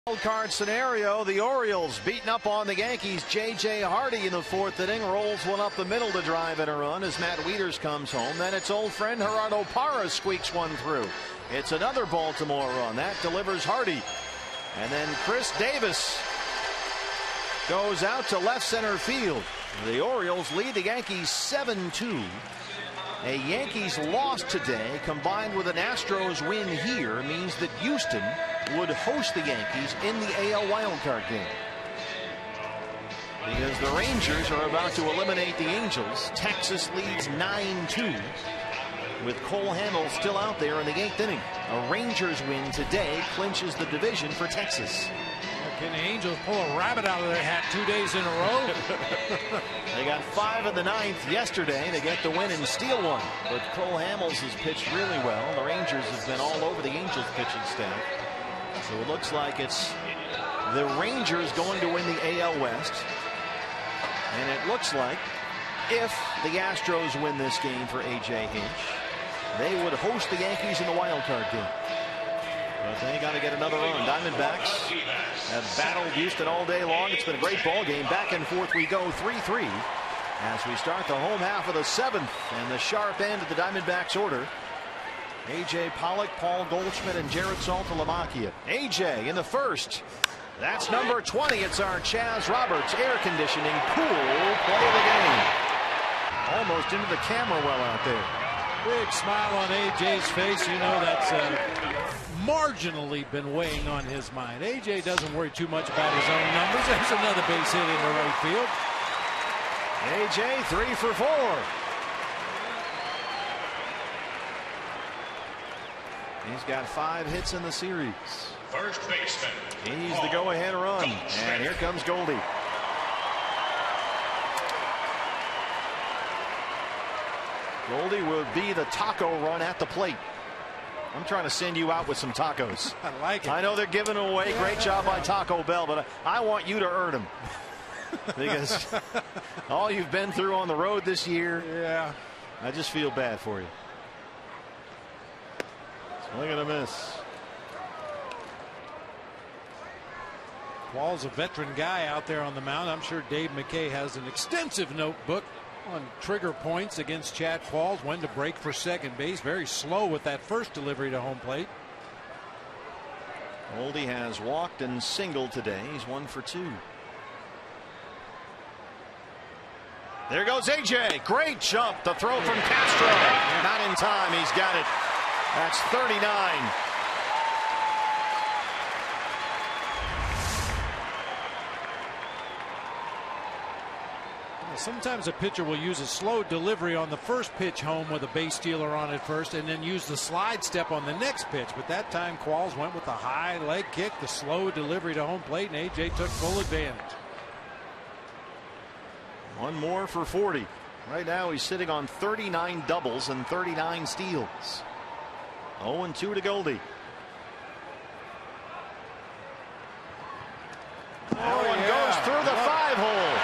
Wild card scenario, the Orioles beating up on the Yankees. J.J. Hardy in the 4th inning rolls one up the middle to drive in a run as Matt Wieters comes home. Then it's old friend Gerardo Parra squeaks one through. It's another Baltimore run that delivers Hardy, and then Chris Davis goes out to left center field. The Orioles lead the Yankees 7-2. A Yankees loss today combined with an Astros win here means that Houston would host the Yankees in the AL wildcard game. Because the Rangers are about to eliminate the Angels. Texas leads 9-2 with Cole Hamels still out there in the 8th inning. A Rangers win today clinches the division for Texas. Can the Angels pull a rabbit out of their hat 2 days in a row? They got 5 in the 9th yesterday to get the win and steal one. But Cole Hamels has pitched really well. The Rangers have been all over the Angels pitching staff. So it looks like it's the Rangers going to win the AL West. And it looks like if the Astros win this game for A.J. Hinch, they would host the Yankees in the wild card game. But they got to get another run. Diamondbacks have battled Houston all day long. It's been a great ball game. Back and forth we go, 3-3 as we start the home half of the 7th, and the sharp end of the Diamondbacks order. A.J. Pollock, Paul Goldschmidt, and Jared Saltalamacchia. A.J. in the 1st. That's number 20. It's our Chaz Roberts air conditioning pool play of the game. Almost into the camera well out there. Big smile on A.J.'s face. You know that's marginally been weighing on his mind. A.J. doesn't worry too much about his own numbers. There's another base hit into right field. A.J. 3 for 4. He's got 5 hits in the series. First baseman. He's the go-ahead run. And here comes Goldie. Goldie will be the taco run at the plate. I'm trying to send you out with some tacos. I like it. I know they're giving away. Great job by Taco Bell, but I want you to earn them. Because all you've been through on the road this year, yeah, I just feel bad for you. Swing and a miss. Wall's a veteran guy out there on the mound. I'm sure Dave McKay has an extensive notebook on trigger points against Chad Qualls, when to break for second base. Very slow with that first delivery to home plate. Goldie has walked and singled today. He's 1 for 2. There goes AJ. Great jump. The throw from Castro. Not in time. He's got it. That's 39. Sometimes a pitcher will use a slow delivery on the first pitch home with a base stealer on it first, and then use the slide step on the next pitch. But that time Qualls went with the high leg kick, the slow delivery to home plate, and AJ took full advantage. One more for 40. Right now he's sitting on 39 doubles and 39 steals. 0-2 to Goldie. That one goes through the 5-hole.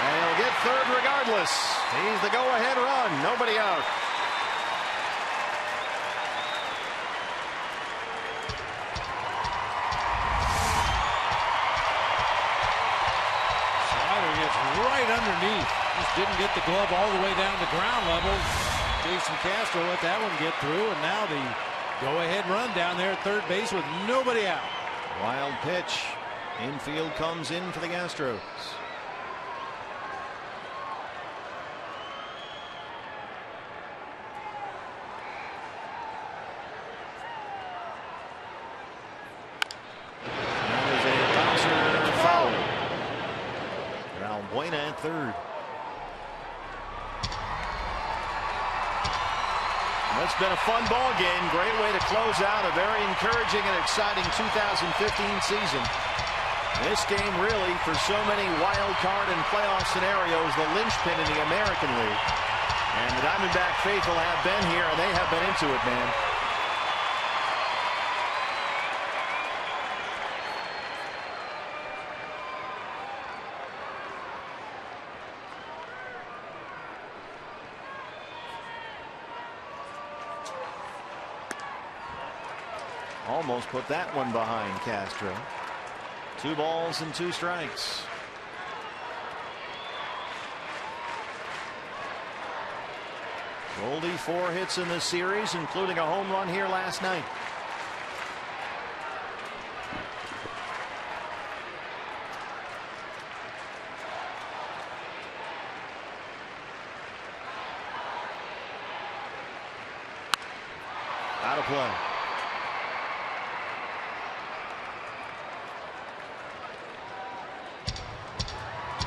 And he'll get third regardless. He's the go-ahead run. Nobody out. Slider gets right underneath. Just didn't get the glove all the way down to ground level. Jason Castro let that one get through, and now the go-ahead run down there at third base with nobody out. Wild pitch. Infield comes in for the Astros. Buena at third. It's been a fun ball game. Great way to close out a very encouraging and exciting 2015 season. This game really, for so many wild card and playoff scenarios, the linchpin in the American League. And the Diamondback faithful have been here, and they have been into it, man. Almost put that one behind Castro. 2 balls and 2 strikes. Goldie 4 hits in this series, including a home run here last night. Out of play.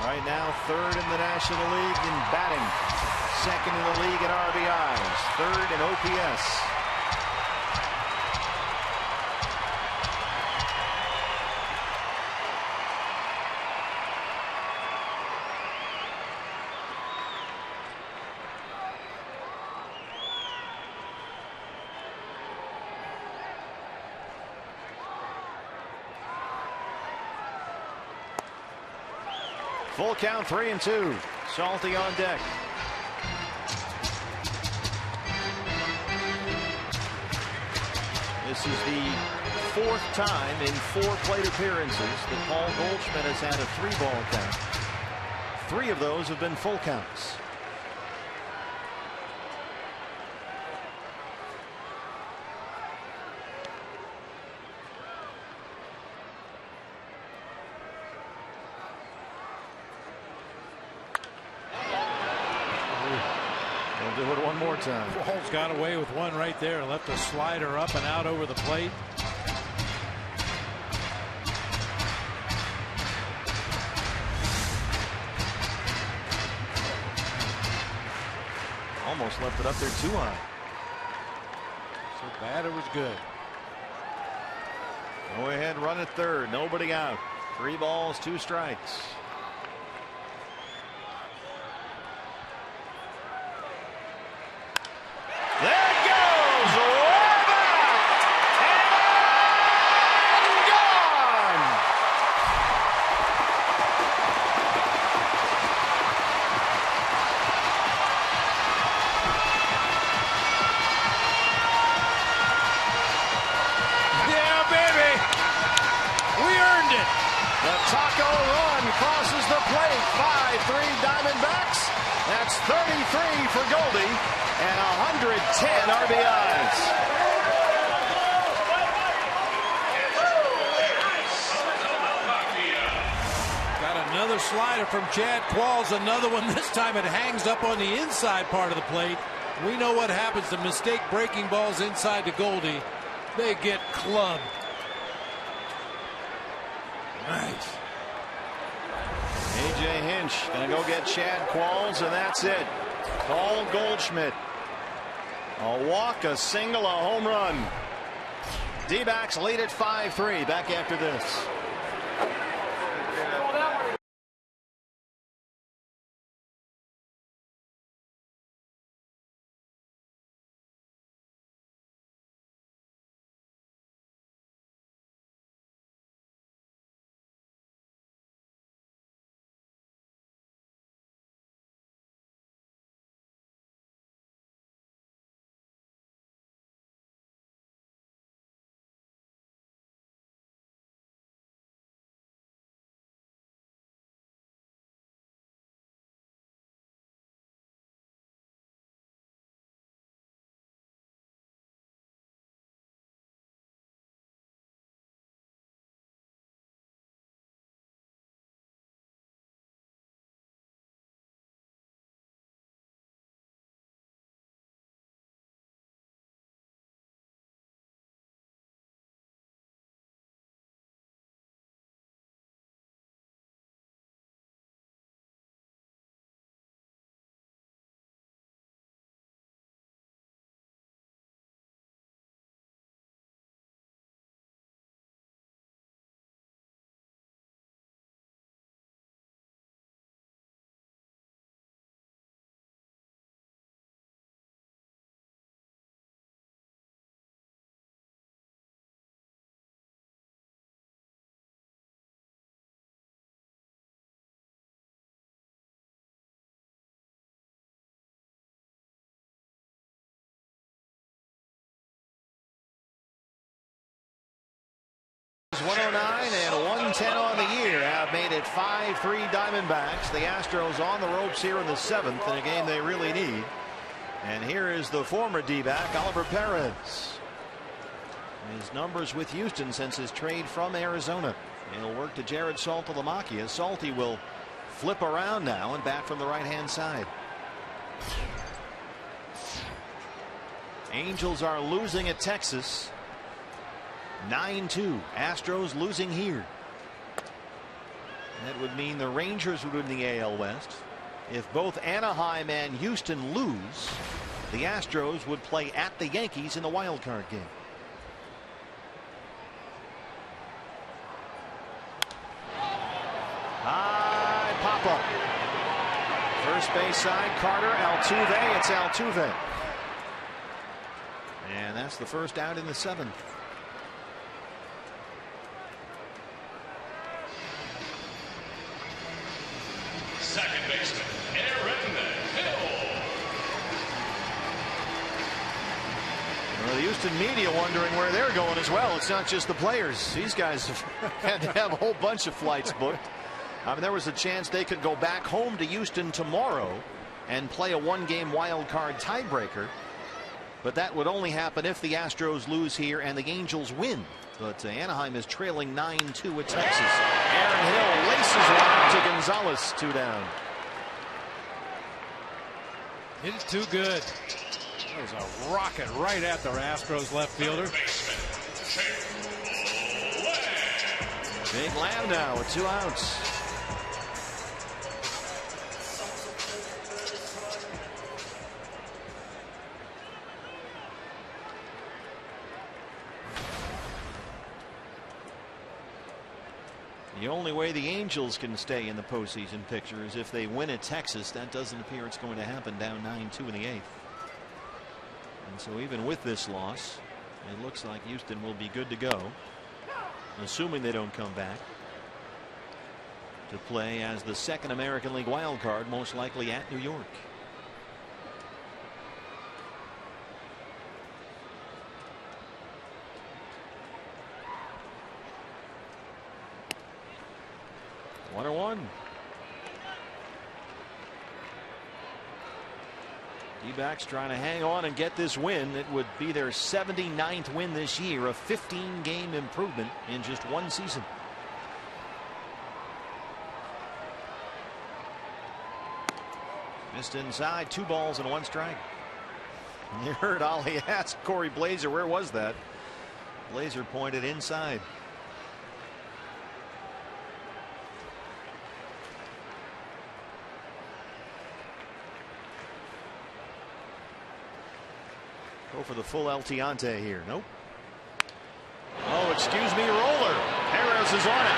Right now, 3rd in the National League in batting, 2nd in the league in RBIs, 3rd in OPS. Full count, 3-2. Salty on deck. This is the 4th time in 4 plate appearances that Paul Goldschmidt has had a 3-ball count. 3 of those have been full counts. Do it one more time. Paul's got away with one right there. Left a slider up and out over the plate. Almost left it up there too high. So bad it was good. Go ahead, run at 3rd. Nobody out. 3 balls, 2 strikes. Diamondbacks. That's 33 for Goldie and 110 RBIs. Got another slider from Chad Qualls. Another one. This time it hangs up on the inside part of the plate. We know what happens to mistake breaking balls inside to Goldie. They get clubbed. Nice. A.J. Hinch going to go get Chad Qualls, and that's it. Paul Goldschmidt. A walk, a single, a home run. D-backs lead at 5-3. Back after this. It's 109 and 1 9-10 on the year have made it 5-3 Diamondbacks. The Astros on the ropes here in the 7th in a game they really need. And here is the former D-back, Oliver Perez. His numbers with Houston since his trade from Arizona. He'll work to Jared Saltalamacchia. Salty will flip around now and bat from the right-hand side. Angels are losing at Texas. 9-2. Astros losing here. That would mean the Rangers would win the AL West. If both Anaheim and Houston lose, the Astros would play at the Yankees in the wild card game. High pop up. First base side, Carter, Altuve. It's Altuve. And that's the first out in the 7th. Second baseman, Aaron Hill. Well, the Houston media wondering where they're going as well. It's not just the players. These guys have had to have a whole bunch of flights booked. I mean, there was a chance they could go back home to Houston tomorrow and play a one-game wild card tiebreaker. But that would only happen if the Astros lose here and the Angels win. But Anaheim is trailing 9-2 at Texas. Aaron Hill laces one out to Gonzalez. 2 down. It is too good. There's a rocket right at the Astros left fielder. Big Lamb now with 2 outs. The only way the Angels can stay in the postseason picture is if they win at Texas. That doesn't appear it's going to happen, down 9-2 in the 8th. And so even with this loss, it looks like Houston will be good to go, assuming they don't come back, to play as the second American League wild card, most likely at New York. D-backs trying to hang on and get this win. It would be their 79th win this year, a 15-game improvement in just one season. Missed inside, 2 balls and 1 strike. You heard Ollie ask Corey Blazer, where was that? Blazer pointed inside. Go for the full El Tiante here. Nope. Oh, excuse me, roller. Perez is on it.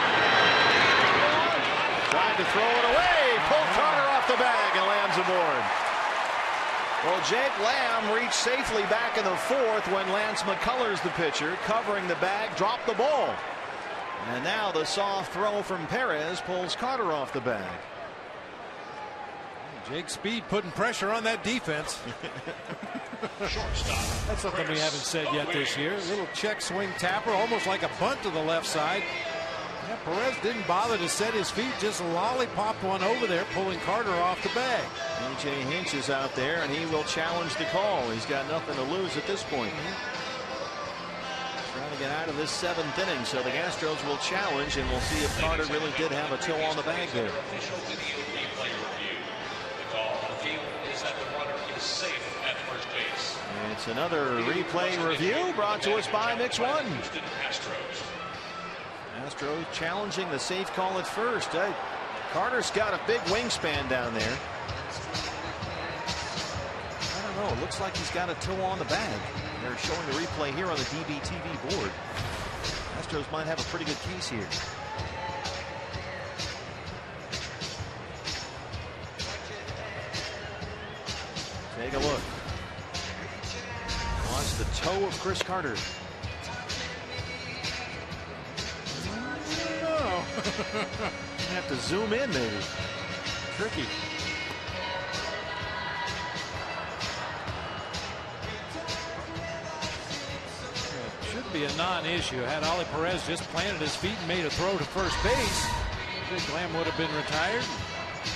Tried to throw it away. Pulled Carter off the bag and lands aboard. Well, Jake Lamb reached safely back in the 4th when Lance McCullers, the pitcher, covering the bag, dropped the ball. And now the soft throw from Perez pulls Carter off the bag. Jake Speed putting pressure on that defense. That's something we haven't said yet this year. A little check swing tapper, almost like a bunt to the left side. Yeah, Perez didn't bother to set his feet, just lollipopped one over there, pulling Carter off the bag. A.J. Hinch is out there, and he will challenge the call. He's got nothing to lose at this point. Trying to get out of this 7th inning, so the Astros will challenge, and we'll see if Carter really did have a toe on the bag there. It's another replay review brought to us by Mix One. Astros challenging the safe call at first. Carter's got a big wingspan down there. I don't know. It looks like he's got a toe on the bag. They're showing the replay here on the DBTV board. Astros might have a pretty good case here. Take a look. Watch the toe of Chris Carter. Oh. You have to zoom in, maybe. Tricky. Should Be a non-issue. Had Ollie Perez just planted his feet and made a throw to first base, Big Lamb would have been retired.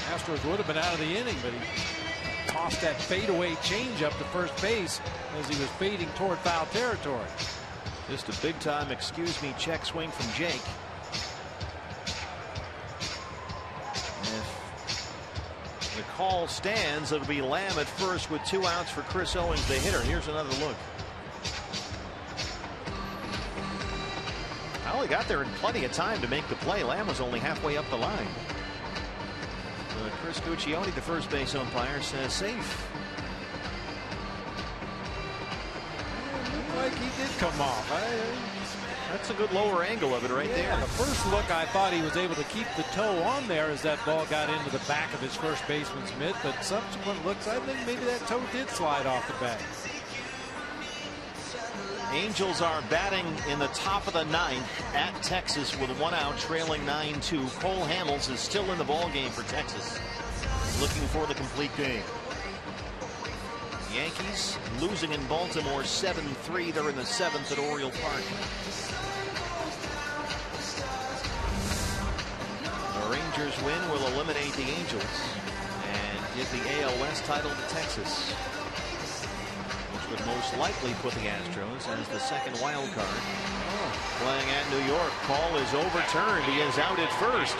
Astros would have been out of the inning, but he tossed that fadeaway changeup to first base as he was fading toward foul territory. Just a big time excuse me check swing from Jake. If the call stands, it'll be Lamb at first with 2 outs for Chris Owings, the hitter. Here's another look. Well, he got there in plenty of time to make the play. Lamb was only halfway up the line. Chris Guccione, the first base umpire, says safe. Looked like he did come off. That's a good lower angle of it right there. The first look, I thought he was able to keep the toe on there as that ball got into the back of his first baseman's mitt, but subsequent looks, I think maybe that toe did slide off the bat. Angels are batting in the top of the 9th at Texas with 1 out, trailing 9-2. Cole Hamels is still in the ball game for Texas, looking for the complete game. Yankees losing in Baltimore 7-3. They're in the 7th at Oriole Park. The Rangers win will eliminate the Angels and give the AL West title to Texas, would most likely put the Astros as the second wild card. Playing at New York, call is overturned. He is out at first.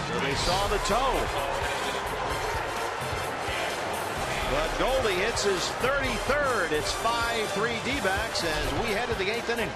So they saw the toe. But Goldie hits his 33rd. It's 5-3 D-backs as we head to the 8th inning.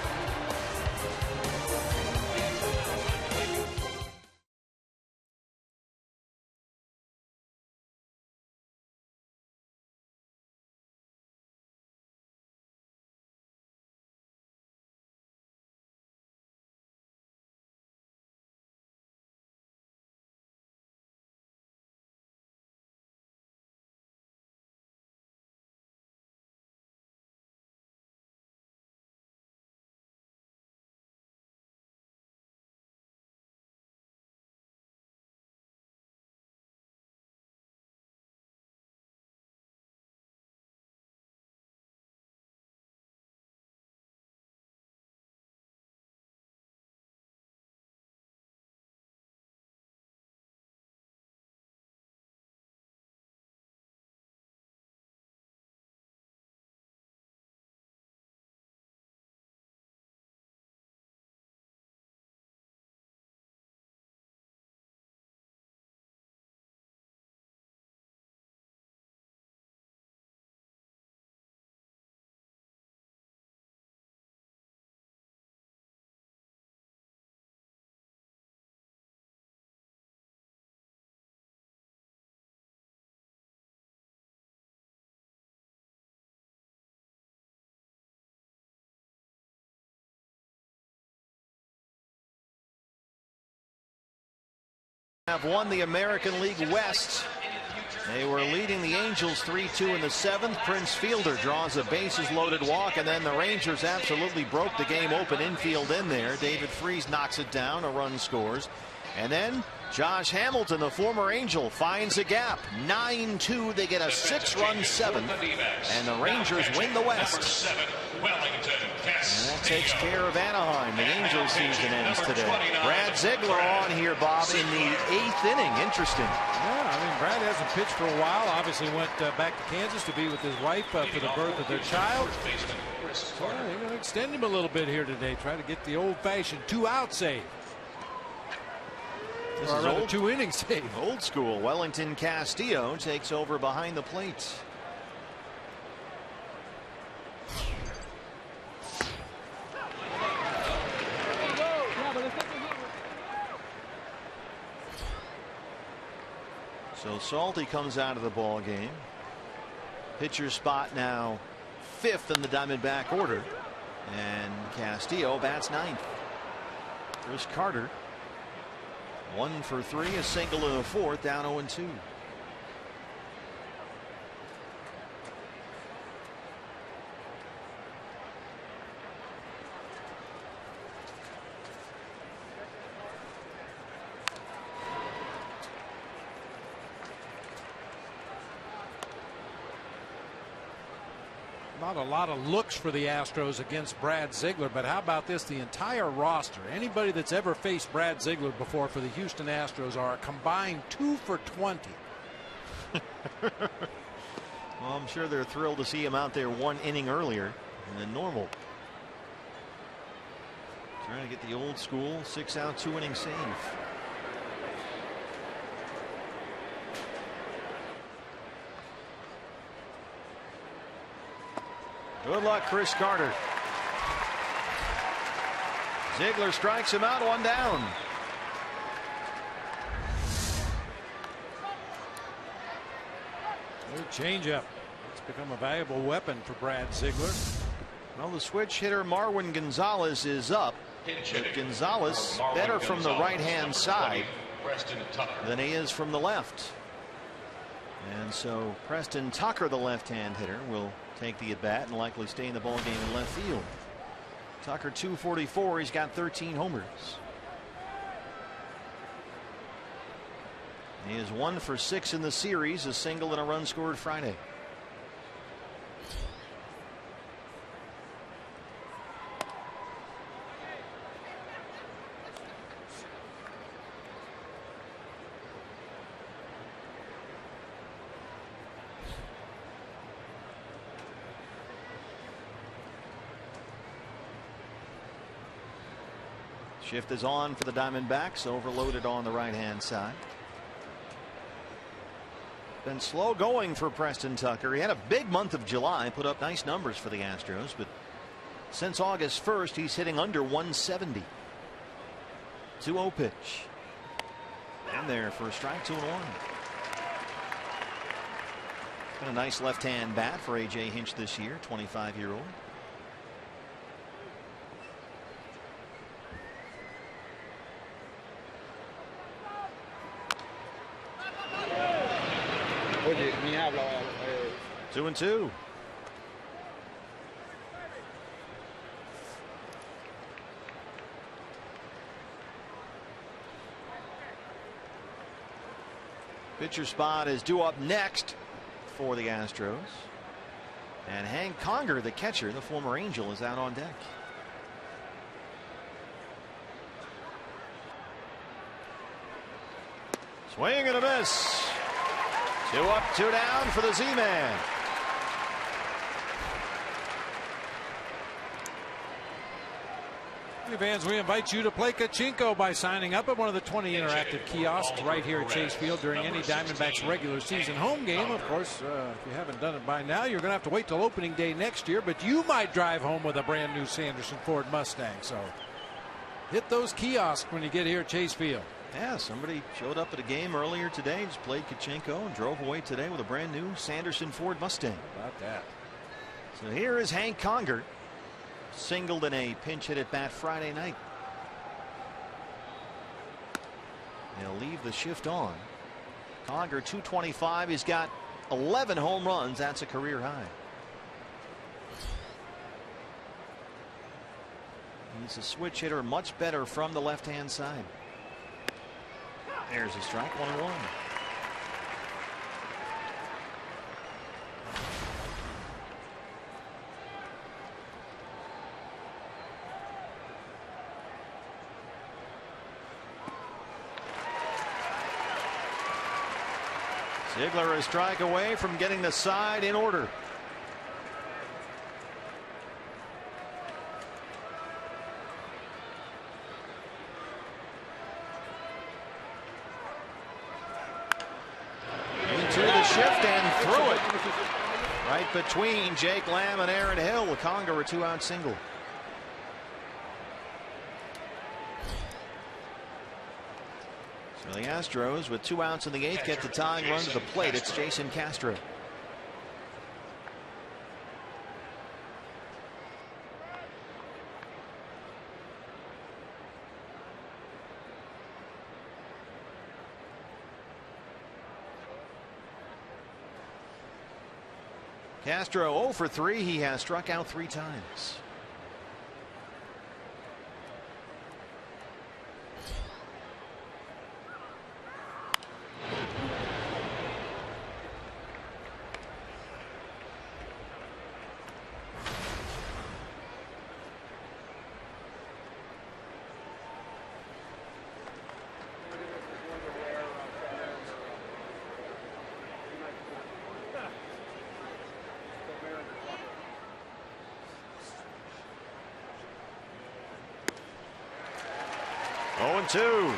Have won the American League West. They were leading the Angels 3-2 in the 7th. Prince Fielder draws a bases loaded walk, and then the Rangers absolutely broke the game open infield in there. David Freese knocks it down, a run scores, and then Josh Hamilton, the former Angel, finds a gap. 9-2. They get a 6-run 7th, and the Rangers win the West. And that takes care of Anaheim. The Angels season ends today. Brad Ziegler on here, Bob, in the 8th inning. Interesting. Yeah, I mean, Brad hasn't pitched for a while. Obviously went back to Kansas to be with his wife for the birth of their child. So they're going to extend him a little bit here today. Try to get the old-fashioned 2-out save. This or is rather old, 2-inning save. Old school. Wellington Castillo takes over behind the plate. So Salty comes out of the ball game. Pitcher spot now 5th in the Diamondback order, and Castillo bats 9th. Chris Carter 1 for 3, a single in the 4th, down 0-2. Not a lot of looks for the Astros against Brad Ziegler, but how about this? The entire roster, anybody that's ever faced Brad Ziegler before for the Houston Astros, are a combined 2 for 20. Well, I'm sure they're thrilled to see him out there 1 inning earlier than normal. Trying to get the old school 6-out 2-inning save. Good luck, Chris Carter. Ziegler strikes him out, 1 down. Good changeup. It's become a valuable weapon for Brad Ziegler. Well, the switch hitter Marwin Gonzalez is up. But Gonzalez better from the right-hand side than he is from the left. And so Preston Tucker, the left-hand hitter, will take the at-bat and likely stay in the ballgame in left field. Tucker 244. He's got 13 homers. He is 1 for 6 in the series, a single and a run scored Friday. Shift is on for the Diamondbacks, overloaded on the right-hand side. Been slow going for Preston Tucker. He had a big month of July, put up nice numbers for the Astros, but since August 1st, he's hitting under 170. 2-0 pitch. And there for a strike, 2-1. Been a nice left-hand bat for A.J. Hinch this year, 25-year-old. Oye, 2-2. Pitcher spot is due up next for the Astros. And Hank Conger, the catcher, the former Angel, is out on deck. Swing and a miss. 2 up, 2 down for the Z-Man. Hey fans, we invite you to play Kachinko by signing up at one of the 20 interactive kiosks right here at Chase Field during any Diamondbacks regular season home game. Of course, if you haven't done it by now, you're going to have to wait till opening day next year, but you might drive home with a brand new Sanderson Ford Mustang. So hit those kiosks when you get here at Chase Field. Yeah, somebody showed up at a game earlier today, just played Kachinko, and drove away today with a brand new Sanderson Ford Mustang. How about that? So here is Hank Conger, singled in a pinch hit at bat Friday night. He'll leave the shift on. Conger 225. He's got 11 home runs. That's a career high. He's a switch hitter, much better from the left-hand side. There's a strike, 1-1. Ziegler a strike away from getting the side in order. Into the shift and through it. Right between Jake Lamb and Aaron Hill. Conger a 2-out single. So the Astros, with 2 outs in the 8th, get the tying run to the plate. It's Jason Castro. Castro 0 for 3. He has struck out 3 times. 2.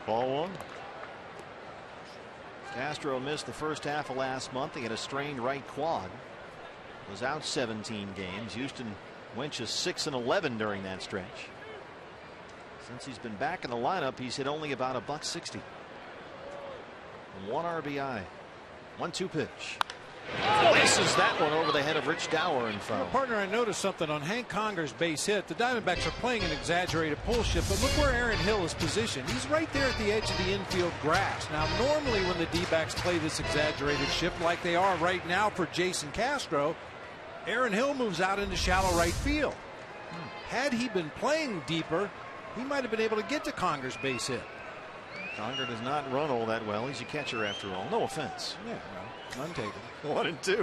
Ball 1. Castro missed the first half of last month. He had a strained right quad. Was out 17 games. Houston went just 6-11 during that stretch. Since he's been back in the lineup, he's hit only about a $160. 1 RBI. 1-2 pitch. Laces that one over the head of Rich Dower and foul. Partner, I noticed something on Hank Conger's base hit. The Diamondbacks are playing an exaggerated pull shift, but look where Aaron Hill is positioned. He's right there at the edge of the infield grass. Now, normally when the D-backs play this exaggerated shift like they are right now for Jason Castro, Aaron Hill moves out into shallow right field. Had he been playing deeper, he might have been able to get to Conger's base hit. Conger does not run all that well. He's a catcher after all. No offense. Yeah, well, none taken. 1-2. The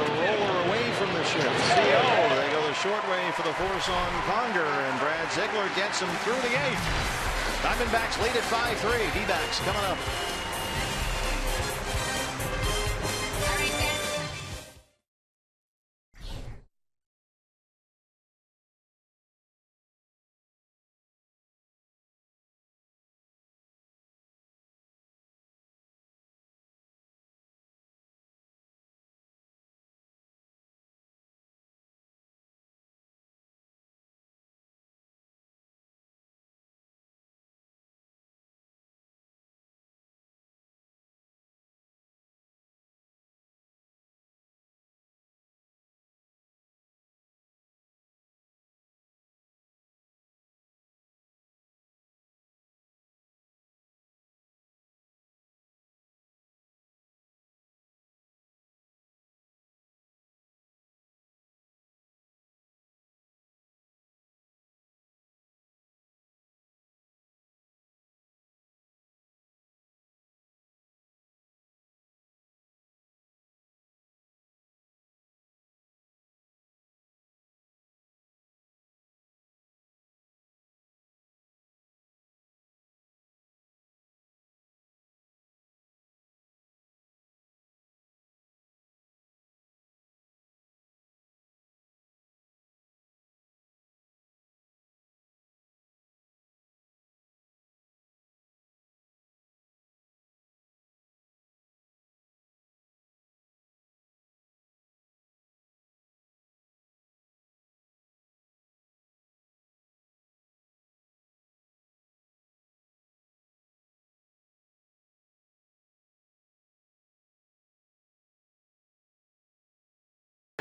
roller away from the shift. CO. They go the short way for the force on Conger, and Brad Ziegler gets him through the 8th. Diamondbacks lead at 5-3. D-backs coming up.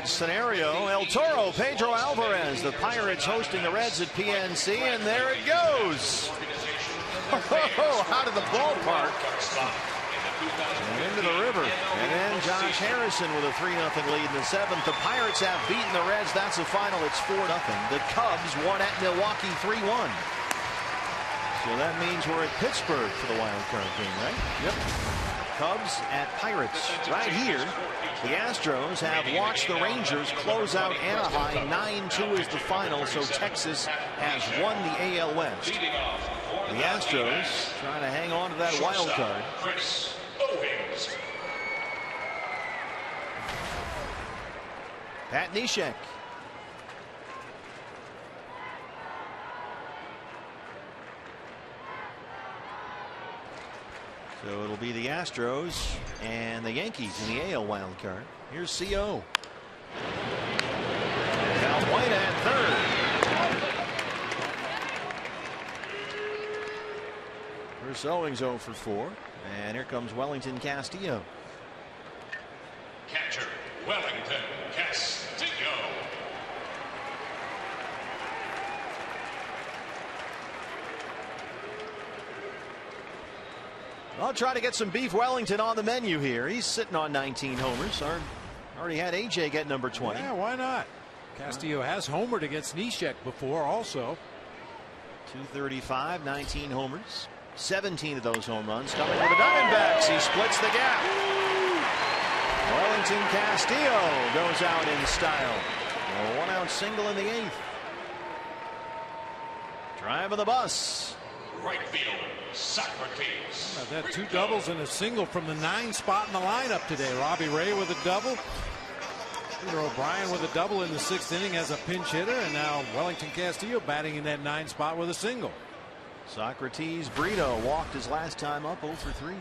Scenario, El Toro, Pedro Alvarez, the Pirates hosting the Reds at PNC, and there it goes. Out of the ballpark and into the river. And then Josh Harrison with a 3-0 lead in the 7th. The Pirates have beaten the Reds. That's the final. It's 4-0. The Cubs won at Milwaukee 3-1. So that means we're at Pittsburgh for the wild card game, right? Yep. Cubs at Pirates right here. The Astros have watched the Rangers close out Anaheim. 9-2 is the final, so Texas has won the AL West. The Astros trying to hang on to that wild card. Pat Neshek. So it'll be the Astros and the Yankees in the AL wild card. Here's CO. Now White at third. Bruce Owings 0 for 4. And here comes Wellington Castillo. Catcher, Wellington Castillo. I'll try to get some beef Wellington on the menu here. He's sitting on 19 homers. Already had AJ get number 20. Yeah, why not? Castillo has homered against Neshek before also. 235, 19 homers. 17 of those home runs coming to the Diamondbacks. He splits the gap. Wellington Castillo goes out in style. A 1-out single in the 8th. Drive of the bus. Right fielder, Socrates. I've had 2 doubles and a single from the 9 spot in the lineup today. Robbie Ray with a double. Peter O'Brien with a double in the 6th inning as a pinch hitter. And now Wellington Castillo batting in that 9 spot with a single. Socrates Brito walked his last time up 0 for 3.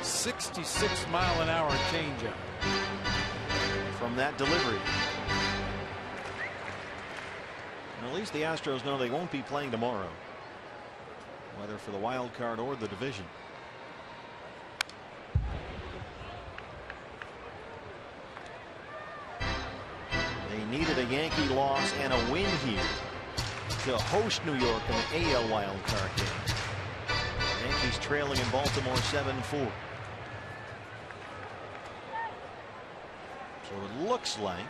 .6 changeup from that delivery. And at least the Astros know they won't be playing tomorrow, whether for the wild card or the division. They needed a Yankee loss and a win here to host New York in the AL wild card game. Yankees trailing in Baltimore 7-4. So it looks like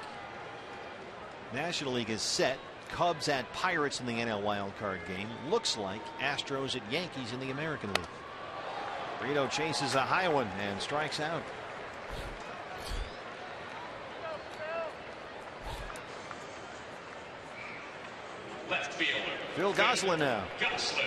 National League is set. Cubs at Pirates in the NL wildcard game. Looks like Astros at Yankees in the American League. Brito chases a high one and strikes out. Left fielder, Phil Gosselin now. Gosselin.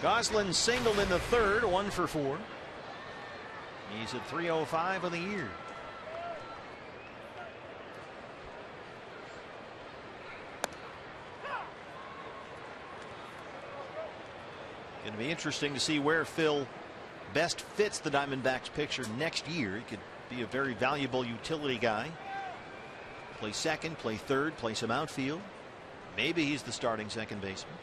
Gosselin singled in the 3rd, 1 for 4. He's at .305 of the year. Going to be interesting to see where Phil best fits the Diamondbacks picture next year. He could be a very valuable utility guy. Play second, play third, play some outfield. Maybe he's the starting second baseman.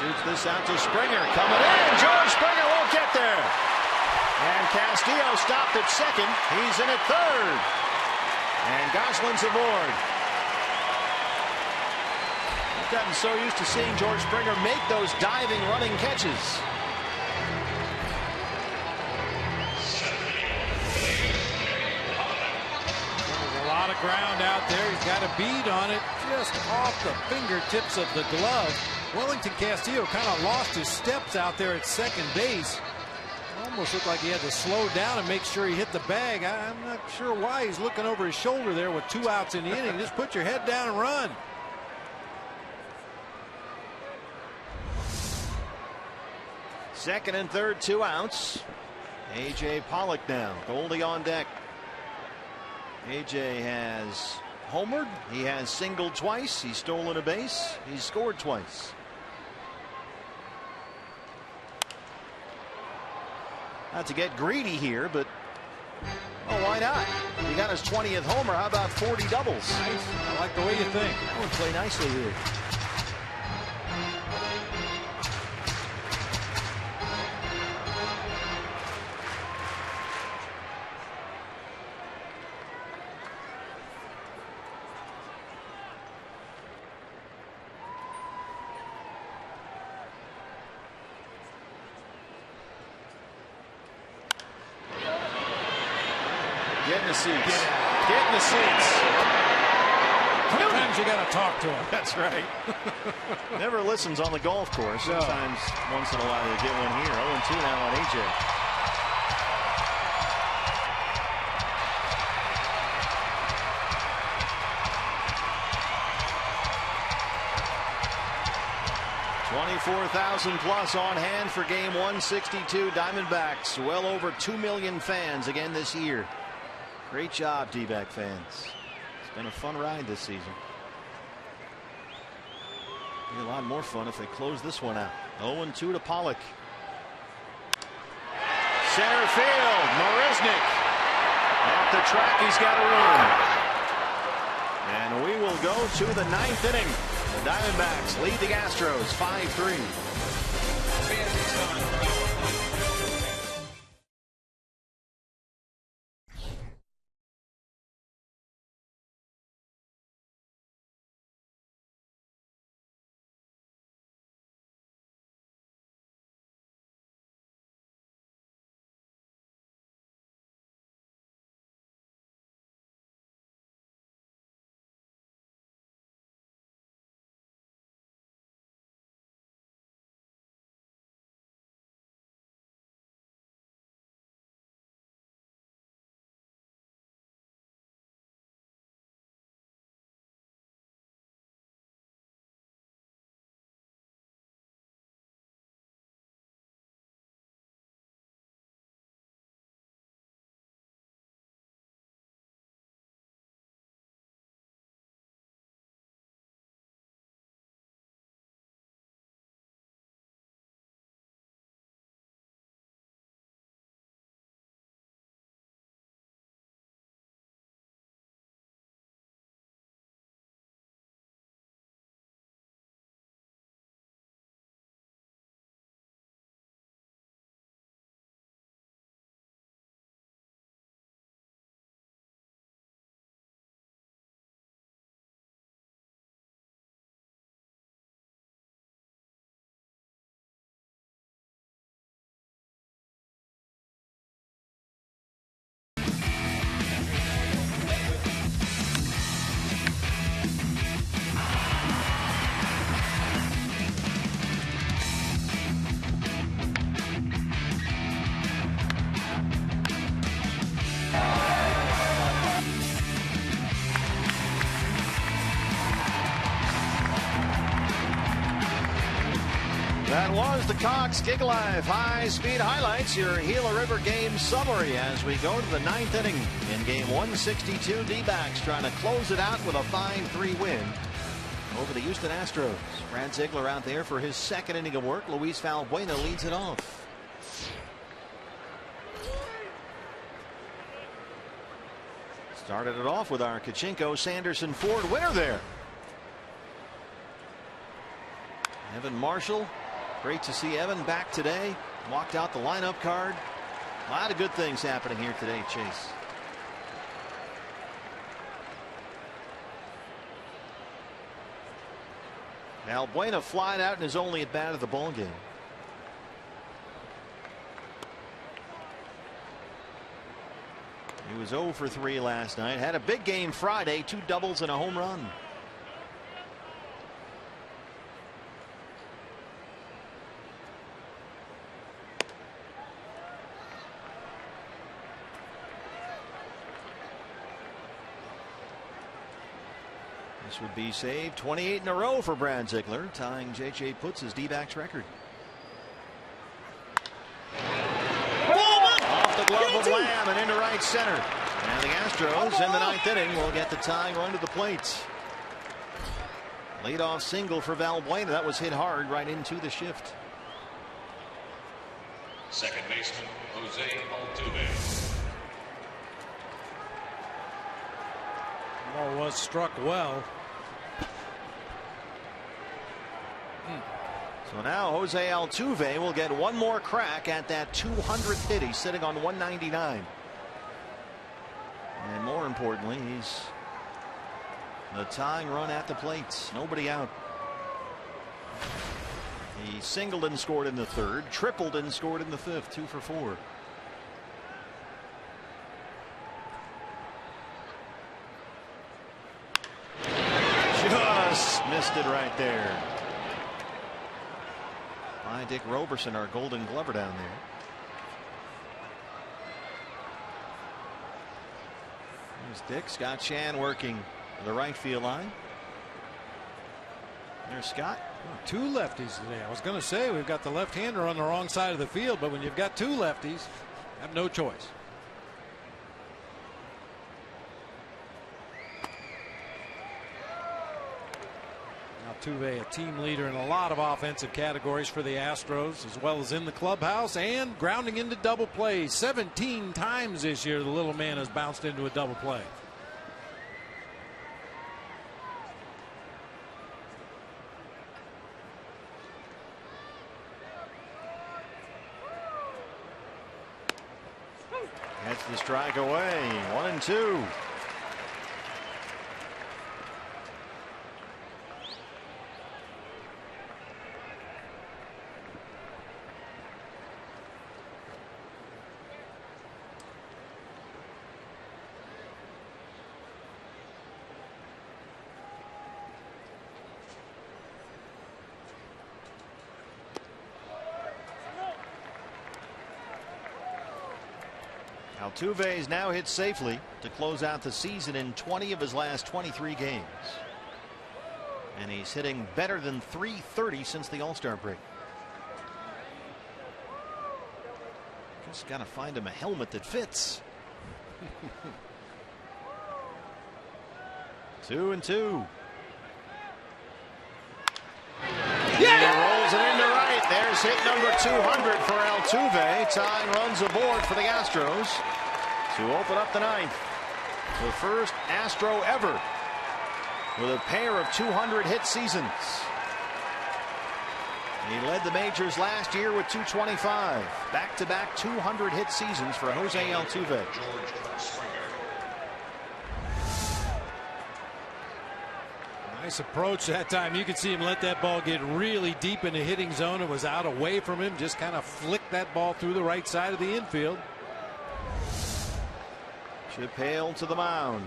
Shoots this out to Springer. Coming in. George Springer won't get there. And Castillo stopped at second. He's in at third. And Gosselin's aboard. I've gotten so used to seeing George Springer make those diving, running catches. There's a lot of ground out there. He's got a bead on it just off the fingertips of the glove. Wellington Castillo kind of lost his steps out there at second base. Almost looked like he had to slow down and make sure he hit the bag. I'm not sure why he's looking over his shoulder there with 2 outs in the inning. Just put your head down and run. Second and third, 2 outs. A.J. Pollock now. Goldie on deck. A.J. has homered. He has singled twice. He's stolen a base. He's scored twice. Not to get greedy here, but oh, why not? He got his 20th homer. How about 40 doubles? Nice. I like the way you think. That would play nicely here. Get in the seats. Get in the seats. Sometimes you got to talk to him. That's right. Never listens on the golf course. Sometimes once in a while you get one here. 0-2 now on A.J. $24,000 plus on hand for game 162. Diamondbacks, well over 2 million fans again this year. Great job, D-back fans. It's been a fun ride this season. Be a lot more fun if they close this one out. 0-2 to Pollock. Center field, Marisnik. Off the track, he's got a run. And we will go to the 9th inning. The Diamondbacks lead the Astros 5-3. That was the Cox Gig Live high-speed highlights, your Gila River game summary as we go to the 9th inning in game 162. D-backs trying to close it out with a 5-3 win over the Houston Astros. Brad Ziegler out there for his 2nd inning of work. Luis Valbuena leads it off. Started it off with our Kachinko Sanderson Ford winner there. Evan Marshall. Great to see Evan back today. Walked out the lineup card. A lot of good things happening here today, Chase. Valbuena flying out in his only at bat of the ball game. He was 0 for 3 last night. Had a big game Friday, 2 doubles and a home run. This would be saved 28 in a row for Brad Ziegler, tying J.J. Putz's D-backs record. Off the glove of Lamb and into right center. And the Astros in the 9th inning will get the tying run to the plate. Leadoff single for Valbuena. That was hit hard right into the shift. Second baseman, Jose Altuve. Ball was struck well. So now Jose Altuve will get one more crack at that 200th hit. He's sitting on 199. And more importantly, he's the tying run at the plate. Nobody out. He singled and scored in the 3rd, tripled and scored in the 5th, 2 for 4. Just missed it right there. By Dick Roberson, our Golden Glover down there. There's Dick. Scott Chan working the right field line. There's Scott. Oh, 2 lefties today. I was going to say we've got the left-hander on the wrong side of the field, but when you've got 2 lefties, you have no choice. Altuve, a team leader in a lot of offensive categories for the Astros, as well as in the clubhouse and grounding into double plays. 17 times this year the little man has bounced into a double play. That's the strike away. 1-2. Altuve's now hit safely to close out the season in 20 of his last 23 games. And he's hitting better than .330 since the All-Star break. Just got to find him a helmet that fits. 2-2. He rolls it into right. There's hit number 200 for Altuve. Tying runs aboard for the Astros to open up the ninth. The first Astro ever with a pair of 200 hit seasons. He led the majors last year with 225. Back-to-back 200 hit seasons for Jose Altuve. Nice approach that time. You could see him let that ball get really deep in the hitting zone. It was out away from him. Just kind of flicked that ball through the right side of the infield. Chip Hale to the mound.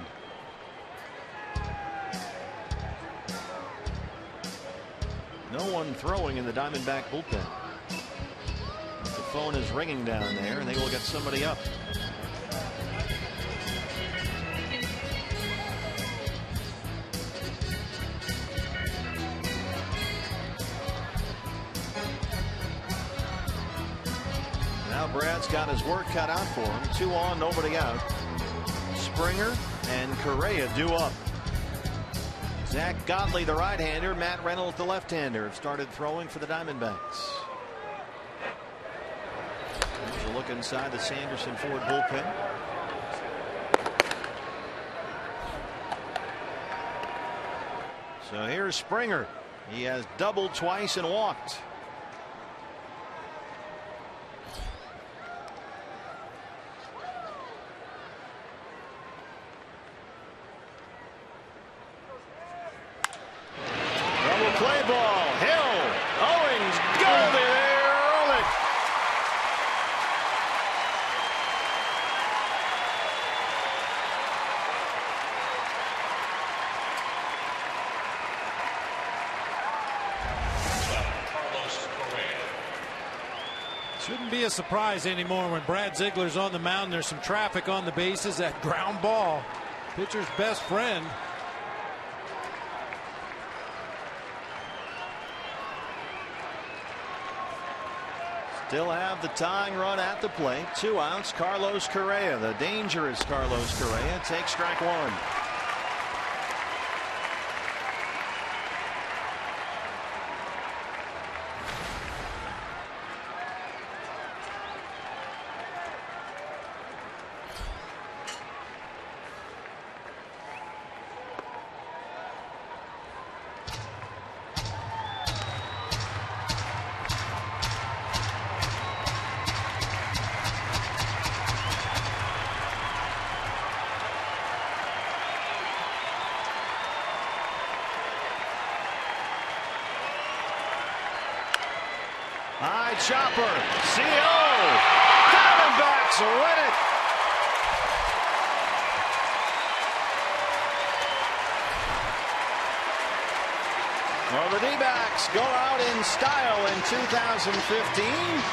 No one throwing in the Diamondback bullpen. The phone is ringing down there, and they will get somebody up. Now Brad's got his work cut out for him. 2 on, nobody out. Springer and Correa due up. Zach Godley, the right-hander, Matt Reynolds, the left-hander, have started throwing for the Diamondbacks. There's a look inside the Sanderson Ford bullpen. So here's Springer. He has doubled twice and walked. Play ball. Hill. Owings. Goldie there. Early. Shouldn't be a surprise anymore when Brad Ziegler's on the mound. There's some traffic on the bases. That ground ball. Pitcher's best friend. Still have the tying run at the plate. 2 outs. Carlos Correa, the dangerous Carlos Correa, takes strike 1. High chopper. CO. Diamondbacks win it. Well, the D-backs go out in style in 2015.